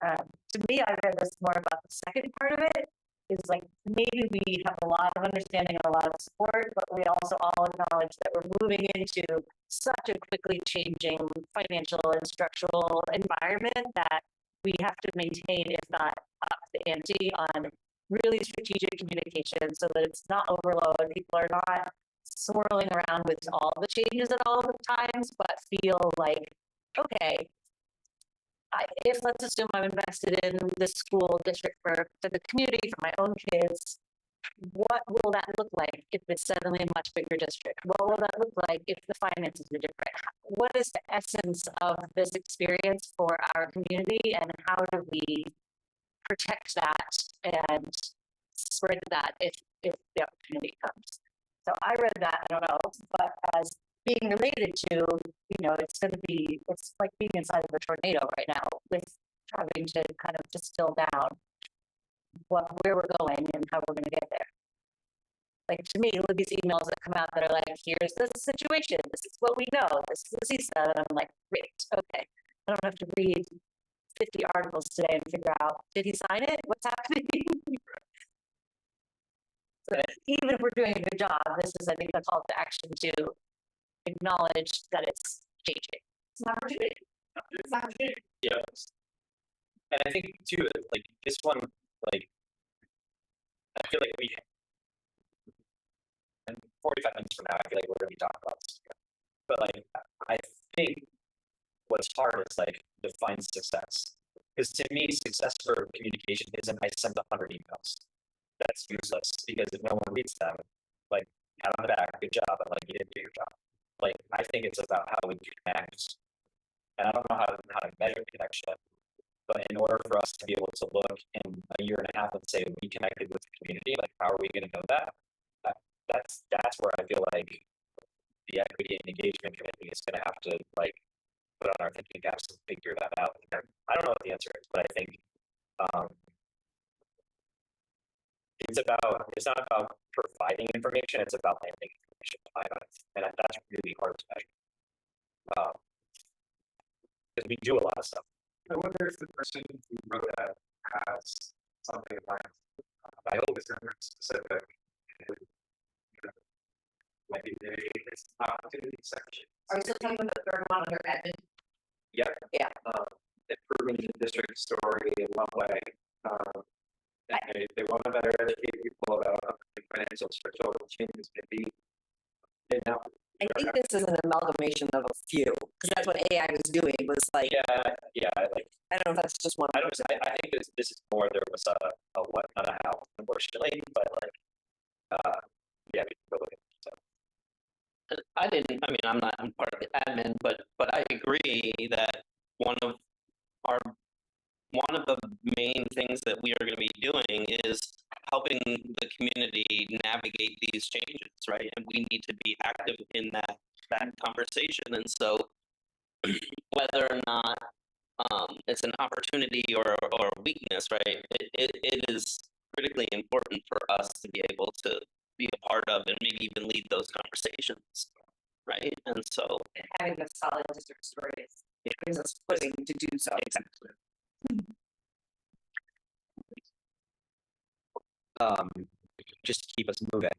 To me, I read this more about the second part of it, is like maybe we have a lot of understanding and a lot of support, but we also all acknowledge that we're moving into such a quickly changing financial and structural environment that we have to maintain, if not up the ante, on really strategic communication so that it's not overload. People are not swirling around with all the changes at all the times, but feel like, okay, if let's assume I'm invested in this school district for the community, for my own kids, what will that look like if it's suddenly a much bigger district? What will that look like if the finances are different? What is the essence of this experience for our community, and how do we protect that and spread that if the opportunity comes? So I read that, I don't know, but as being related to, it's like being inside of a tornado right now, with having to kind of distill down where we're going and how we're going to get there. Like, to me, look, these emails that come out that are like, here's the situation, this is what we know, this is the CISA, and I'm like, great, okay. I don't have to read 50 articles today and figure out, did he sign it? What's happening? So even if we're doing a good job, this is, I think, a call to action to acknowledge that it's changing. It's an opportunity. It's an opportunity. Yeah. And I think too, like this one, like I feel like and 45 minutes from now, I feel like we're going to be talking about this. But like, I think what's hard is like define success. Because to me, success for communication isn't I send 100 emails. That's useless because if no one reads them, like pat on the back, good job, and like you didn't do your job. Like I think it's about how we connect, and I don't know how to measure connection, but in order for us to be able to look in a year and a half and say we connected with the community, like how are we going to know that? That's where I feel like the equity and engagement committee is going to have to like put on our thinking caps and figure that out. I don't know what the answer is, but I think it's not about providing information, it's about landing information behind it. And that's really hard to measure. Because we do a lot of stuff. I wonder if the person who wrote that has something in mind. I hope it's specific. Maybe it's opportunity section. Are we still talking about the third one under admin? Yeah. Yeah. Improving the district story in one way. They want to better educate people about financial structural changes. Maybe they know. I think this is an amalgamation of a few, because that's what AI was doing, was like, yeah, like I don't know if that's just one. I think this is more there was a what, not a how, unfortunately, but like yeah, we can go look at it. So. I'm not part of the admin, but I agree that one of the main things that we are going to be doing is helping the community navigate these changes, right? And we need to be active in that conversation. And so whether or not it's an opportunity or a weakness, right? It is critically important for us to be able to be a part of and maybe even lead those conversations, right? And so Having a solid district story gives us footing to do so. Exactly. Just to keep us moving.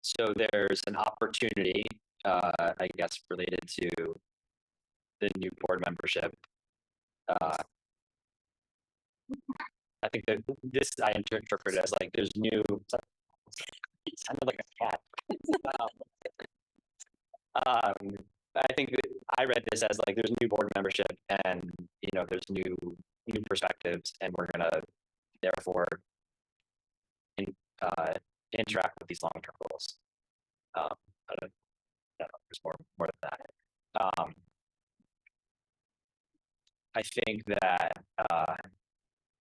So there's an opportunity, I guess, related to the new board membership. I think that this I interpret as like there's new. It sounded like a cat. I think that I read this as like there's new board membership and there's new perspectives, and we're gonna therefore interact with these long-term goals. I don't know, there's more than that. I think that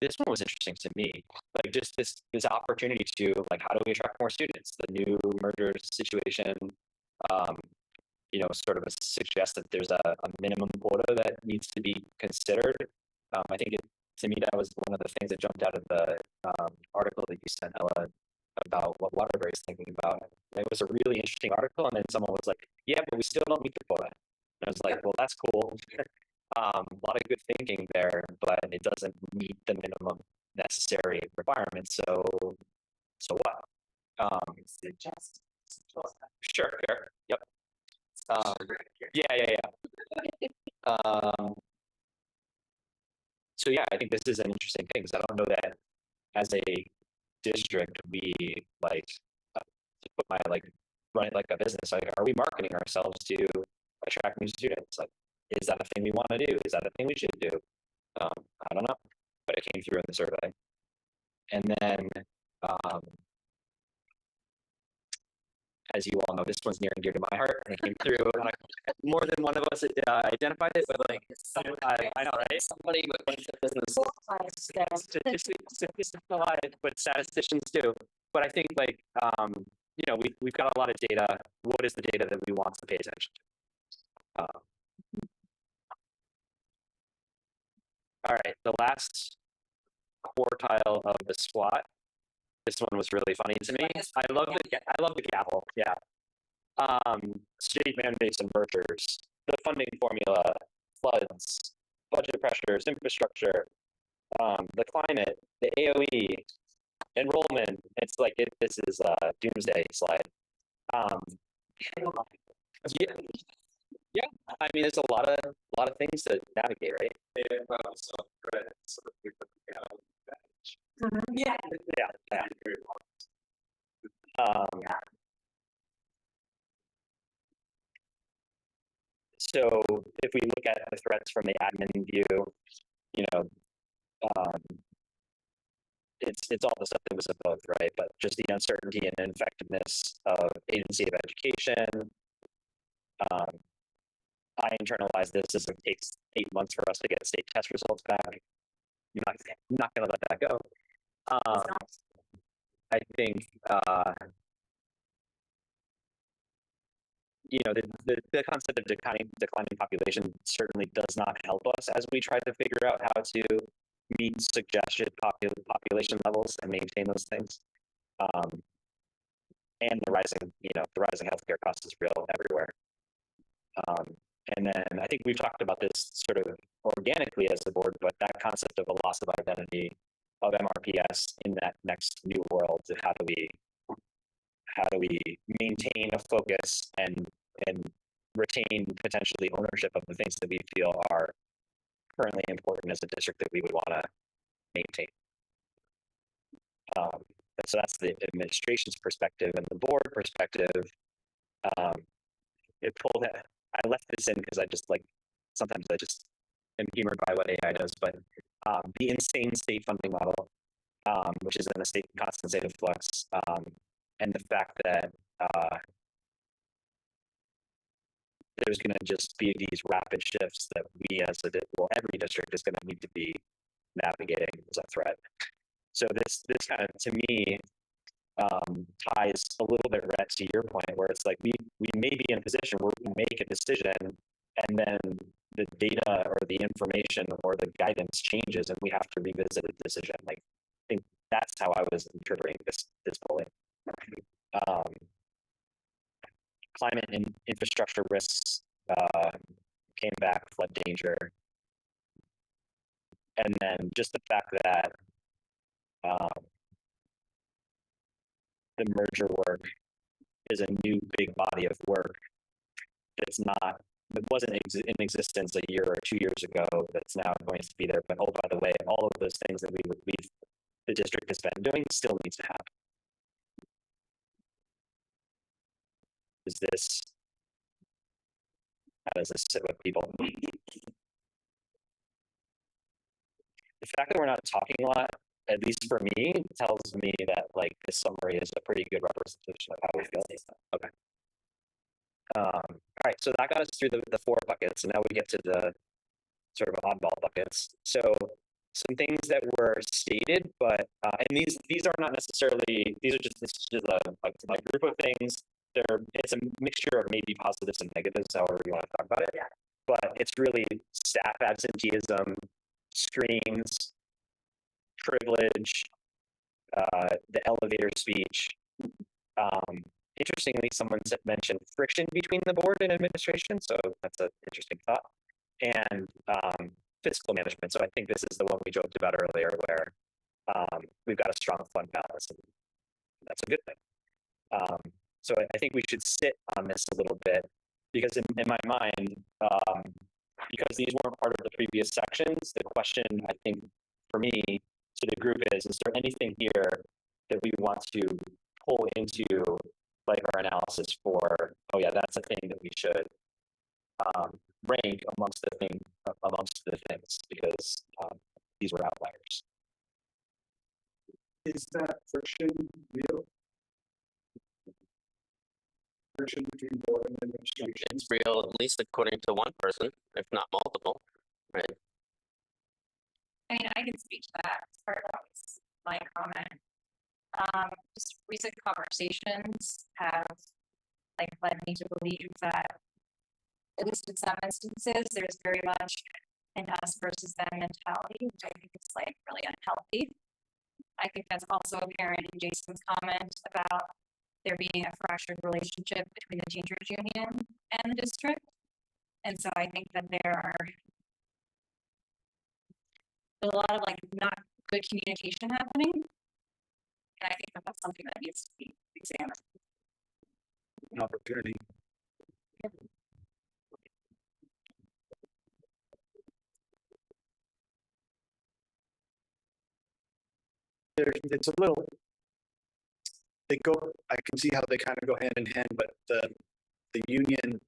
this one was interesting to me, like just this opportunity to like how do we attract more students? The new merger situation, sort of suggests that there's a minimum quota that needs to be considered. I think to me that was one of the things that jumped out of the article that you sent, Ella, about what Waterbury is thinking about. And it was a really interesting article, and then someone was like, "Yeah, but we still don't meet the quota." And I was like, "Well, that's cool." A lot of good thinking there, but it doesn't meet the minimum necessary requirements. So what? Suggest. Sure, fair. Yep. Yeah. So yeah, I think this is an interesting thing because I don't know that as a district we like to put my like run it like a business. Like, are we marketing ourselves to attract new students? Like, is that a thing we want to do? Is that a thing we should do? I don't know, but it came through in the survey. And then, as you all know, this one's near and dear to my heart, and it came through. More than one of us identified it, but like, I know, right? Somebody with a bunch of business. Statistics, but statisticians do. But I think like, we've got a lot of data. What is the data that we want to pay attention to? All right, the last quartile of the SWOT. This one was really funny to me. I love the gavel. Yeah. State mandates and mergers, the funding formula, floods, budget pressures, infrastructure, the climate, the AOE, enrollment. It's like this is a doomsday slide. Yeah. I mean, there's a lot of things to navigate, right? Yeah. So if we look at the threats from the admin view, it's all the stuff that was above, right? But just the uncertainty and ineffectiveness of agency of education. I internalize this as it takes 8 months for us to get state test results back. I'm not going to let that go. I think, the concept of declining population certainly does not help us as we try to figure out how to meet suggested population levels and maintain those things. And the rising healthcare cost is real everywhere. And then I think we've talked about this sort of organically as a board, but that concept of a loss of identity of MRPS in that next new world, how do we maintain a focus and retain potentially ownership of the things that we feel are currently important as a district that we would want to maintain. And so that's the administration's perspective, and the board perspective. I left this in because sometimes I just am humored by what AI does, but the insane state funding model, which is in a constant state of flux, and the fact that there's going to just be these rapid shifts that we every district is going to need to be navigating as a threat. So this kind of, to me, ties a little bit, Rhett, to your point, where it's like we may be in a position where we make a decision and then the data or the information or the guidance changes and we have to revisit a decision. Like, I think that's how I was interpreting this polling. Climate and infrastructure risks came back, flood danger. And then just the fact that the merger work is a new big body of work that wasn't in existence a year or 2 years ago, that's now going to be there. But oh, by the way, all of those things that the district has been doing still needs to happen. How does this sit with people? The fact that we're not talking a lot, at least for me, tells me that like this summary is a pretty good representation of how we feel. Okay. All right, so that got us through the 4 buckets, and now we get to the sort of oddball buckets. So some things that were stated, but and these are not necessarily, this is just a group of things. It's a mixture of maybe positives and negatives, however you want to talk about it. Yeah. But it's really staff absenteeism, screens, privilege, the elevator speech. Interestingly, someone mentioned friction between the board and administration, so that's an interesting thought. And fiscal management. So I think this is the one we joked about earlier, where we've got a strong fund balance, and that's a good thing. So I think we should sit on this a little bit, because in my mind, because these weren't part of the previous sections, the question I think for me to the group is there anything here that we want to pull into like our analysis for, oh yeah, that's a thing that we should rank amongst the things, because these were outliers. Is that friction real? Friction between board and administration? It's real, at least according to one person, if not multiple, right? I mean, I can speak to that. Part of that was my comment. Just recent conversations have like led me to believe that, at least in some instances, there's very much an us versus them mentality, which I think is like really unhealthy. I think that's also apparent in Jason's comment about there being a fractured relationship between the teachers union and the district. And so I think that there are a lot of like not good communication happening. And I think that that's something that needs to be examined. An opportunity. It's a little, I can see how they kind of go hand in hand, but the union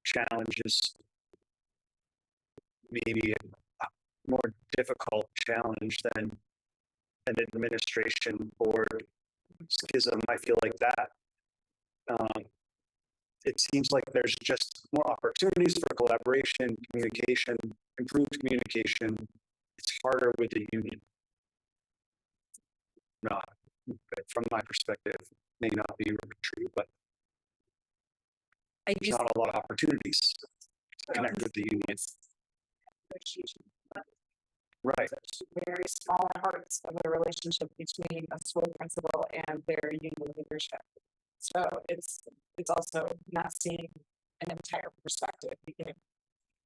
challenge is maybe a more difficult challenge than an administration board schism. I feel like that. It seems like there's just more opportunities for collaboration, communication, improved communication. It's harder with the union. No, from my perspective, may not be true, but there's not a lot of opportunities to connect with the union. Right. Very small parts of the relationship between a school principal and their union leadership. So it's also not seeing an entire perspective. You can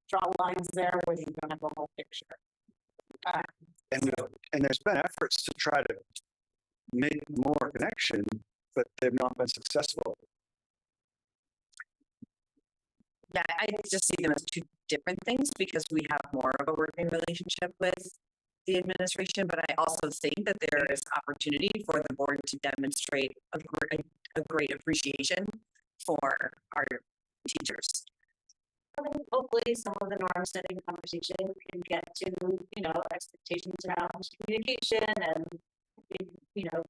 draw lines there where you don't have the whole picture. And there's been efforts to try to make more connection, but they've not been successful. Yeah, I just see them as two different things because we have more of a working relationship with the administration, but I also think that there is opportunity for the board to demonstrate a great appreciation for our teachers. Hopefully some of the norm setting conversation can get to, expectations around communication and,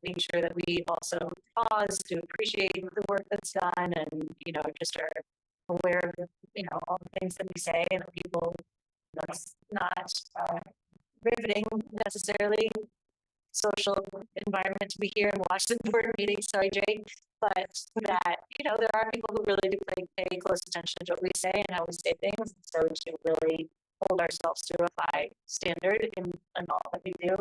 making sure that we also pause to appreciate the work that's done and, just are aware of, all the things that we say and that people, it's not riveting necessarily social environment to be here and watch the board meeting. Sorry, Jake, but that, there are people who really do pay close attention to what we say and how we say things. So we should really hold ourselves to a high standard in all that we do.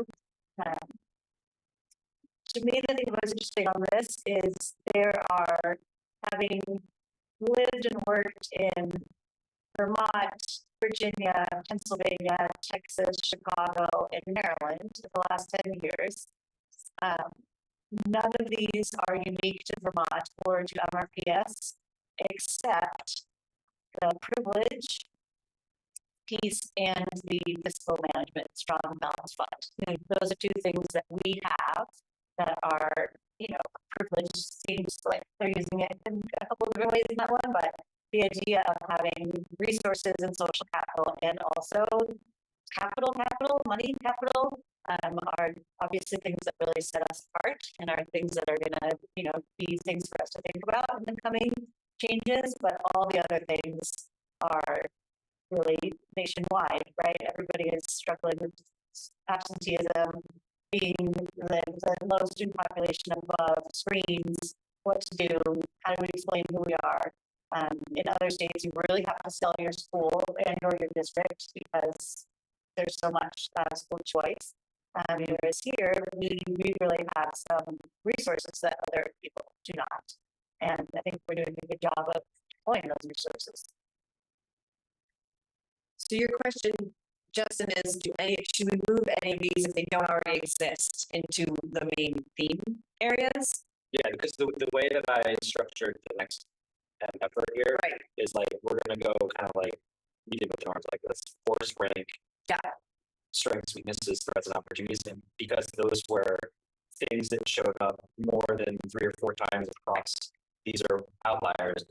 To me, the thing that was interesting on this is there are, having lived and worked in Vermont, Virginia, Pennsylvania, Texas, Chicago, and Maryland for the last 10 years. None of these are unique to Vermont or to MRPS, except the privilege piece and the fiscal management strong balance fund. Those are two things that we have that are, privilege seems like they're using it in a couple of different ways in that one, but the idea of having resources and social capital and also money capital, are obviously things that really set us apart and are things that are gonna, be things for us to think about in the coming changes, but all the other things are really nationwide, right? Everybody is struggling with absenteeism, being the low student population above screens, what to do, how do we explain who we are. In other states, you really have to sell your school and or your district because there's so much school choice. Whereas here, we really have some resources that other people do not. And I think we're doing a good job of deploying those resources. So your question, Justin, is should we move any of these if they don't already exist into the main theme areas? Yeah, because the way that I structured the next effort here Right. is like, we're gonna go kind of like, we did with the arms like this, force rank. Yeah. Strengths, weaknesses, threats, and opportunities, and because those were things that showed up more than 3 or 4 times across, these are outliers.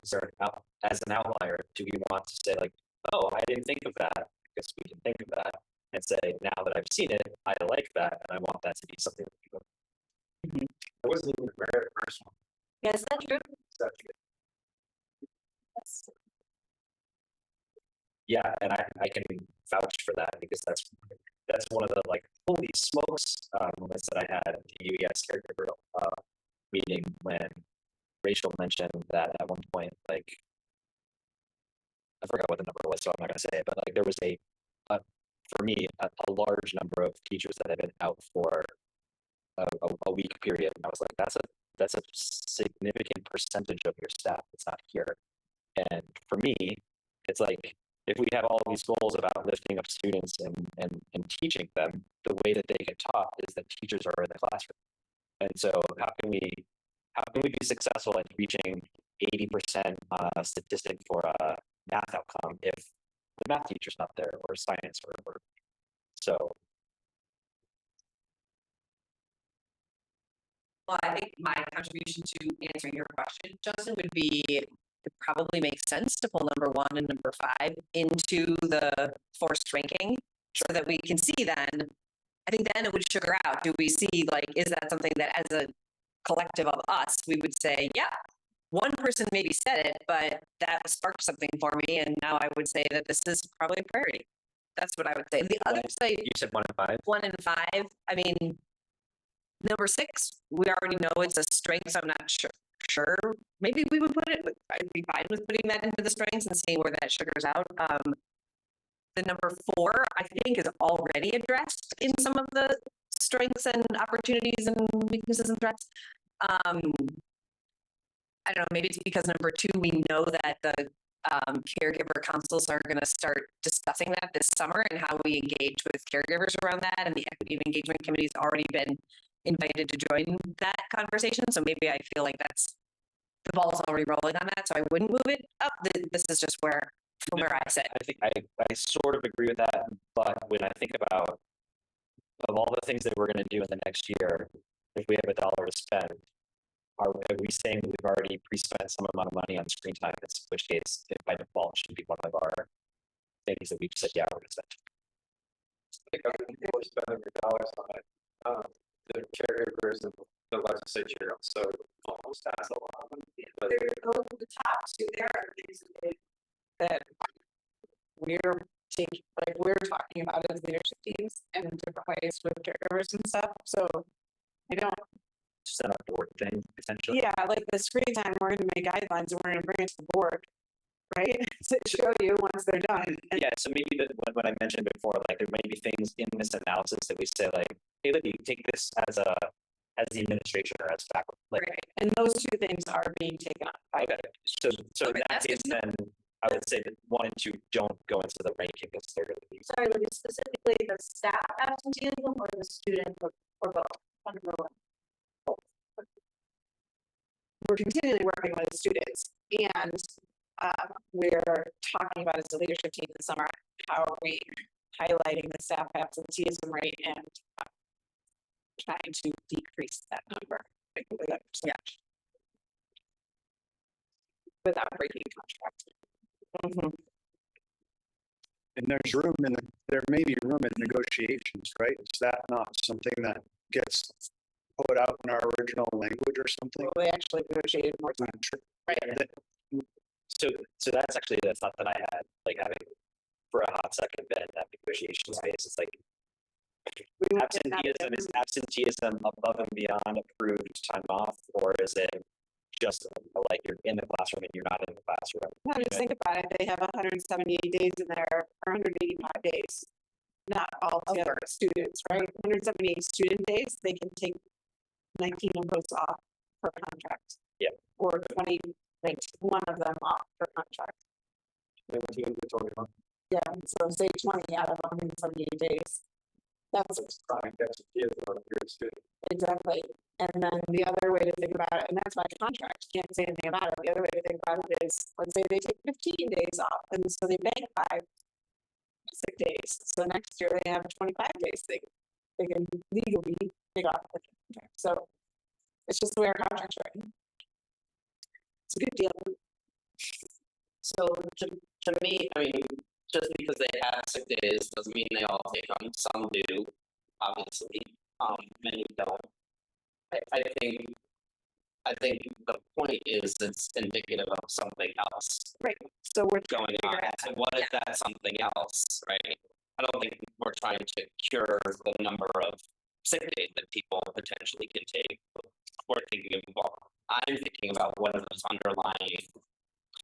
As an outlier, do we want to say like, oh, I didn't think of that? Because we can think of that and say, now that I've seen it, I like that, and I want that to be something that people. I wasn't even aware of the first one. Yeah, is that true? Yeah, and I can vouch for that because that's one of the like holy smokes moments that I had at the UES caregiver meeting when Rachel mentioned that at one point, like, I forgot what the number was, so I'm not gonna say it, but like there was for me a large number of teachers that had been out for a week period, and I was like, that's a significant percentage of your staff that's not here. And for me, it's like, if we have all these goals about lifting up students and teaching them, the way that they get taught is that teachers are in the classroom. And so how can we be successful at reaching 80% statistic for a math outcome if the math teacher's not there, or science, or so. Well, I think my contribution to answering your question, Justin, would be it probably makes sense to pull number 1 and number 5 into the forced ranking so that we can see then. I think then it would sugar out. Do we see, like, is that something that as a collective of us, we would say, yeah, one person maybe said it, but that sparked something for me. And now I would say that this is probably a priority. That's what I would say. The other side, You said 1 and 5? 1 and 5, I mean, number 6, we already know it's a strength, so I'm not sure. Maybe we would put it, I'd be fine with putting that into the strengths and seeing where that sugars out. The number 4, I think, is already addressed in some of the strengths and opportunities and weaknesses and threats. I don't know, maybe it's because number 2, we know that the caregiver councils are going to start discussing that this summer and how we engage with caregivers around that. And the equity and engagement committee has already been invited to join that conversation. So maybe I feel like the ball's already rolling on that. So I wouldn't move it up. This is just from where I sit. I think I sort of agree with that, but when I think about of all the things that we're going to do in the next year, if we have $1 to spend, are we saying that we've already pre-spent some amount of money on screen time? In which case, it by default should be one of our things that we've said, yeah, we're going to spend. Like, I think we're spending $1 on it. The caregivers and the legislature also almost has a lot of money. But The top 2 there are things that we're taking, like we're talking about as leadership teams and in different ways with caregivers and stuff. So I don't. Just an board thing, essentially. Yeah, like the screen time, we're going to make guidelines and we're going to bring it to the board, right? To show you once they're done. And Yeah, so maybe what I mentioned before, like there may be things in this analysis that we say like, hey, let me take this as the administration or as faculty. Like, right. And those 2 things are being taken up. okay, so Okay, in that that's case, good to then I would say that 1 and 2 don't go into the ranking because they're going to be. Sorry, was it specifically the staff absenteeism or the student or both? Under one. We're continually working with students and we're talking about as a leadership team this summer, how are we highlighting the staff absenteeism rate and trying to decrease that number. Yeah. Without breaking contract. And there may be room in negotiations, right? Is that not something that gets put out in our original language or something? Well, we actually negotiated more time. Right. So that's actually the thought that I had, like having for a hot second been that negotiation space. It's like absenteeism, is absenteeism above and beyond approved time off, or is it just like you're in the classroom and you're not in the classroom? No, just think about it. They have 178 days in there, or 185 days. not all together students, right? 178 student days, they can take 19 of those off per contract. Yeah. Or 20, like one of them off per contract. Yeah, so say 20 out of 178 days. That's exactly. And then the other way to think about it, and that's by contract, you can't say anything about it. The other way to think about it is, let's say they take 15 days off, and so they bank 5 sick days. So next year they have 25 days they can legally take off the contract. So it's just the way our contract's written. It's a good deal. So to me, I mean, just because they have sick days doesn't mean they all take them. Some do, obviously. Many don't. I think the point is it's indicative of something else Right. So we're going on. So what is that something else, right? I don't think we're trying to cure the number of sick days that people potentially can take. We're thinking of, well, I'm thinking about what are those underlying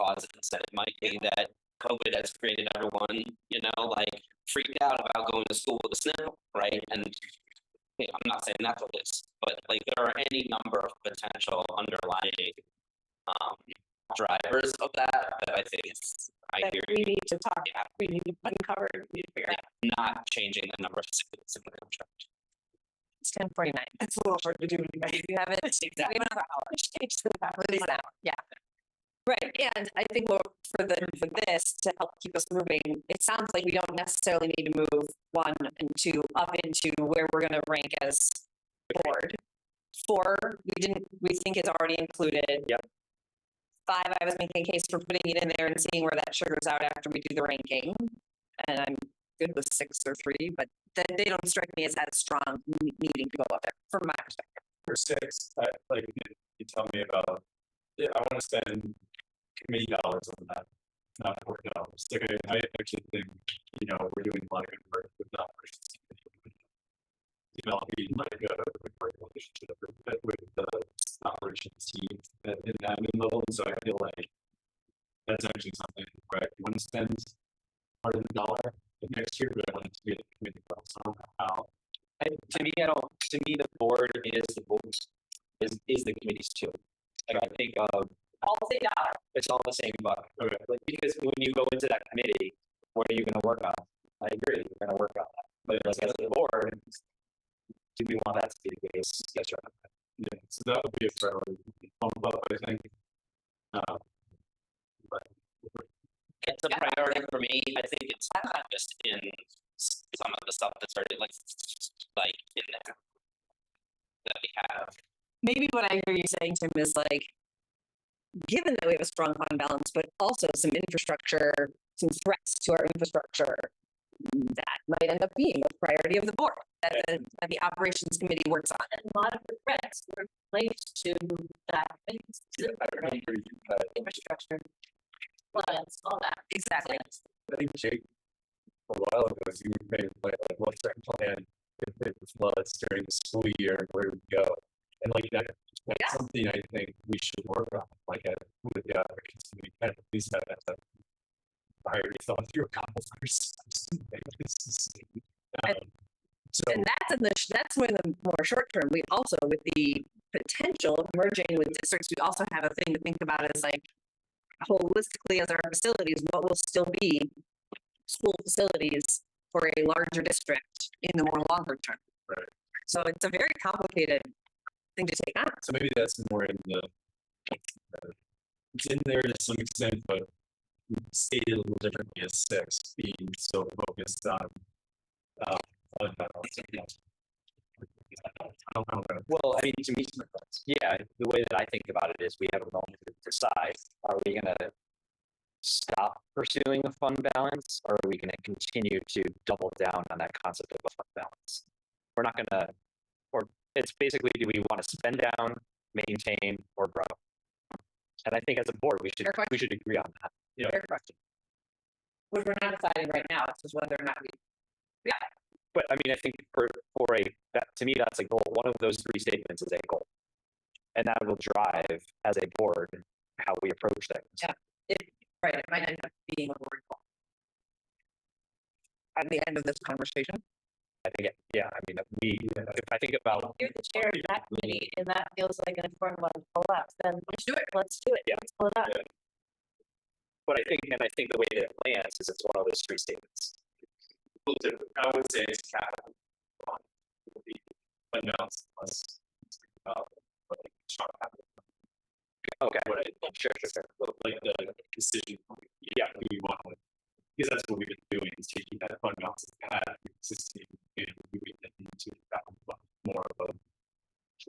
causes, and it might be that COVID has created everyone, like freaked out about going to school with the snow, right? And I'm not saying that's what it is, but like there are any number of potential underlying drivers of that I think I hear we need to talk. Yeah. We need to uncover. We need to figure out. Not changing the number of students in the contract. It's 10:49. It's a little hard to do. You have it. We have another hour. Lose an hour. Yeah. Right, and I think for this to help keep us moving, it sounds like we don't necessarily need to move 1 and 2 up into where we're going to rank as board. 4, we think is already included. Yep. 5, I was making a case for putting it in there and seeing where that sugars out after we do the ranking, and I'm good with 6 or 3, but they don't strike me as strong needing to go up there from my perspective. For 6, like you tell me about, I want to spend committee dollars on that, not $40. Like I actually think, we're doing a lot of good work with the operations committee, developing like a good relationship with the operations team at an admin level. So I feel like that's actually something where I want to spend part of the dollar next year, but I want it to be at the committee level. So I don't know how. To me, the board is the committees too. Like I think of All the dollar. it's all the same buck. Okay. Like because when you go into that committee, what are you going to work on? I agree, you're going to work on that. But like as a board, do we want that to be the case? Yes or no? Yeah, so that would be a priority. Bump up, I think. But It's a priority for me. I think it's not just in some of the stuff that's already like in there that we have. Maybe what I hear you saying, Tim, is like, given that we have a strong fund balance, but also some infrastructure, some threats to our infrastructure, that might end up being a priority of the board that the operations committee works on. And a lot of the threats were linked to that. Infrastructure. Floods, all that. Exactly. I think Jake, a while ago, you made a plan, like what's our plan if it floods during the school year, where we go? And like that's something I think we should work on, like with the operations committee, kind of at least have that priority thought through a couple first. So And that's when the more short term. We also, with the potential of merging with districts, we also have a thing to think about as like holistically as our facilities, what will still be school facilities for a larger district in the more longer term. Right. So it's a very complicated thing to take on. So maybe that's more in the, it's in there to some extent, but stated a little differently as 6, being so focused on, I don't know. Well, I mean, to me, yeah, the way that I think about it is we have a moment to decide, are we going to stop pursuing a fund balance, or are we going to continue to double down on that concept of a fund balance? We're not going to, or it's basically, do we want to spend down, maintain, or grow? And I think as a board, we should agree on that. Yeah. Fair question. Which we're not deciding right now, it's just whether or not we. Yeah. But I mean, I think to me, that's a goal. One of those 3 statements is a goal. And that will drive, as a board, how we approach things. Yeah. It might end up being a board goal. I by the end of this conversation. I think, yeah, I mean, if I think about, You're the chair of that committee, and that feels like an important one to pull up, then let's do it, Yeah. let's pull it up. but I think the way that it lands is it's one of those three statements. I would say it's capital. But no, it's less. But like strong capital. Okay, But sure. but like the decision point, yeah, we want to, because that's what we've been doing is taking that fund balance that we had existing and moving it into that more of a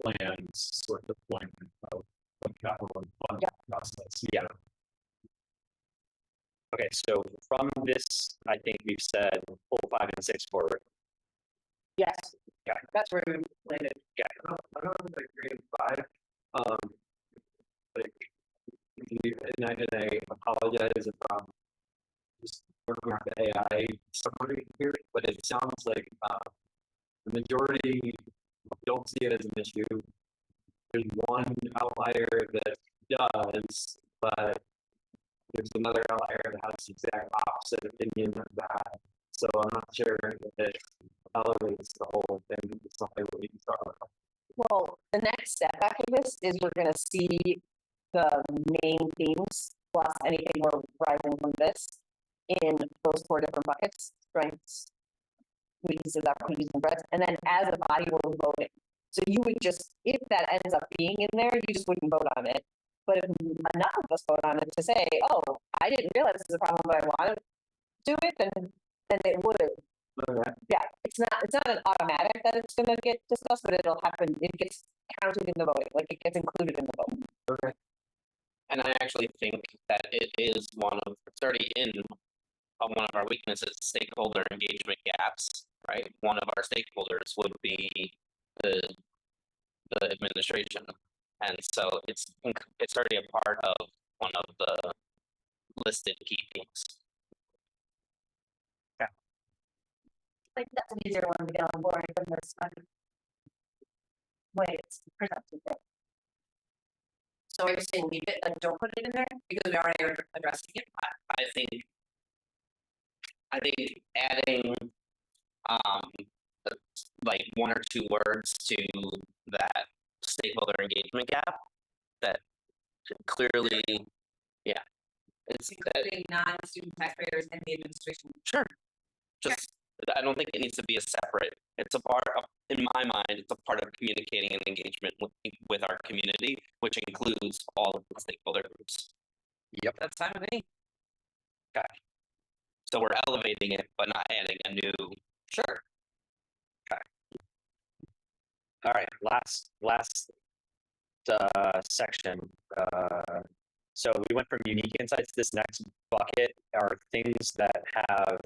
planned sort of deployment of capital and fund process. Yeah. Okay, so from this, I think we've said pull 5 and 6 forward. Yes. Yeah. That's where we landed. I don't know if I agree with 5. Like, and I apologize if I'm just working with the AI summary here, but it sounds like the majority don't see it as an issue. There's one outlier that does, but there's another outlier that has the exact opposite opinion of that. So I'm not sure if it elevates the whole thing. It's something that we can start with. Well, the next step after this is we're gonna see the main themes plus anything we're rising from this in those 4 different buckets: strengths, weaknesses, opportunities, and threats. And then as a body, we're voting. So you would just, if that ends up being in there, you just wouldn't vote on it. But if enough of us vote on it to say, oh, I didn't realize this is a problem, but I want to do it, then it would. Okay. Yeah, it's not an automatic that it's gonna get discussed, but it'll happen. It gets counted in the voting, like it gets included in the vote. And I actually think that it is it's already in one of our weaknesses, stakeholder engagement gaps, right? One of our stakeholders would be the administration. And so it's already a part of one of the listed key themes. Like, that's an easier one to get on board than this way it's presented. So are you saying leave it and don't put it in there because we already are addressing it? I think adding like 1 or 2 words to that stakeholder engagement gap that clearly, yeah, it's Including non-student taxpayers and the administration. sure. Just I don't think it needs to be a separate. It's a part of, in my mind, it's a part of communicating and engagement with our community, which includes all of the stakeholder groups. Yep. That's fine with me. Okay. So we're elevating it, but not adding a new. Sure. All right, last section. So we went from unique insights. This next bucket are things that have,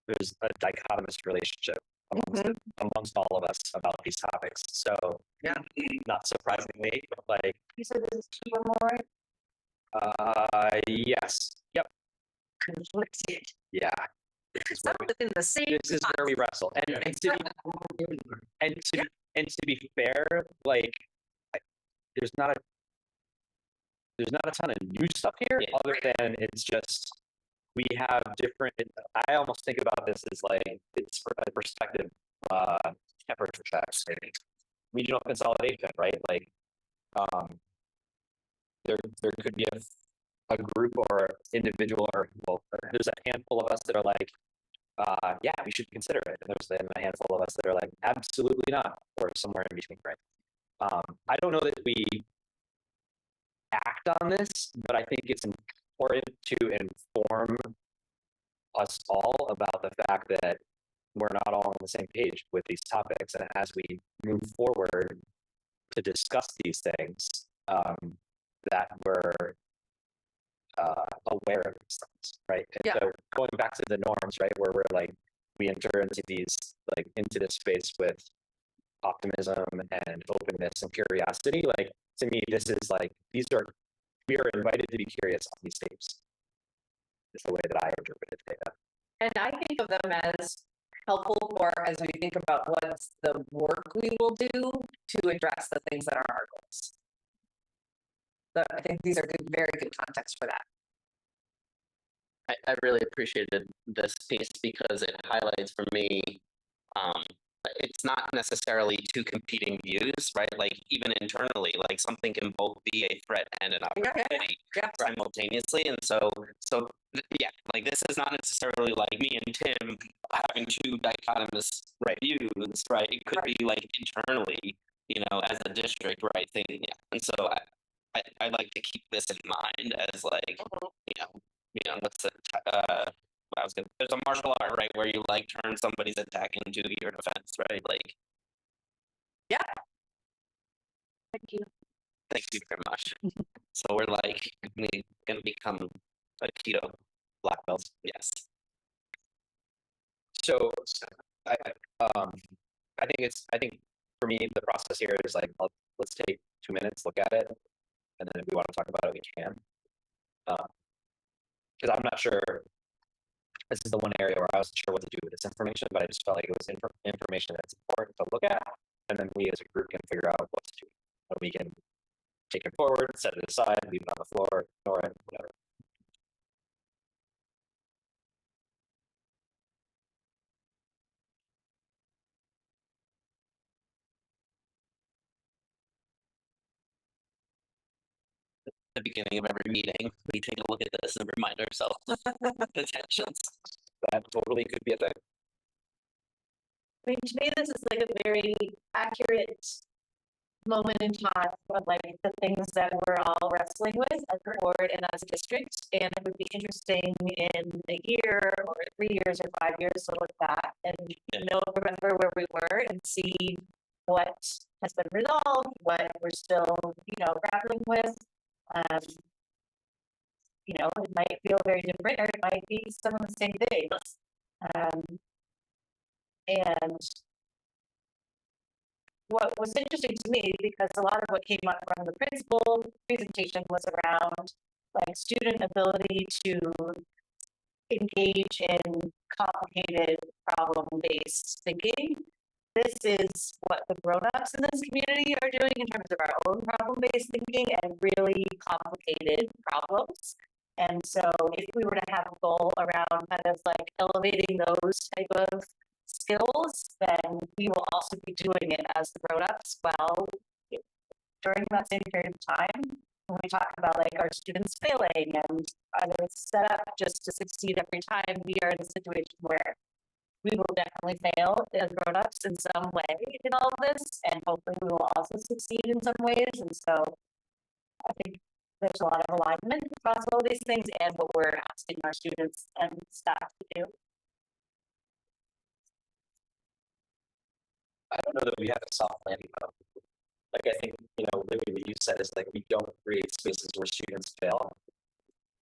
there's a dichotomous relationship amongst all of us about these topics. So Yeah. not surprisingly, like You said this is 2 or more. yes, yep, Conflicted. yeah. It's not within the same. This is where we wrestle, and to be fair, like there's not a ton of new stuff here, other than it's just we have different. I almost think about this as like it's a perspective temperature checks, regional consolidation, right? Like, there could be a group or individual, or well, there's a handful of us that are like, yeah, we should consider it. And there's then a handful of us that are like, absolutely not, or somewhere in between, right? I don't know that we act on this, but I think it's important to inform us all about the fact that we're not all on the same page with these topics. And as we move forward to discuss these things, that we're aware of these things, right? And Yeah. so going back to the norms, right, where we're like, we enter into these, like, into this space with optimism and openness and curiosity. Like, to me, this is like, we are invited to be curious on these things. Is the way that I interpreted it. And I think of them as helpful for as we think about what's the work we will do to address the things that are our goals. So I think these are very good context for that. I really appreciated this piece because it highlights for me, it's not necessarily two competing views, right? Like even internally, like something can both be a threat and an opportunity simultaneously. And so yeah, like this is not necessarily like me and Tim having two dichotomous views, right? It could be like internally, as a district, right? Thing, yeah. And so I like to keep this in mind as like, what's the there's a martial art, right, where you like turn somebody's attack into your defense, right? Like, Thank you. thank you very much. So we're like gonna become Aikido black belts. Yes. So I think for me the process here is like let's take 2 minutes, look at it, and then if we want to talk about it, we can. Because I'm not sure. This is the one area where I wasn't sure what to do with this information, but I just felt like it was information that's important to look at, and then we as a group can figure out what to do. And we can take it forward, set it aside, leave it on the floor, ignore it, whatever. The beginning of every meeting, we take a look at this and remind ourselves the tensions. That totally could be a thing. I mean, to me, this is like a very accurate moment in time of like the things that we're all wrestling with as a board and as a district. And it would be interesting in a year or 3 years or 5 years to look back and remember where we were and see what has been resolved, what we're still, grappling with. It might feel very different, or it might be some of the same things. And what was interesting to me, because a lot of what came up from the principal presentation was around like student ability to engage in complicated problem-based thinking. This is what the grown-ups in this community are doing in terms of our own problem-based thinking and really complicated problems. And so if we were to have a goal around kind of like elevating those type of skills, then we will also be doing it as the grown-ups well during that same period of time. When we talk about like our students failing and either it's set up just to succeed every time, we are in a situation where we will definitely fail as grown-ups in some way in all of this, and hopefully we will also succeed in some ways. And so I think there's a lot of alignment across all these things and what we're asking our students and staff to do. I don't know that we have a soft landing though. Like I think, Libby, what you said is like we don't create spaces where students fail.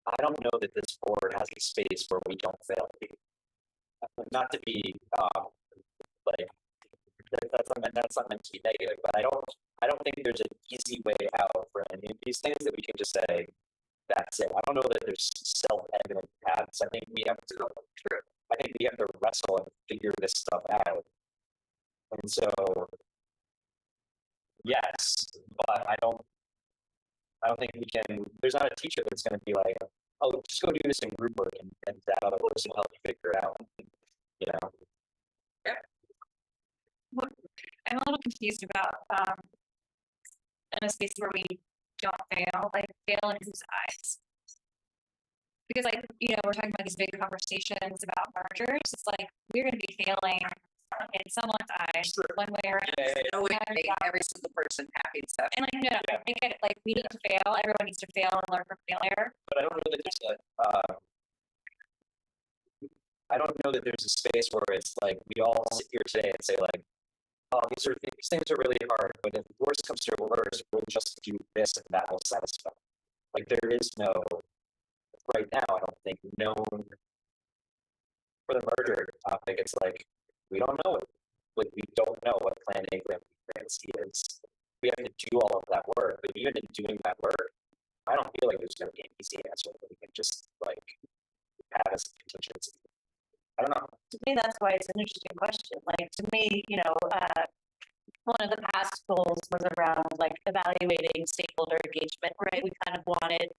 I don't know that this board has a space where we don't fail. Not to be like that's not meant to be negative, but I don't think there's an easy way out for any of these things that we can just say that's it. I don't know that there's self-evident paths. I think we have to wrestle and figure this stuff out. And so, yes, but I don't think we can. There's not a teacher that's going to be like, oh, just go do this in group work, and that other person will help you figure it out. I'm a little confused about in a space where we don't fail, like fail in whose eyes? Because we're talking about these big conversations about mergers. It's like we're going to be failing in someone's eyes one way or another. No way to make every single person happy and stuff. And I think it like we need to fail. Everyone needs to fail and learn from failure. But I don't know that there's a space where it's like we all sit here today and say like, oh, these things are really hard, but if worse comes to worse, we'll just do this and that will satisfy. Like there is no, right now, I don't think, known for the merger topic. It's like we don't know it. Like we don't know what Plan A, Plan B, Plan C is. We have to do all of that work, but even in doing that work, I don't feel like there's going to be an easy answer that we can just like have as a contingency. I don't know. To me, that's why it's an interesting question. Like to me, one of the past goals was around like evaluating stakeholder engagement, right? We kind of wanted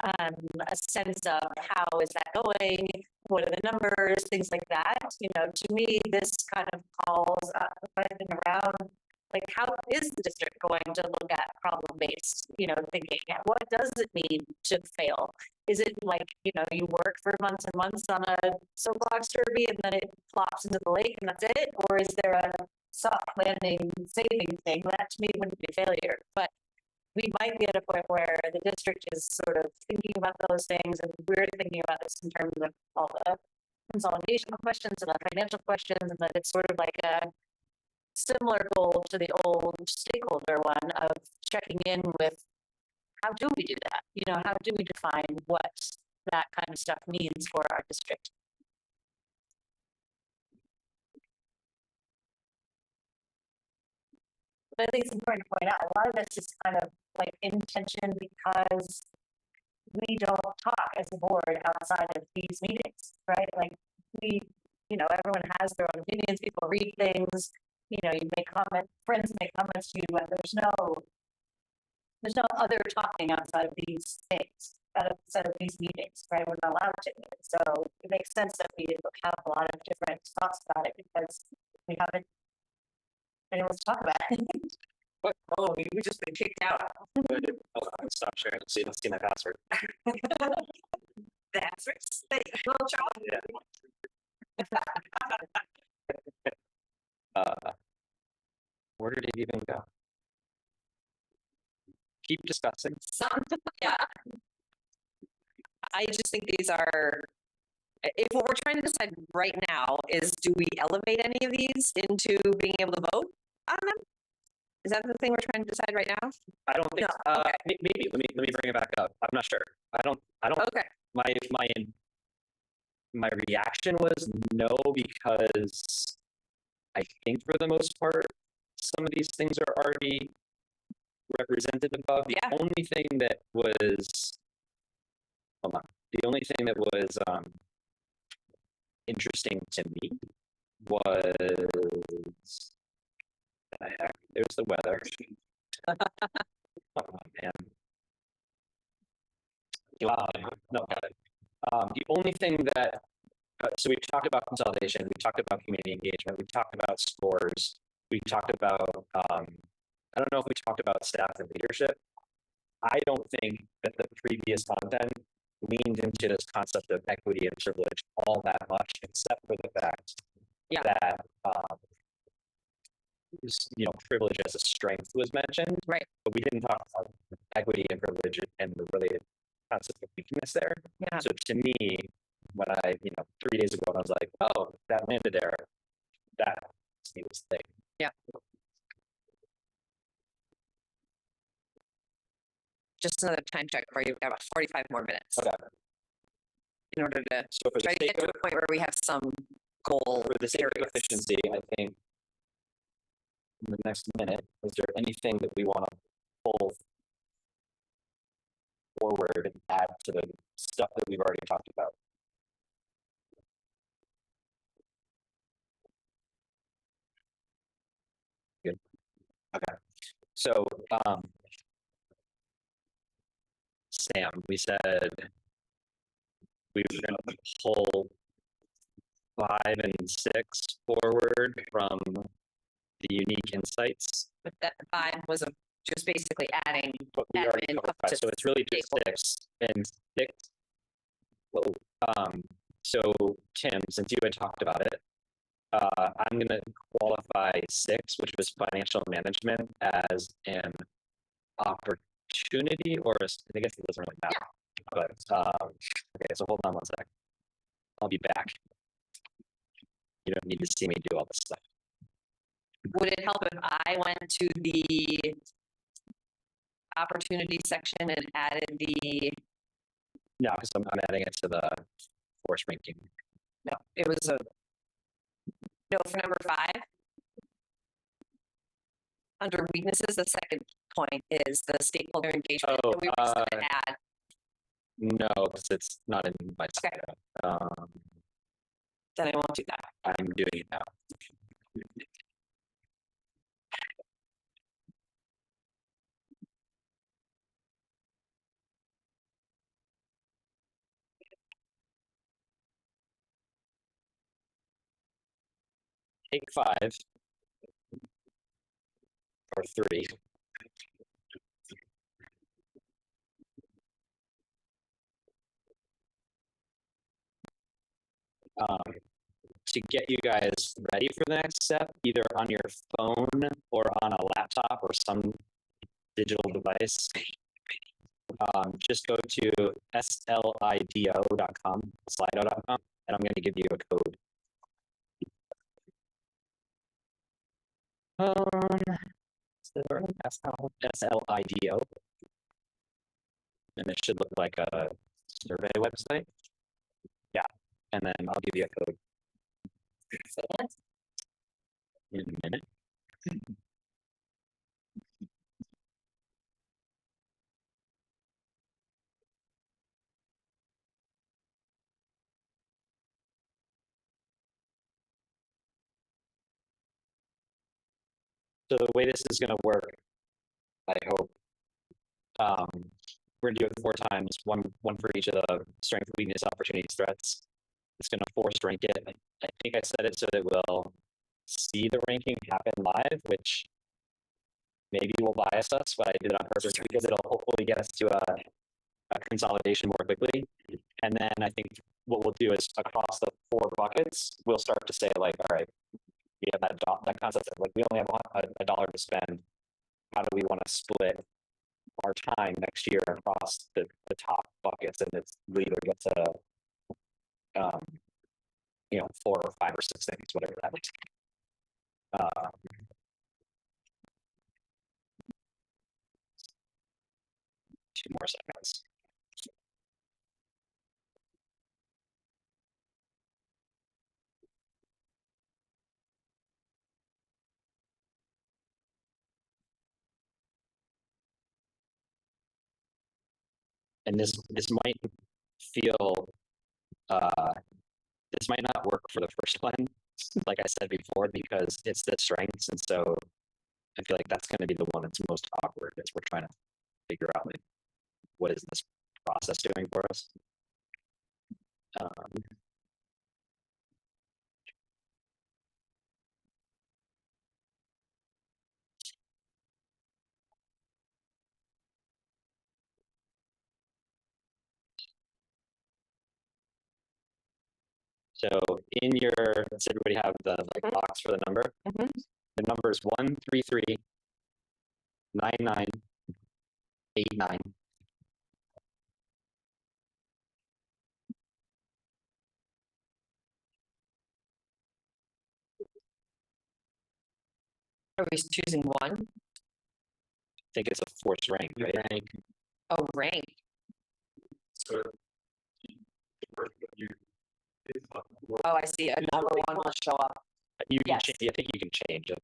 a sense of how is that going? What are the numbers? Things like that. You know, to me, this kind of calls question around like how is the district going to look at problem-based, you know, thinking? What does it mean to fail? Is it like, you know, you work for months and months on a soapbox derby and then it flops into the lake and that's it? Or is there a soft landing saving thing? That to me wouldn't be failure. But we might be at a point where the district is sort of thinking about those things and we're thinking about this in terms of all the consolidation questions and the financial questions, and that it's sort of like a similar goal to the old stakeholder one of checking in with how do we do that? You know, how do we define what that kind of stuff means for our district? But I think it's important to point out a lot of this is kind of like intention because we don't talk as a board outside of these meetings, right? Like we, you know, everyone has their own opinions, people read things, you know, you make comments, friends make comments to you, and there's no other talking outside of these things, outside of these meetings, right? We're not allowed to. So it makes sense that we have a lot of different thoughts about it because we haven't been able to talk about it. What? Oh, we just been kicked out. Hold on, stop sharing. See my password. That's right. Well, Charles. Where did it even go? Keep discussing. Yeah. I just think these are, if what we're trying to decide right now is, do we elevate any of these into being able to vote on them? Is that the thing we're trying to decide right now? I don't think. No, okay. Maybe. Let me bring it back up. I'm not sure. I don't. Okay. My reaction was no, because I think for the most part, some of these things are already represented above. The only thing that was, hold on. The only thing that was interesting to me was, there's the weather. Oh man. No. The only thing that, so we've talked about consolidation, we talked about community engagement, we talked about scores, we talked about, I don't know if we talked about staff and leadership. I don't think that the previous content leaned into this concept of equity and privilege all that much, except for the fact that, you know, privilege as a strength was mentioned, right? But we didn't talk about equity and privilege and the related concept of weakness there. Yeah. So to me, when I, 3 days ago, I was like, oh, that landed there. That was the thing. Yeah. Just another time check for you. We've got about 45 more minutes. Okay. In order to So for try to get to a point where we have some goal. For the sake of efficiency, I think in the next minute, is there anything that we want to pull forward and add to the stuff that we've already talked about? Good. Okay. So, Sam, we said we were going to pull 5 and 6 forward from the unique insights. But that 5 was just basically adding. But we already admin covered up 5, to so it's really just 6 and 6. Whoa. So Tim, since you had talked about it, I'm going to qualify 6, which was financial management, as an opportunity, or I guess it doesn't really matter. Yeah. But okay, so hold on one sec. I'll be back. You don't need to see me do all this stuff. Would it help if I went to the opportunity section and added the? No, because I'm adding it to the force ranking. No, it was no for number 5. Under weaknesses, the second point is the stakeholder engagement. Oh, we were just gonna add. No, because it's not in my Okay. Then I won't do that. I'm doing it now. take 5 or 3. To get you guys ready for the next step, either on your phone or on a laptop or some digital device. Just go to slido.com, slido.com, and I'm going to give you a code. SLIDO. And it should look like a survey website. Yeah. And then I'll give you a code in a minute. So the way this is going to work, I hope, we're going to do it 4 times, one for each of the strength, weakness, opportunities, threats. It's going to force rank it. I think I set it so that we'll see the ranking happen live, which maybe will bias us, but I did it on purpose because it'll hopefully get us to a consolidation more quickly. And then I think what we'll do is across the 4 buckets, we'll start to say like, all right, we have that concept of like, we only have a dollar to spend. How do we want to split our time next year across the top buckets? And we either get to, 4 or 5 or 6 things, whatever that would take. 2 more seconds. And this might feel, this might not work for the first one, like I said before, because it's the strengths, and so I feel like that's going to be the one that's most awkward as we're trying to figure out like what is this process doing for us. So in your, does everybody have the like box for the number? Mhm. The number is 1339989. Are we choosing one? I think it's a forced rank, right? Rank. Oh, rank. So. Oh, I see. Another one will show up. You can Yes. I think you can change it.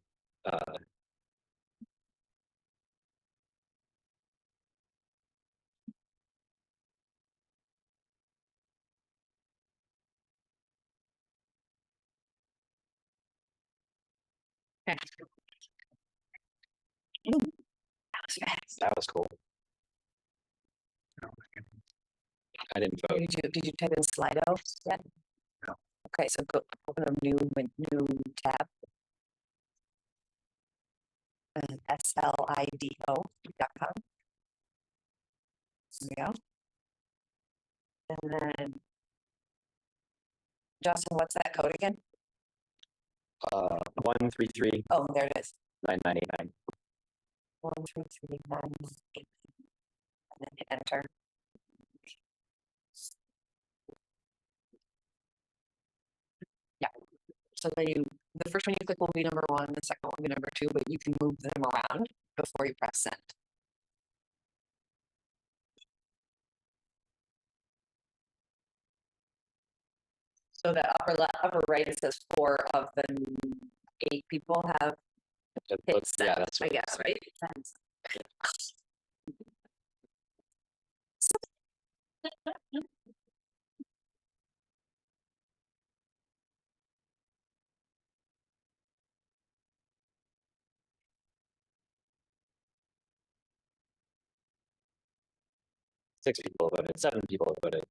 Okay. That was fast. That was cool. I didn't vote. Did you type in Slido yet? No. Okay, so go open a new tab. SLIDO.com. There we go. And then, Justin, what's that code again? 1339989. Oh, there it is. 13398. And then hit enter. Yeah. So then the first one you click will be number 1, the second one will be number 2, but you can move them around before you press send. So the upper right, it says 4 of the 8 people have hit send, Yeah, that's what I guess, right? Six people voted. 7 people voted.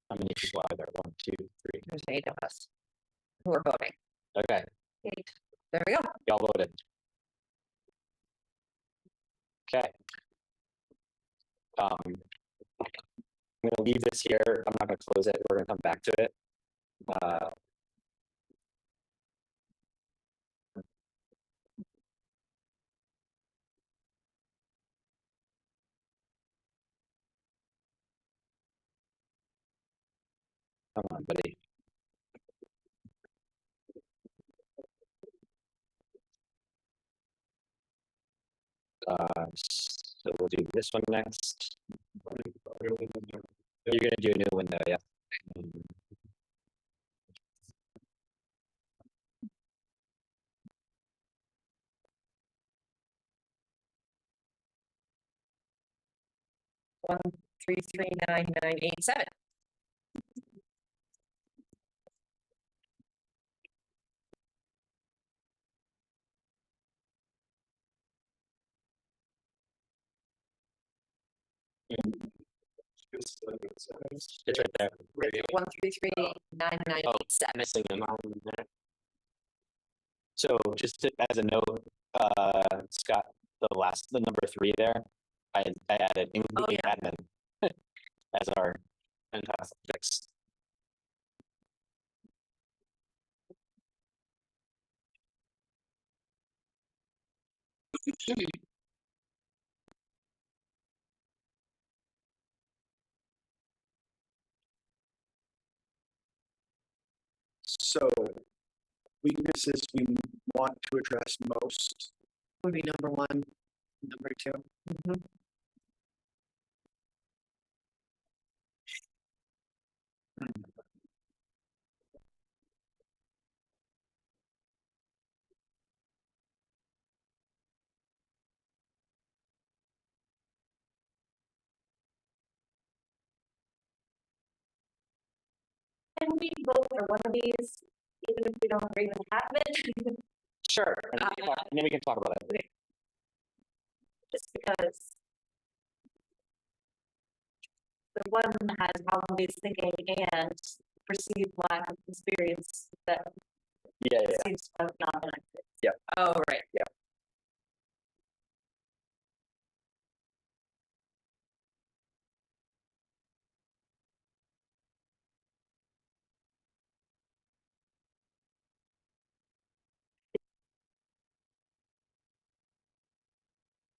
How many people are there? 1, 2, 3. There's 8 of us who are voting. Okay, There we go. y'all voted. Okay. I'm gonna leave this here. I'm not gonna close it. We're gonna come back to it. Come on, buddy. So we'll do this one next. You're gonna do a new window, yeah. 1339987. It's right there. 1339987. Missing them all in there. So as a note, Scott, the number 3 there, I added including yeah. admin as our fantastic fix. So weaknesses we want to address most would be number 1, number 2. Can we vote for one of these, even if we don't agree with half of it? Sure. And then we can talk about it. Just because the one has problem-based thinking and perceived lack of experience that Yeah. seems to have not been active. Oh, right.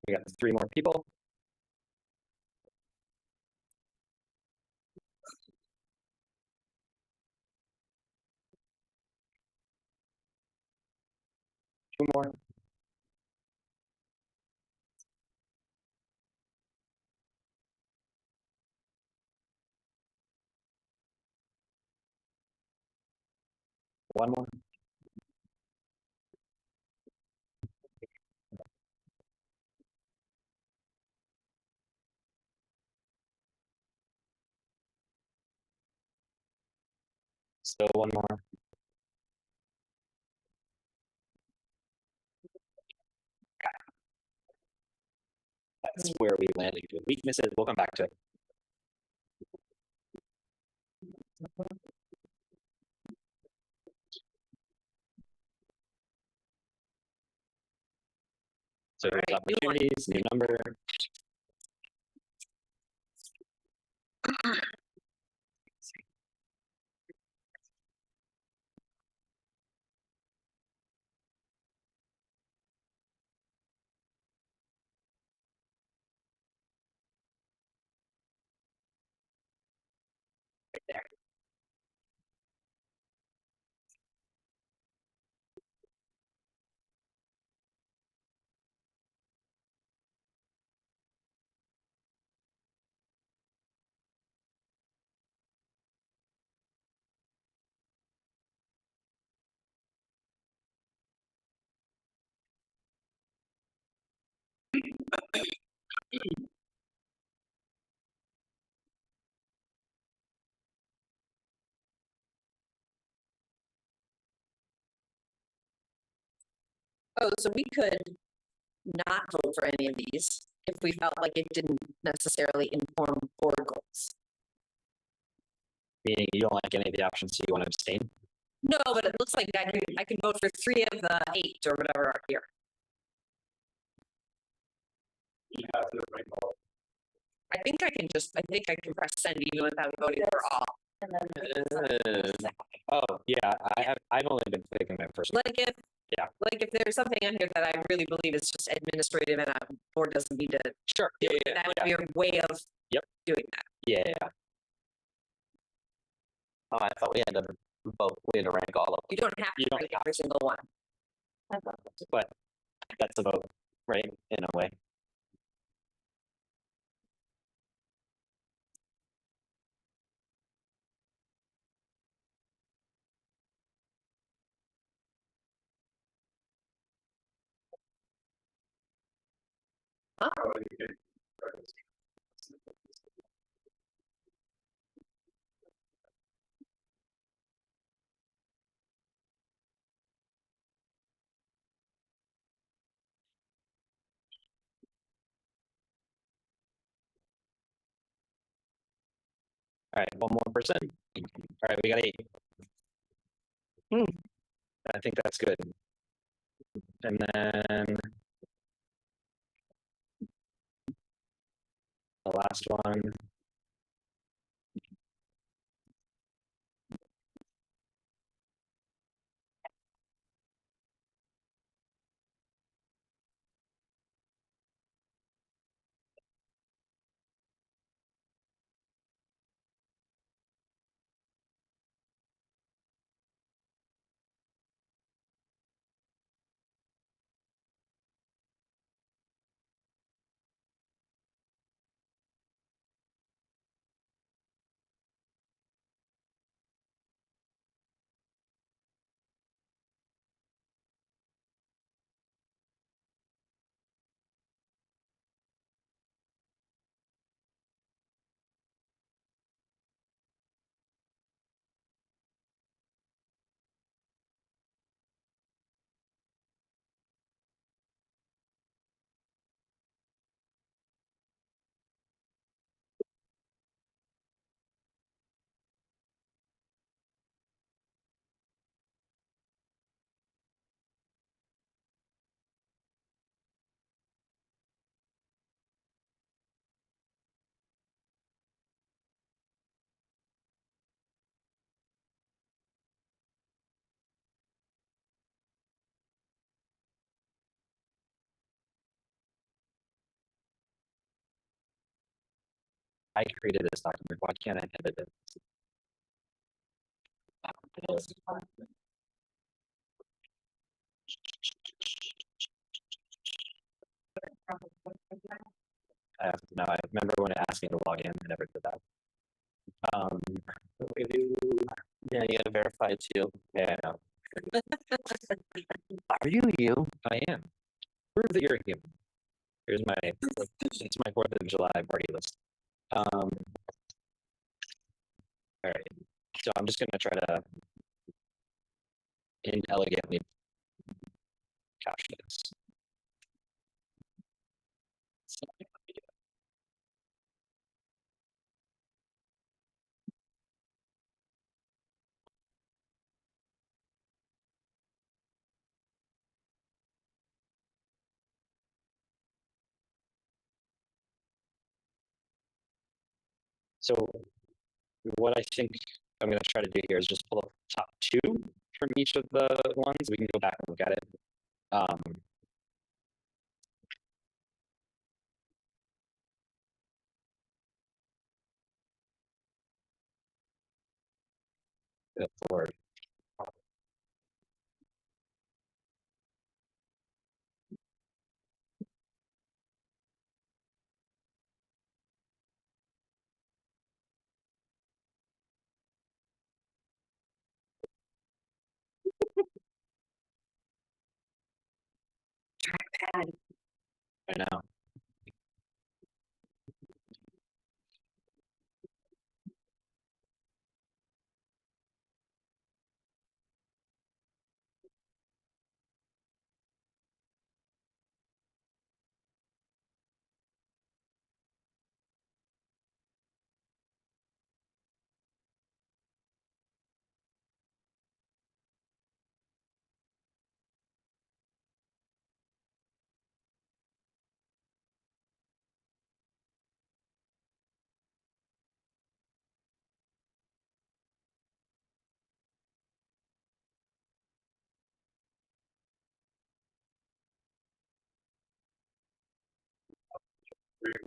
We got 3 more people. Two more. One more. Still one more. That's where we landed with weaknesses. We'll come back to it. So All right, new one. opportunities, new number. Right there. Oh, so we could not vote for any of these if we felt like it didn't necessarily inform board goals. Meaning you don't like any of the options, so you want to abstain. No, but it looks like I could vote for 3 of the 8 or whatever are here. You have to rank all. I think I can press send even without voting for all. And then. Oh, yeah, I've only been picking my first. Like if. Yeah. Like if there's something on here that I really believe is just administrative and a board doesn't need to. Sure. Yeah, yeah, That would be a way of. Yep. Doing that. yeah. Oh, I thought we had to vote, we had to rank all of them. You don't have You to don't rank every single one. But that's a vote, right? In a way. All right, one more person. All right, we got 8. I think that's good. And then the last one. I created this document. Why can't I edit it? I have to know. I remember when it asked me to log in, I never did that. Yeah, you gotta verify it too. Yeah, I know. Are you you? I am. Prove that you're a human. Here's my, it's my 4th of July party list. All right. So I'm just gonna try to inelegantly capture this. So what I think I'm going to try to do here is just pull up the top 2 from each of the ones. We can go back and look at it. Good Lord. I know.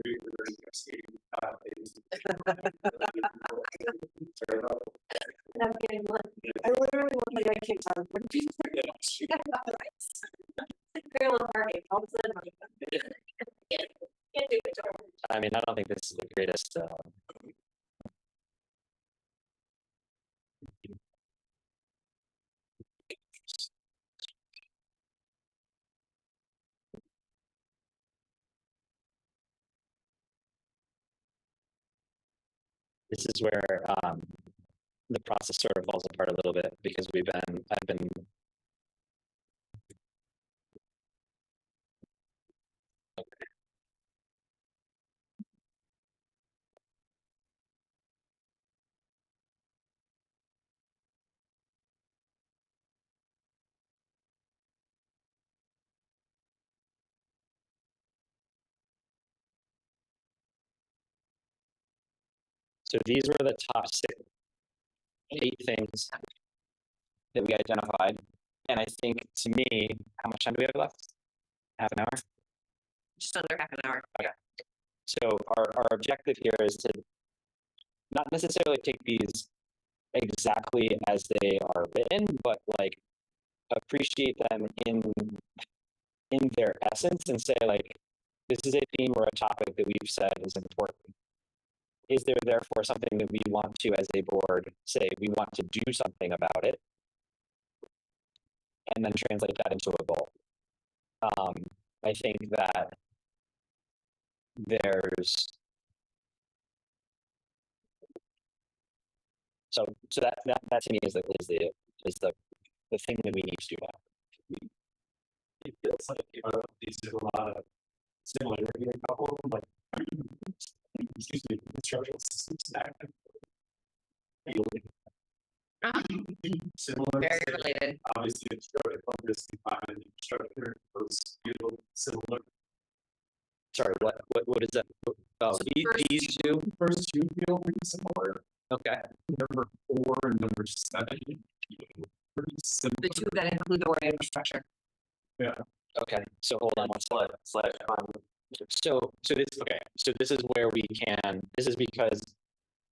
we're investigating. I'm getting one. I literally want my kids on one piece. Parallel parking, all of a sudden. Can't do it. I mean, I don't think this is the greatest, this is where, the process sort of falls apart a little bit because I've been. So these were the top 8 things that we identified. And I think to me, how much time do we have left? Half an hour? Just under half an hour. So our objective here is to not necessarily take these exactly as they are written, but like appreciate them in their essence and say like, this is a theme or a topic that we've said is important. Is there therefore something that we want to, as a board, say we want to do something about it, and then translate that into a goal? I think that there's so that to me is the thing that we need to do now. It feels like these are a lot of similarity in a couple of them, like excuse me, instructional systems stack. Similar. Very related. Obviously, instructor focus and instructor those feel similar. Sorry, what is that? Oh, So these two. First two feel pretty similar. Okay. Number 4 and number 7 feel pretty similar. The two that include the word infrastructure. Yeah. Okay. So hold on one second. So this is where we can. This is because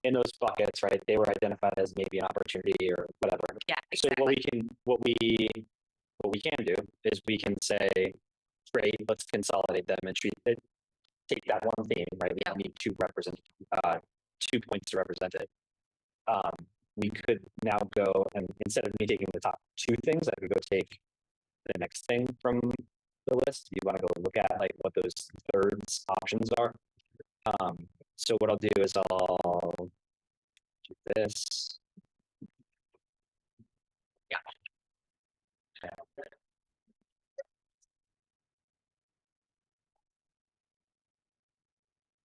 in those buckets, right? They were identified as maybe an opportunity or whatever. Yeah. So Exactly. what we can do is we can say, great, let's consolidate them and take that one theme, right? We Yep. need 2 points to represent it. We could now go and instead of me taking the top 2 things, I could go take the next thing from the list. You want to go look at like what those thirds options are. So what I'll do is I'll do this. Yeah.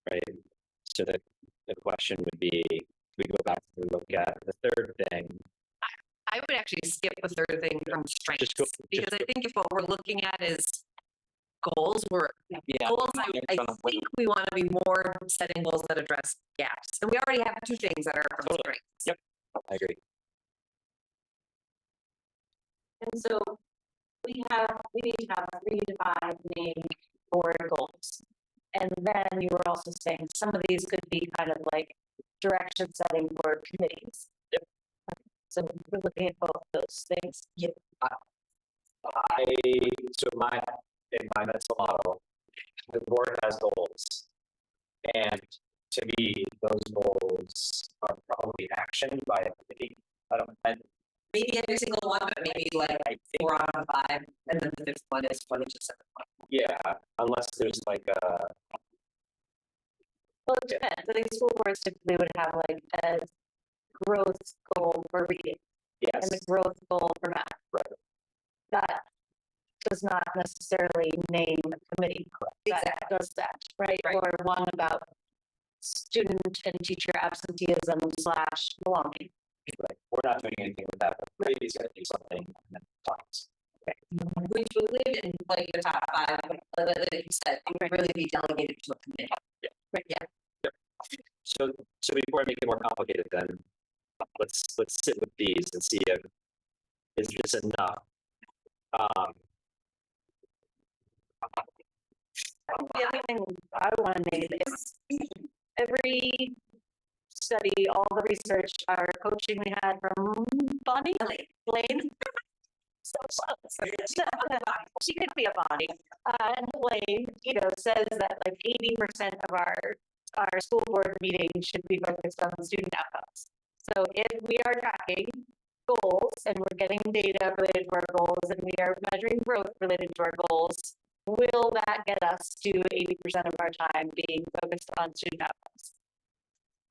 Right. So the question would be, we go back and look at the third thing. I would actually skip the third thing from strengths because I think if what we're looking at is goals, goals. I think we want to be more setting goals that address gaps, and we already have 2 things that are from strengths. Yep, I agree. And so we need to have 3 to 5 named board goals. And then you were also saying some of these could be kind of like direction setting for committees. Yep. So we're looking at both those things. Yep. In my mental model, the board has goals. And to me, those goals are probably actioned by a committee. Maybe every single one, but maybe like 4 out of 5, and then the 5th one is what is just 7th one. Yeah, unless there's like a. Well, it depends. I think school boards typically would have like a growth goal for reading. Yes. And the growth goal for math. Right. That does not necessarily name a committee that does that, right? Or one about student and teacher absenteeism / belonging. Right. We're not doing anything with that, but maybe he's going to do something and then talks. Okay. Which would live in like the top 5, like you said, it would really be delegated to a committee. Yeah. Right. Yeah. So before I make it more complicated, then let's sit with these and see if is this enough. The other thing I want to name is every study, all the research, our coaching we had from Bonnie, Blaine. So close. She could be a Bonnie. And Blaine, says that like 80% of our school board meetings should be focused on student outcomes. So if we are tracking goals and we're getting data related to our goals and we are measuring growth related to our goals, will that get us to 80% of our time being focused on student outcomes?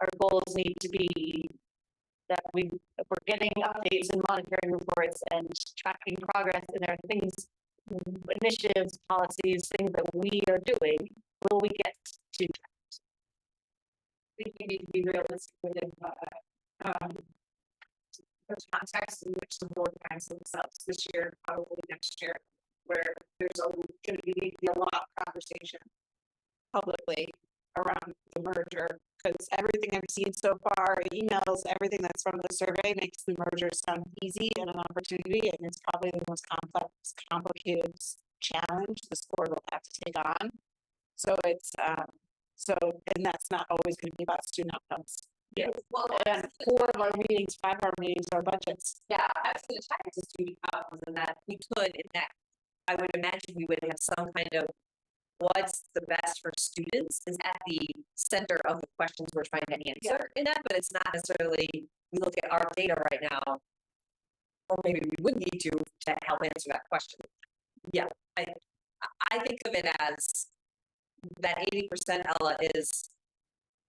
Our goals need to be that we're getting updates and monitoring reports and tracking progress, and there are things, initiatives, policies, things that we are doing. Will we get to that? I think we need to be realistic within the context in which the board finds themselves this year, probably next year, where there's going to be a lot of conversation publicly around the merger, because everything I've seen so far, emails, everything that's from the survey makes the merger sound easy and an opportunity, and it's probably the most complicated challenge the board will have to take on. So it's and that's not always going to be about student outcomes. Yeah. Well, and 4 of our meetings, 5 of our meetings are budgets. yeah, I was going to check to student outcomes and that we could, in that, I would imagine we would have some kind of what's the best for students is at the center of the questions we're trying to answer in that, but it's not necessarily, we look at our data right now, or maybe we would need to help answer that question. Yeah, I think of it as that 80%, Ella, is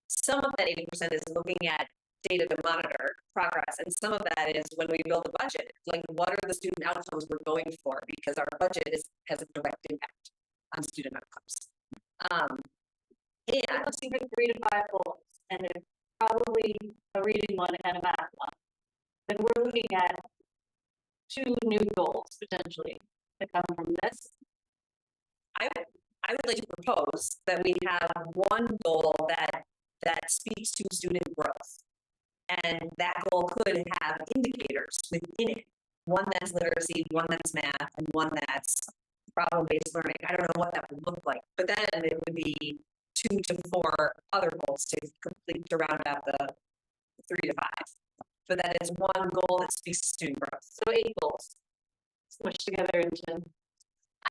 some of that 80% is looking at data to monitor progress, and some of that is when we build a budget, like what are the student outcomes we're going for, because our budget has a direct impact on student outcomes. And let's even 3 to 5 goals, and it's probably a reading one and a math one. Then we're looking at 2 new goals potentially to come from this. I would like to propose that we have one goal that speaks to student growth. And that goal could have indicators within it. One that's literacy, one that's math, and one that's problem-based learning. I don't know what that would look like, but then it would be 2 to 4 other goals to complete, to round out the 3 to 5. But that is one goal that speaks to student growth. So 8 goals smushed together into.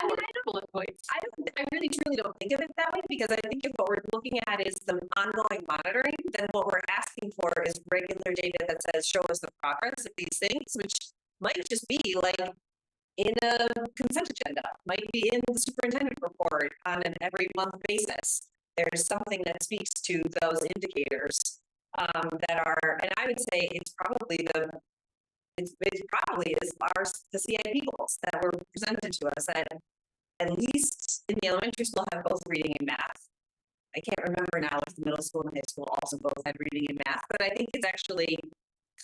I mean, I don't bullet points. I really truly don't think of it that way, because I think if what we're looking at is the ongoing monitoring, then what we're asking for is regular data that says, show us the progress of these things, which might just be like in a consent agenda, might be in the superintendent report on an every month basis. There's something that speaks to those indicators that are, and I would say it's probably it probably is the CIP goals that were presented to us that at least in the elementary school have both reading and math. I can't remember now if the middle school and high school also both had reading and math, but I think it's actually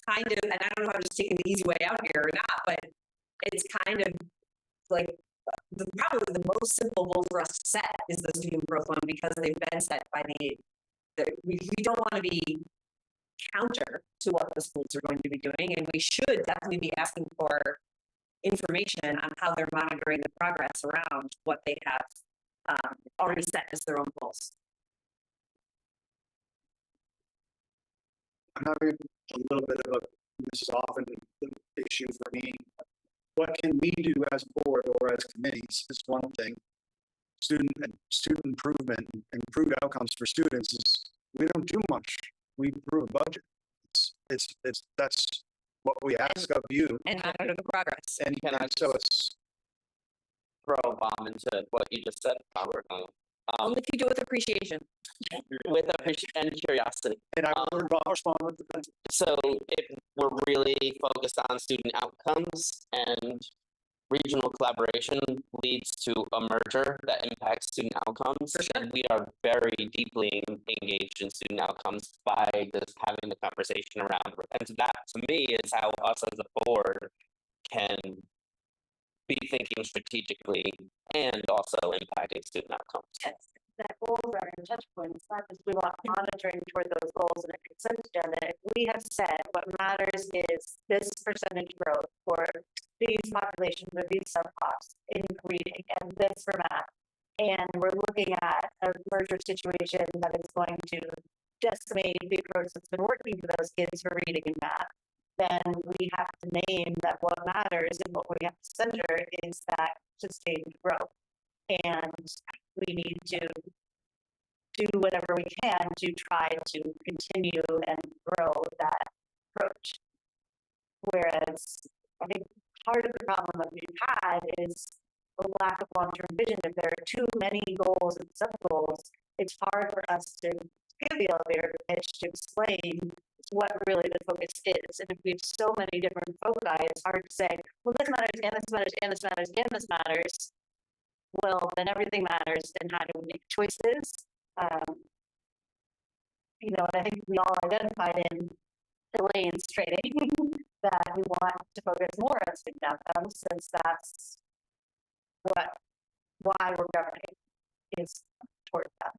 kind of, and I don't know if I'm just taking the easy way out here or not, but it's kind of like probably the most simple goal for us to set is the student growth one, because they've been set by we don't want to be counter to what the schools are going to be doing, and we should definitely be asking for information on how they're monitoring the progress around what they have already set as their own goals. I'm having a little bit of this is often the issue for me. What can we do as a board or as committees is one thing. Student improvement, improved outcomes for students is, we don't do much. We approve a budget. That's what we ask of you. And monitor the progress. And so it's Throw a bomb into what you just said, Robert. Only if you do it with appreciation. With appreciation and curiosity. and I'll respond with the So if we're really focused on student outcomes and regional collaboration leads to a merger that impacts student outcomes, and we are very deeply engaged in student outcomes by just having the conversation around. And so that, to me, is how us as a board can be thinking strategically and also impacting student outcomes. That goals are in touch points, not just we want monitoring toward those goals in a consent agenda. If we have said what matters is this percentage growth for these populations or these subplots in reading and this for math, and we're looking at a merger situation that is going to decimate the approach that's been working for those kids for reading and math, then we have to name that what matters and what we have to center is that sustained growth. And we need to do whatever we can to try to continue and grow that approach. Whereas I think part of the problem that we've had is the lack of long-term vision. If there are too many goals and sub-goals, it's hard for us to give the elevator pitch to explain what really the focus is. And if we have so many different foci, it's hard to say, well, this matters, and this matters, and this matters, and this matters. Well, then everything matters, and how do we make choices? You know, and I think we all identified in Elaine's training that we want to focus more on student outcomes, since that's why we're governing is towards that.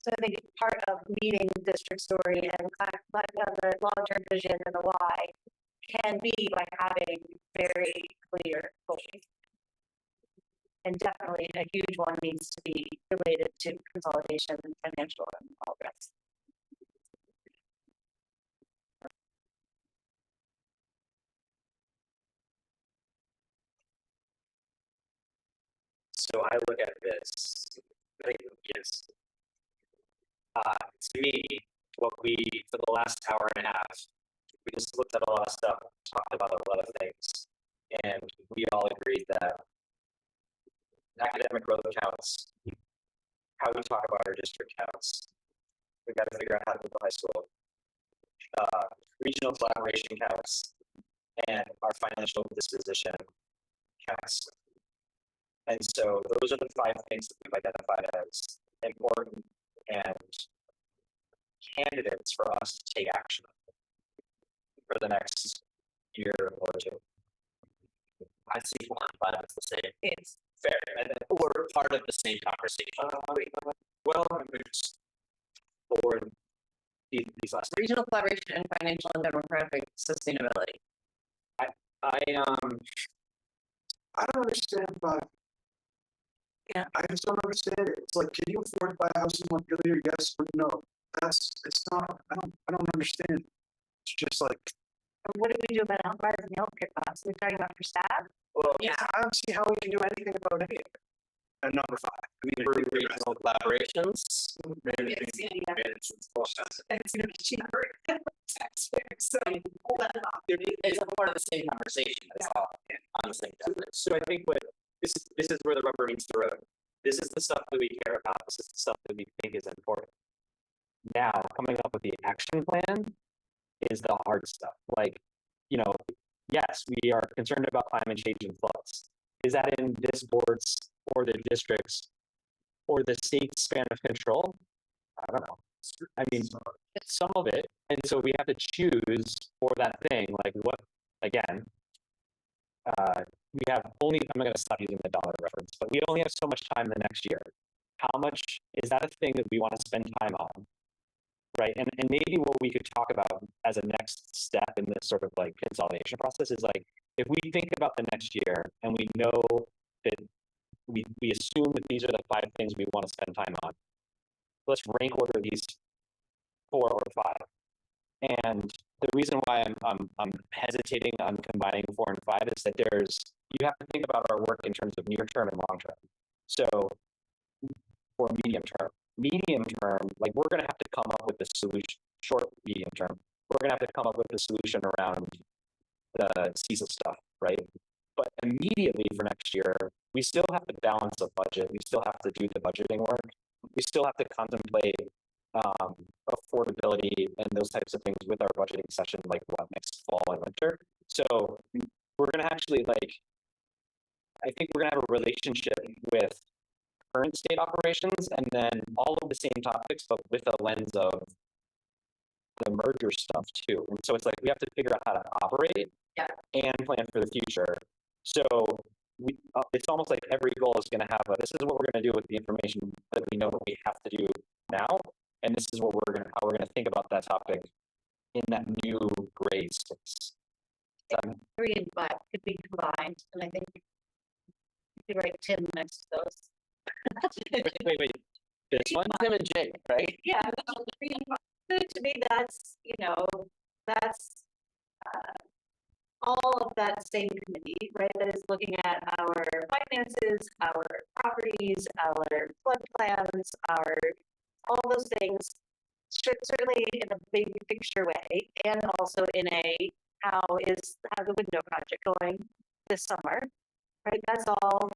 So I think part of meeting the district story and the long-term vision and the why can be by having very clear goals. And definitely a huge one needs to be related to consolidation and financial and all the rest. So I look at this, I think, yes. To me, what we, for the last hour and a half, we just looked at a lot of stuff, talked about a lot of things, and we all agreed that academic growth counts, how we talk about our district counts. We got to figure out how to move the high school. Regional collaboration counts, and our financial disposition counts. And so those are the 5 things that we've identified as important and candidates for us to take action on for the next year or 2. I see 1 and 5 as the same. It's Fair, and then we're part of the same conversation. Well, it's for these last. Regional collaboration and financial and demographic sustainability. I don't understand, but. Yeah. I just don't understand it. It's like, can you afford to buy a house in Montpelier? Yes or no? It's not, I don't understand. It's just like. what do we do about rising healthcare costs? We're talking about for staff. Well, yeah, I don't see how we can do anything about it. And number 5. I mean, Regional collaborations. It's gonna be cheaper. Taxpayers, so pull that off. It's a part of the same conversation. That's all. On the same topic. So I think what this is where the rubber meets the road. This is the stuff that we care about. This is the stuff that we think is important. Now, coming up with the action plan is the hard stuff. Like, you know, yes, we are concerned about climate change and floods. Is that in this board's or the district's or the state's span of control? I don't know. I mean, some of it. And so we have to choose for that thing, like what, again, we have only, I'm going to stop using the dollar reference, but we only have so much time the next year. How much is that a thing that we want to spend time on? Right. And maybe what we could talk about as a next step in this sort of like consolidation process is like, if we think about the next year and we know that we assume that these are the 5 things we want to spend time on, let's rank order these 4 or 5. And the reason why I'm hesitating on combining 4 and 5 is that you have to think about our work in terms of near term and long term. So for medium term, like we're going to have to come up with a solution, short, medium term. We're going to have to come up with a solution around the CESA stuff, right? But immediately for next year, we still have to balance the budget. We still have to do the budgeting work. We still have to contemplate affordability and those types of things with our budgeting session, like what next fall and winter. So we're going to actually I think we're going to have a relationship with current state operations and then all of the same topics, but with a lens of the merger stuff too. And so it's like, we have to figure out how to operate and plan for the future. So it's almost like every goal is going to have this is what we're going to do with the information that we know that we have to do now. And this is what how we're going to think about that topic in that new grade space. 3 and 5 could be combined, and I think you could write Tim next to those. Wait. This one, Tim and Jake, right? Yeah, so 3 and 5, to me, that's, that's all of that same committee, right, that is looking at our finances, our properties, our flood plans, all those things, certainly in a big picture way, and also in a how the window project going this summer, right? That's all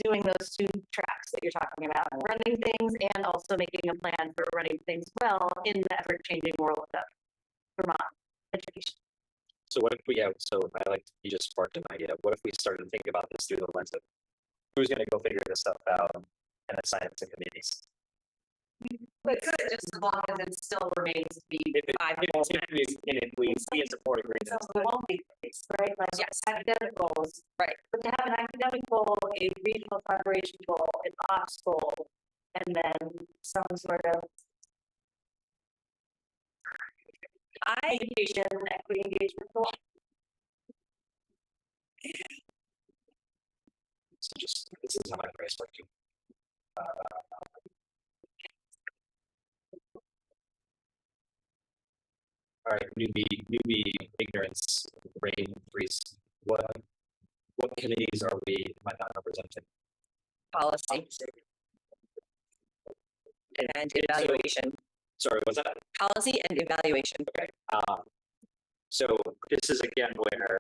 doing those 2 tracks that you're talking about, running things and also making a plan for running things well in the ever-changing world of Vermont education. So what if you just sparked an idea. What if we started to think about this through the lens of who's going to go figure this stuff out and assign it to committees? But could, just as long as it still remains to be 5 goals. And if we as a board agree So it won't be fixed, right? Like Yes. academic goals. Right. But to have an academic goal, a regional collaboration goal, an ops goal, and then some sort of education, equity engagement goal. So just this is how my brain's working. All right, newbie ignorance, brain freeze. What committees am I not representing? Policy. And evaluation. Sorry, what's that? Policy and evaluation. Okay. So this is again where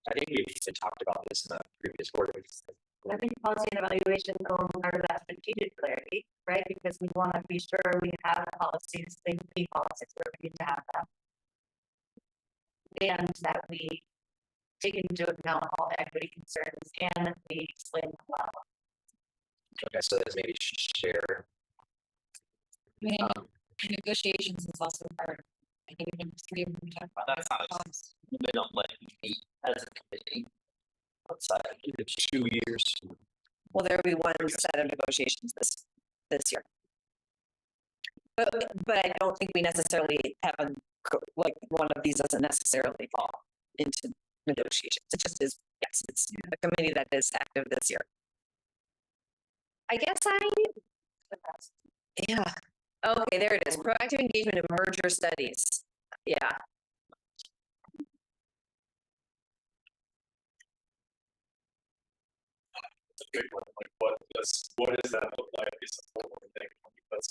I think we've even talked about this in the previous board meetings. I think policy and evaluation are part of that strategic clarity, right? Because we want to be sure we have policies, they be policies where we need to have them. And that we take into account all equity concerns and that we explain them well. Okay, so there's maybe share. I mean, negotiations is also part. I think we can talk about. That's not, they don't let you meet as a committee outside of the 2 years. Well, there will be one set of negotiations this year. But I don't think we necessarily have one of these doesn't necessarily fall into negotiations. It just is, yes, it's a committee that is active this year. I guess yeah. Okay, there it is. Proactive engagement in merger studies. Yeah. It's a big one, like what does that look like? Is a whole thing. That's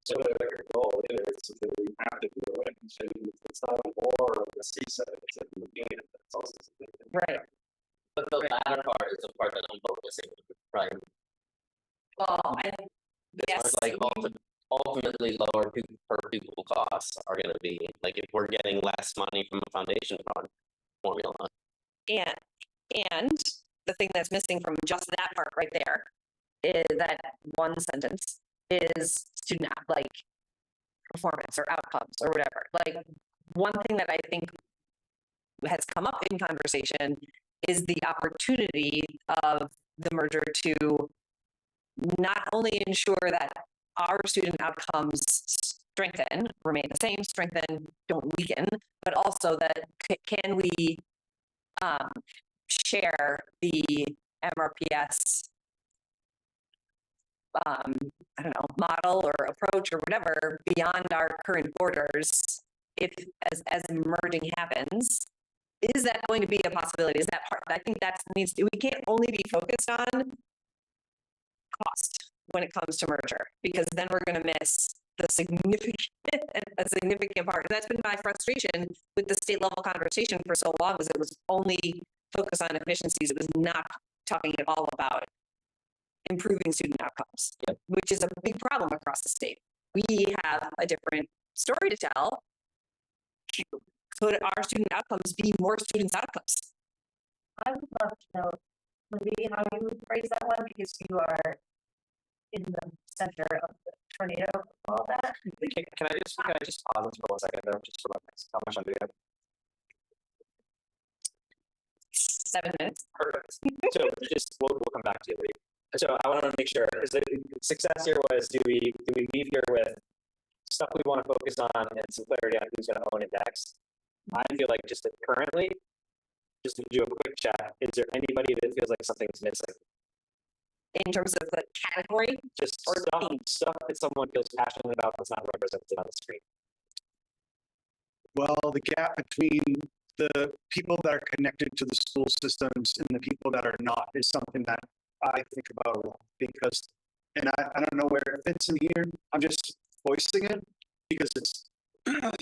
so like a goal is that we have to do it. So it's not more of the seaside, it's like the game. That's also something. Right. But the latter part is the part that I'm focusing on, right? Well, Yes. Like ultimately lower per pupil costs are going to be like if we're getting less money from a foundation fund formula. And the thing that's missing from just that part right there is that one sentence is student performance or outcomes or whatever. Like one thing that I think has come up in conversation is the opportunity of the merger to not only ensure that our student outcomes remain the same, strengthen, don't weaken, but also that can we share the MRPS I don't know, model or approach or whatever beyond our current borders, if as merging happens, is that going to be a possibility? Is that part? I think that needs to, we can't only be focused on cost when it comes to merger, because then we're going to miss the significant part. And that's been my frustration with the state level conversation for so long, was it was only focused on efficiencies. It was not talking at all about improving student outcomes, which is a big problem across the state. We have a different story to tell. Could our student outcomes be more students' outcomes? I would love to know, maybe how you would phrase that one, because you are in the center of the tornado of all that. Can I just pause this for 1 second there, just for how much time do we have? 7 minutes. Perfect. So we'll come back to it. So I want to make sure, is the success here was, do we leave here with stuff we want to focus on and some clarity on who's going to own index? I feel like just currently, just to do a quick chat, is there anybody that feels like something's missing? In terms of the category, Just Or stuff that someone feels passionate about that's not represented on the screen. Well, the gap between the people that are connected to the school systems and the people that are not is something that I think about a lot because, and I don't know where it fits in here. I'm just voicing it because it's, I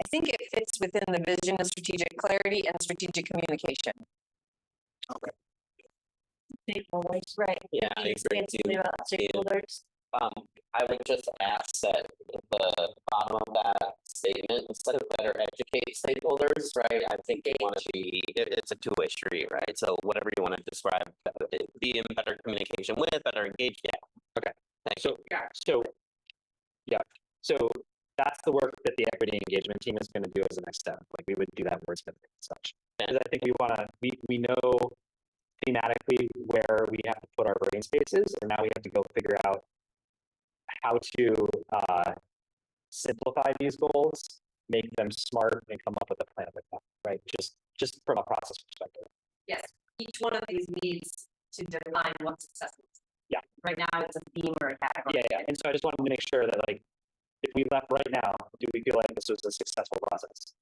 think it fits within the vision of strategic clarity and strategic communication. Stakeholders, right? Yeah, I agree Expansively too. about stakeholders. I would just ask that the bottom of that statement, instead of better educate stakeholders, right? I think they want to be, it's a two-way street, right? So whatever you want to describe, be in better communication with, better engaged, yeah. Okay. Thanks. So that's the work that the equity engagement team is going to do as the next step. Like we would do that wordsmithing and such. And I think we know thematically where we have to put our brain spaces, and now we have to go figure out how to simplify these goals, make them smart, and come up with a plan with them, right? Just from a process perspective. Yes, each one of these needs to define what success is. Yeah. Right now, it's a theme or a category. Yeah. And so I just wanted to make sure that, like, if we left right now, do we feel like this was a successful process?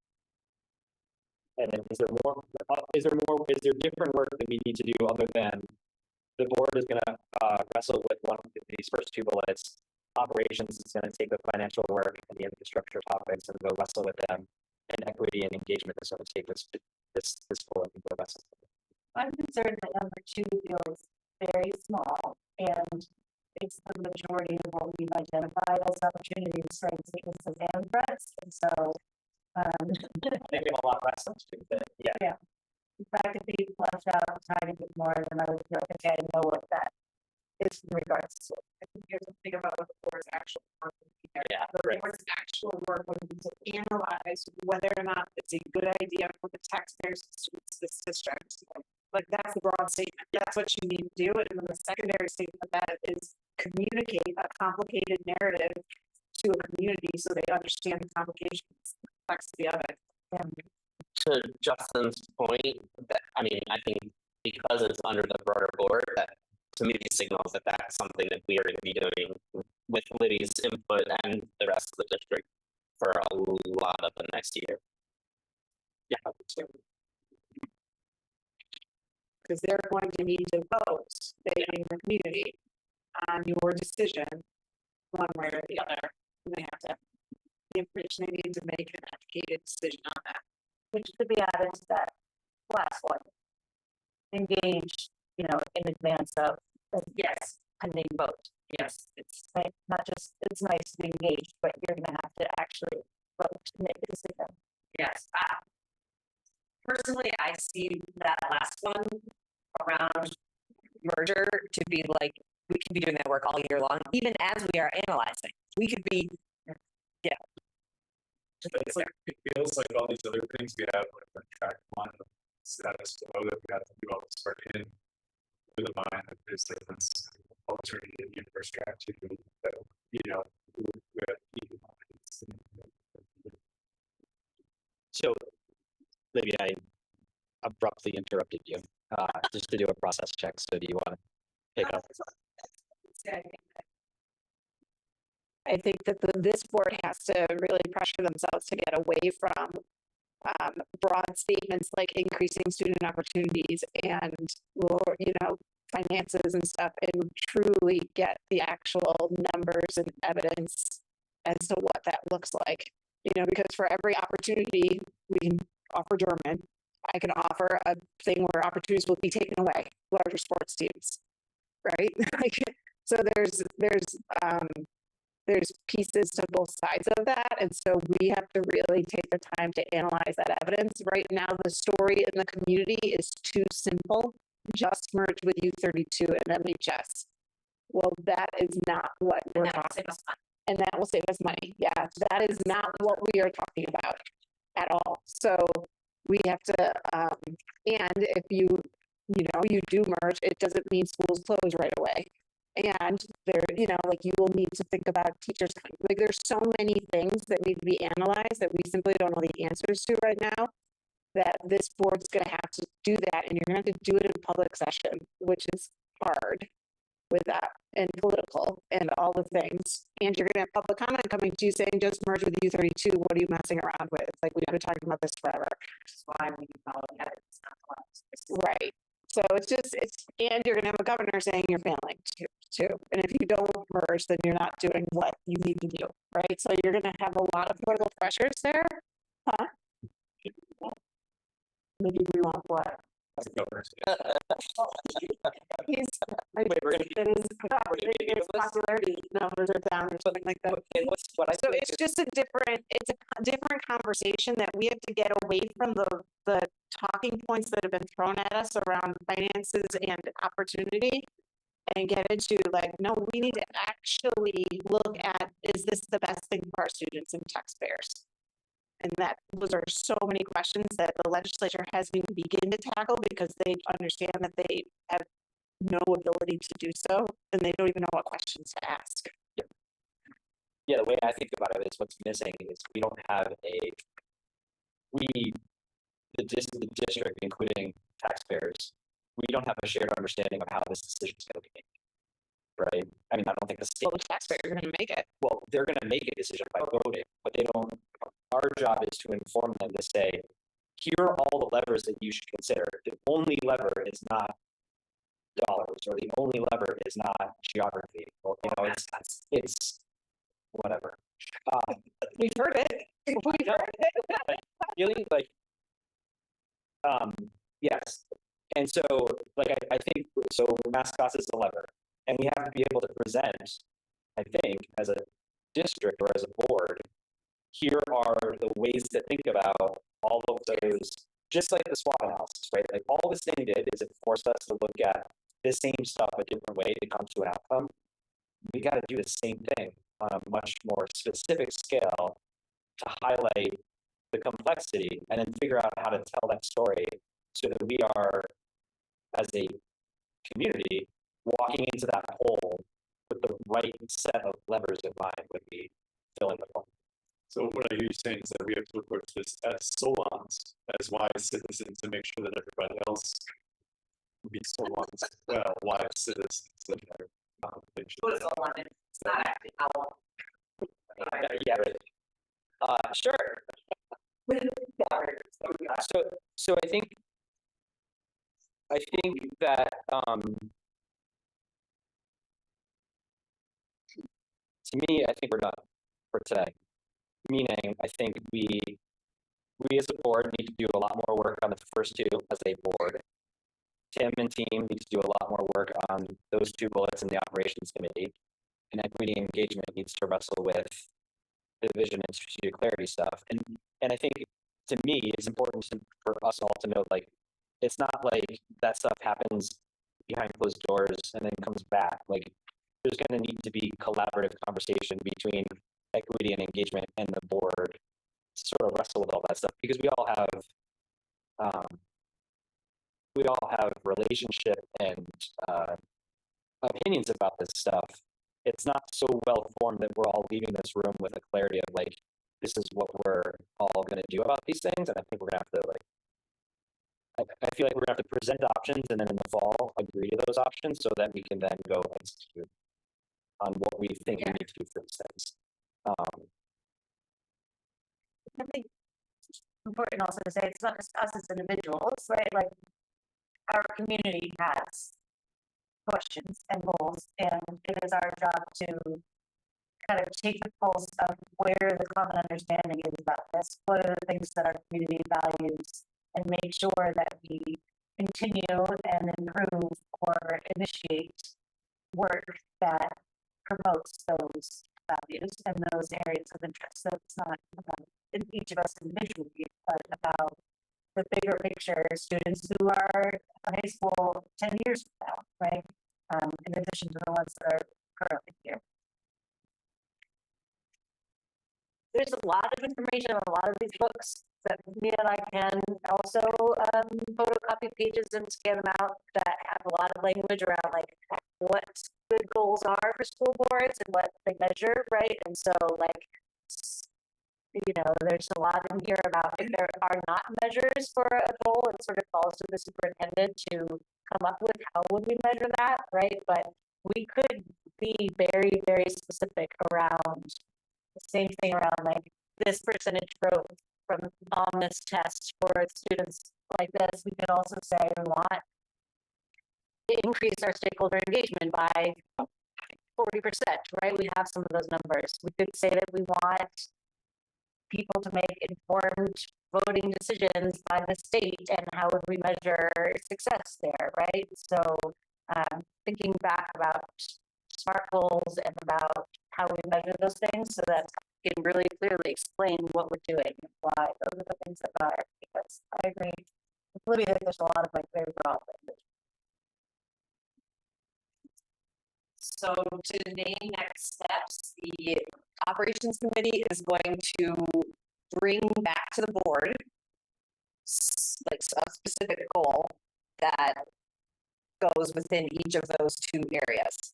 And then is there different work that we need to do other than the board is going to wrestle with one of these first two bullets? Operations is going to take the financial work and the infrastructure topics and go wrestle with them, and equity and engagement is going to take this bullet and go wrestle with it. I'm concerned that number 2 feels very small, and it's the majority of what we've identified as opportunities, strengths, weaknesses, and threats. And so, They give a lot less to it. Yeah. if I could be fleshed out a tiny bit more, then I would feel like, okay, I know what that is in regards to. I think you have to think about what the board's actual work would be. Yeah, The right. board's actual work would be to analyze whether or not it's a good idea for the taxpayers and students of this district. Like that's the broad statement. That's what you need to do. And then the secondary statement of that is communicate a complicated narrative to a community so they understand the complications, the complexity of it. To Justin's point, I think because it's under the broader board, that to me signals that that's something that we are going to be doing with Liddy's input and the rest of the district for a lot of the next year. Yeah. Because they're going to need to vote, they being the community, on your decision, one way or the other. And they have to have the information they need to make an educated decision on that. Which could be added to that last one. Engage, in advance of, Yes, pending vote. yes, it's, Right? Not just, it's nice to be engaged, but you're gonna have to actually vote to make a decision. yes. Personally, I see that last one around Merger to be like, we could be doing that work all year long, even as we are analyzing. We could be, It's like, it feels like all these other things we have, like track one, status quo that we have to do all this work in. With the mind that there's difference, alternative in your first track too, that, we have people. So maybe I abruptly interrupted you just to do a process check. So do you want to pick up? I think that this board has to really pressure themselves to get away from broad statements like increasing student opportunities and, finances and stuff, and truly get the actual numbers and evidence as to what that looks like. Because for every opportunity we can offer German, I can offer a thing where opportunities will be taken away, larger sports teams, right? So there's pieces to both sides of that. And so we have to really take the time to analyze that evidence. Right now, the story in the community is too simple. Just merge with U32 and MHS. Well, that is not what we're talking about. And that will save us money. Yeah, that is not what we are talking about at all. So we have to, and if you you know, you do merge, it doesn't mean schools close right away. And there, you know, like you will need to think about teachers, like there's so many things that need to be analyzed that we simply don't know the answers to right now. That this board's gonna have to do that, and you're gonna have to do it in public session, which is hard with that and political and all the things. And you're gonna have public comment coming to you saying, just merge with U32, what are you messing around with? Like, we've been talking about this forever. Which is why we follow that. It's not the Right. So it's just, and you're gonna have a governor saying you're failing too. And if you don't merge, then you're not doing what you need to do, right? So you're gonna have a lot of political pressures there. Huh? Maybe we want what? He's, his popularity numbers are down or something like that. So it's just a different conversation that we have to get away from the talking points that have been thrown at us around finances and opportunity and get into like, no, we need to actually look at, is this the best thing for our students and taxpayers? And those are so many questions that the legislature hasn't even begun to tackle because they understand that they have no ability to do so, and they don't even know what questions to ask. Yeah, the way I think about it is what's missing is we don't have the district, including taxpayers, we don't have a shared understanding of how this decision is going to be made, right? I mean, I don't think the state. Well, the taxpayers are going to make it. Well, they're going to make a decision by voting, but they don't. Our job is to inform them to say, here are all the levers that you should consider. The only lever is not dollars, or the only lever is not geography. Or, you know, it's whatever. We've heard it. We've heard it. Really, like, yes. And so, like, I think, so mascots is the lever, and we have to be able to present, I think, as a district or as a board, here are the ways to think about all of those, just like the SWOT analysis, right? Like, all this thing did is it forced us to look at the same stuff a different way to come to an outcome. We got to do the same thing on a much more specific scale to highlight the complexity and then figure out how to tell that story so that we are, as a community, walking into that hole with the right set of levers in mind when we fill in the hole. So what I hear you saying is that we have to approach this as Solons, as wise citizens, to make sure that everybody else will be Solons as well, wise citizens. What is all on it? It's not actually how. Yeah, right. Sure. So I think that to me, I think we're done for today. Meaning, I think we as a board need to do a lot more work on the first two as a board. Tim and team need to do a lot more work on those two bullets in the operations committee. And equity and engagement needs to wrestle with the vision and strategic clarity stuff. And I think, to me, it's important for us all to know, like, it's not like that stuff happens behind closed doors and then comes back. Like, there's going to need to be collaborative conversation between equity and engagement and the board to sort of wrestle with all that stuff, because we all have relationship and opinions about this stuff. It's not so well formed that we're all leaving this room with a clarity of, like, this is what we're all going to do about these things. And I think we're going to have to, like, I feel like we're going to have to present options and then in the fall agree to those options so that we can then go execute on what we think we need to do for these things. I think it's important also to say it's not just us as individuals, right? Like, our community has questions and goals, and it is our job to kind of take the pulse of where the common understanding is about this. What are the things that our community values, and make sure that we continue and improve or initiate work that promotes those values and those areas of interest. So it's not about each of us individually, but about the bigger picture students who are in high school 10 years from now, right? In addition to the ones that are currently here. There's a lot of information on a lot of these books. that me and I can also photocopy pages and scan them out that have a lot of language around like what good goals are for school boards and what they measure, right? And so like, you know, there's a lot in here about if there are not measures for a goal, it sort of falls to the superintendent to come up with how would we measure that, right? But we could be very, very specific around the same thing around like this percentage growth from on this test for students like this. We could also say we want to increase our stakeholder engagement by 40%, right? We have some of those numbers. We could say that we want people to make informed voting decisions by the state, and how would we measure success there, right? So thinking back about SMART goals and about how we measure those things so that we can really clearly explain what we're doing and why those are the things that matter. Because I agree with Libby that there's a lot of like very broad language. So to name next steps, the operations committee is going to bring back to the board like a specific goal that goes within each of those two areas.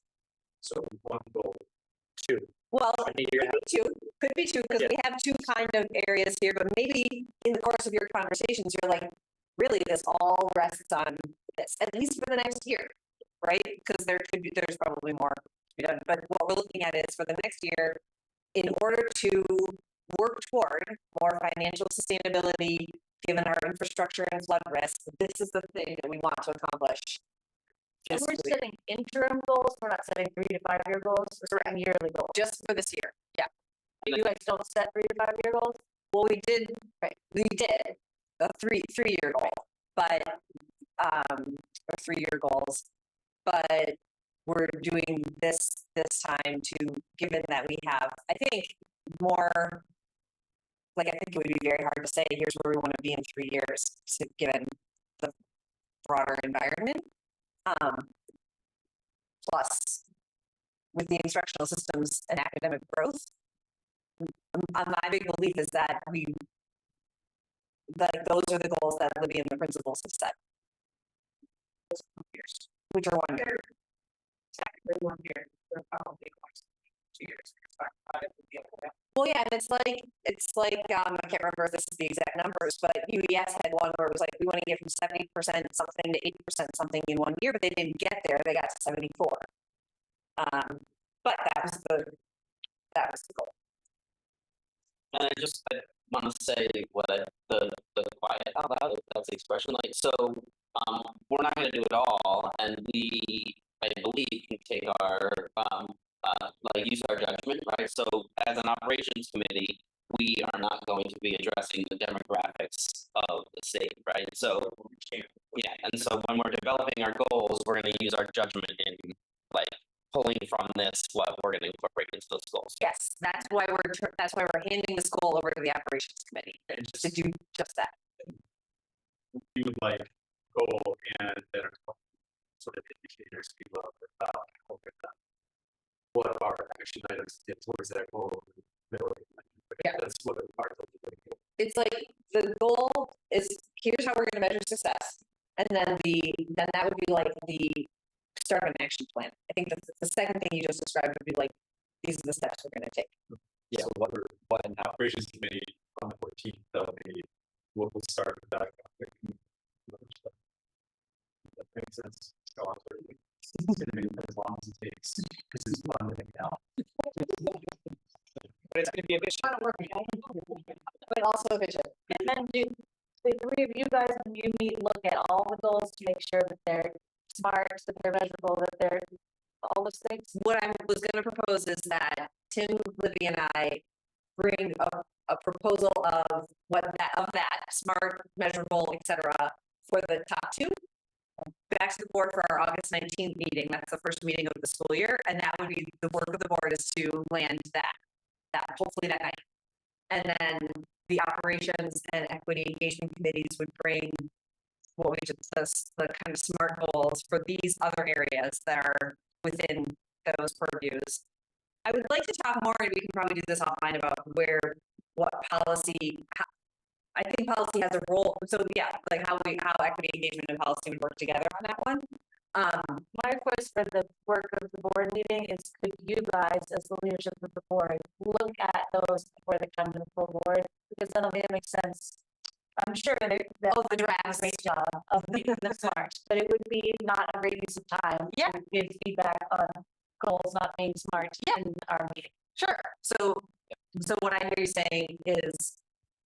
So one goal, two. Well, I mean, you're could be two, because we have two kind of areas here, but maybe in the course of your conversations, you're like, really, this all rests on this, at least for the next year, right? Because there's probably more to be done, but what we're looking at is for the next year, in order to work toward more financial sustainability, given our infrastructure and flood risk, this is the thing that we want to accomplish. And we're setting interim goals. We're not setting 3 to 5 year goals. We're setting yearly goals. Just for this year, yeah. You guys don't set 3 to 5 year goals? Well, we did a three-year goal, but or 3-year goals, but we're doing this time to, given that we have, I think, more, like, I think it would be very hard to say, here's where we want to be in 3 years, given the broader environment. Plus, with the instructional systems and academic growth, my big belief is that those are the goals that Libby and the principals have set. Which are 1 year. Technically 1 year, they're probably 2 years. Well, yeah, and it's like I can't remember if this is the exact numbers, but UES had one where it was like we want to get from 70% something to 80% something in 1 year, but they didn't get there; they got to 74. But that was the goal. And I want to say the quiet out loud, if that's the expression. Like, so we're not going to do it all, and we, I believe, can take our use our judgment, right? So as an operations committee, we are not going to be addressing the demographics of the state, right? So yeah, and so when we're developing our goals, we're going to use our judgment in like pulling from this what we're going to incorporate into those goals. Yes, that's why we're handing this goal over to the operations committee to do just that. You would like goal and then a couple sort of indicators we love about what our action items to get towards that goal. Yeah. That's what part of the goal. It's like the goal is here's how we're going to measure success, and then that would be like the start of an action plan. I think the second thing you just described would be like these are the steps we're going to take. Yeah. So what an operations committee on the 14th, they'll be, we'll start with that. That makes sense. Go on for you. It's gonna be as long as it takes, because it's fun right now. But it's going to be efficient. But also efficient. And then do the 3 of you guys, when you meet, look at all the goals to make sure that they're smart, that they're measurable, that they're all those things. What I was going to propose is that Tim, Libby, and I bring a proposal of that smart, measurable, etc. for the top 2 back to the board for our August 19th meeting. That's the first meeting of the school year, and that would be the work of the board is to land that hopefully that night. And then the operations and equity engagement committees would bring what we just discussed, the kind of smart goals for these other areas that are within those purviews. I would like to talk more, and we can probably do this offline, about what policy, I think policy has a role, so yeah, like how equity engagement and policy would work together on that one. My request for the work of the board meeting is could you guys, as the leadership of the board, look at those before they come to the full board? Because then it'll make sense. I'm sure that the drafts. a great job of making them smart, but it would be not a great use of time. Yeah. To give feedback on goals not being smart in our meeting. Sure. So what I hear you saying is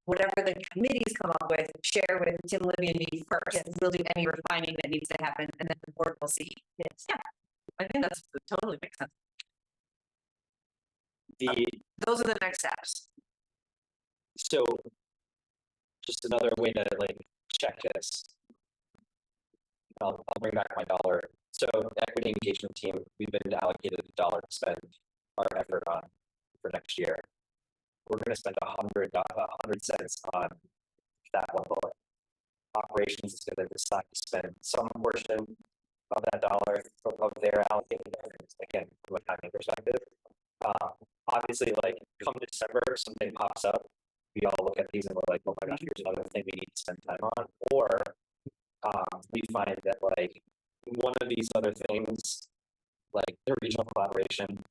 whatever the committees come up with, share with Tim, Libby, and me first. Yes. We'll do any refining that needs to happen, and then the board will see. Yes. Yeah. I think that's totally makes sense. Those are the next steps. So just another way to like check this. I'll bring back my dollar. So equity engagement team, we've been allocated $1 to spend our effort on for next year. We're going to spend 100 cents on that one bullet. Operations is going to decide to spend some portion of that dollar of their allocated efforts, again, from a timing perspective. Obviously, like come December, something pops up. We all look at these and we're like, oh my gosh, here's another thing we need to spend time on. Or we find that like one of these other things, like the regional collaboration,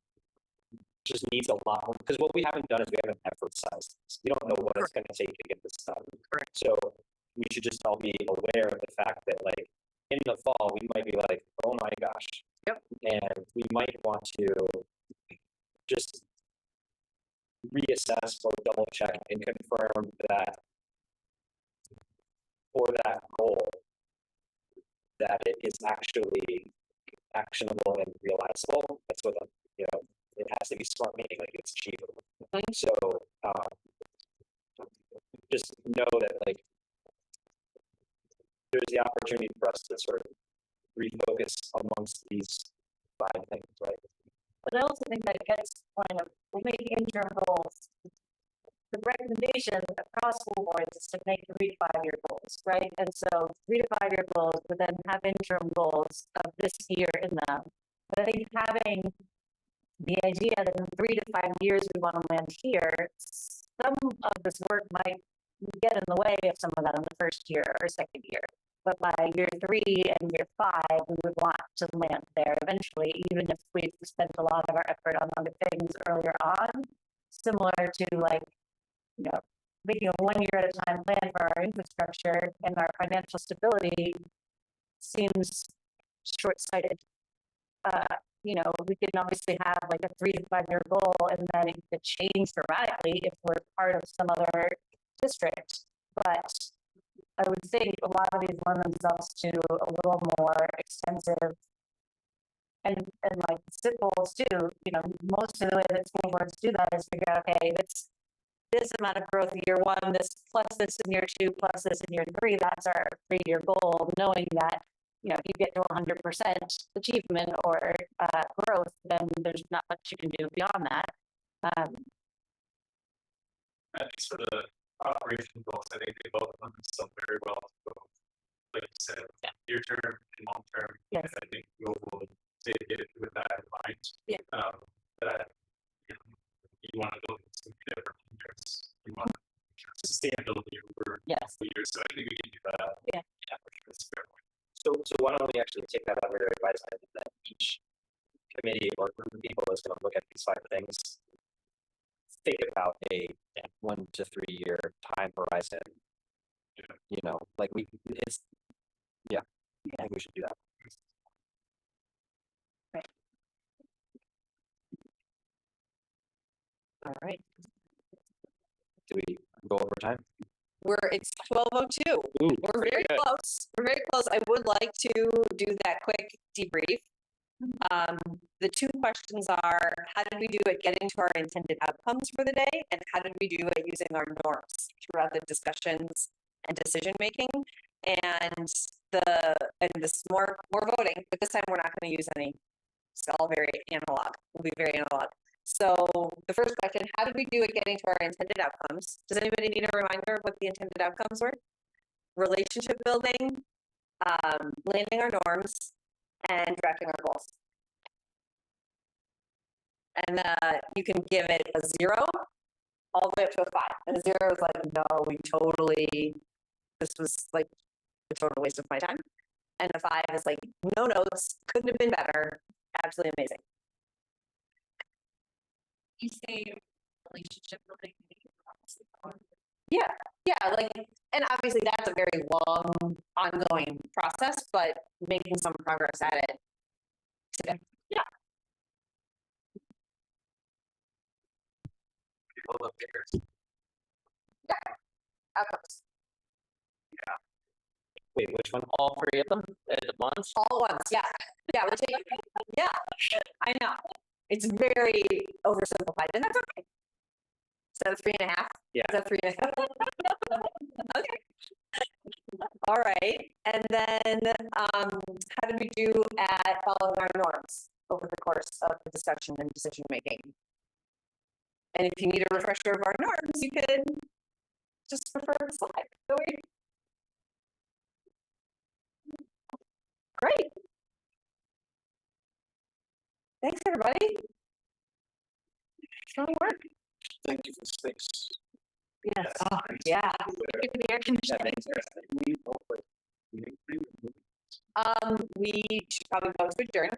just needs a lot more, because what we haven't done is we haven't emphasized this. We don't know what it's going to take to get this done. Correct. So we should just all be aware of the fact that like in the fall, we might be like, oh my gosh. Yep. And we might want to just reassess or double check and confirm that for that goal, that it is actually actionable and realizable. That's what, you know, it has to be smart, meaning like it's achievable. So just know that like there's the opportunity for us to sort of refocus amongst these 5 things, right? But I also think that gets to the point of we'll make interim goals. The recommendation across school boards is to make 3 to 5 year goals, right? And so 3 to 5 year goals would then have interim goals of this year in them. But I think having the idea that in 3 to 5 years we want to land here, some of this work might get in the way of some of that in the first year or second year. But by year 3 and year 5, we would want to land there eventually, even if we've spent a lot of our effort on other things earlier on, similar to like, you know, making a 1 year at a time plan for our infrastructure and our financial stability seems short-sighted. You know, we can obviously have like a 3 to 5 year goal, and then it could change dramatically if we're part of some other district. But I would think a lot of these lend themselves to a little more extensive and like SIP goals too. You know, most of the way that school boards do that is figure out, okay, it's this amount of growth year 1, this plus this in year 2, plus this in year 3. That's our 3-year goal, knowing that, you know, if you get to 100% achievement or growth, then there's not much you can do beyond that. At least for the operation goals, I think they both lend themselves very well to both, like you said, near term and long term. Yes. I think you'll say get it with that in mind. Yeah. That you want to build some different years. You want sustainability over Yes. years. So I think we can do that. Yeah. Yeah, for sure. That's a fair point. So why don't we actually take that under advisement that each committee or group of people is going to look at these 5 things, think about a 1 to 3 year time horizon. You know, like I think we should do that. All right. Do we go over time? It's 12:02. We're very close. We're very close. I would like to do that quick debrief. The 2 questions are, how did we do at getting to our intended outcomes for the day? And how did we do at using our norms throughout the discussions and decision making? And this more voting, but this time we're not going to use any. It's all very analog. We'll be very analog. So the first question, how did we do at getting to our intended outcomes? Does anybody need a reminder of what the intended outcomes were? Relationship building, landing our norms, and drafting our goals. And you can give it a 0, all the way up to a 5. And a 0 is like, no, this was like a total waste of my time. And a 5 is like, no notes, couldn't have been better, absolutely amazing. You say relationship building. Yeah, like, and obviously that's a very long, ongoing process, but making some progress at it today. Yeah. People love figures. Outcomes. Wait, which one? All three of them at once? All at once, yeah. Yeah, we're taking, yeah, I know. It's very oversimplified, and that's okay. Instead of 3.5? Yeah. Is that 3.5? Okay. All right, and then, how did we do at following our norms over the course of the discussion and decision making? And if you need a refresher of our norms, you could just refer to the slide. So great. Thanks, everybody. Strong work. Thank you for the space. Yes. Oh, yeah. Give me the air conditioning. We should probably go to adjourn.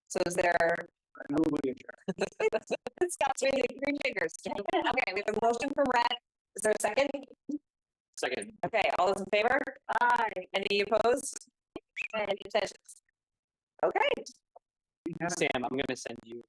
So is there? Scott's raising 3 fingers. Okay, we have a motion from Rhett. Is there a second? Second. Okay, all those in favor? Aye. Any opposed? Any abstentions? Okay. Sam, I'm gonna send you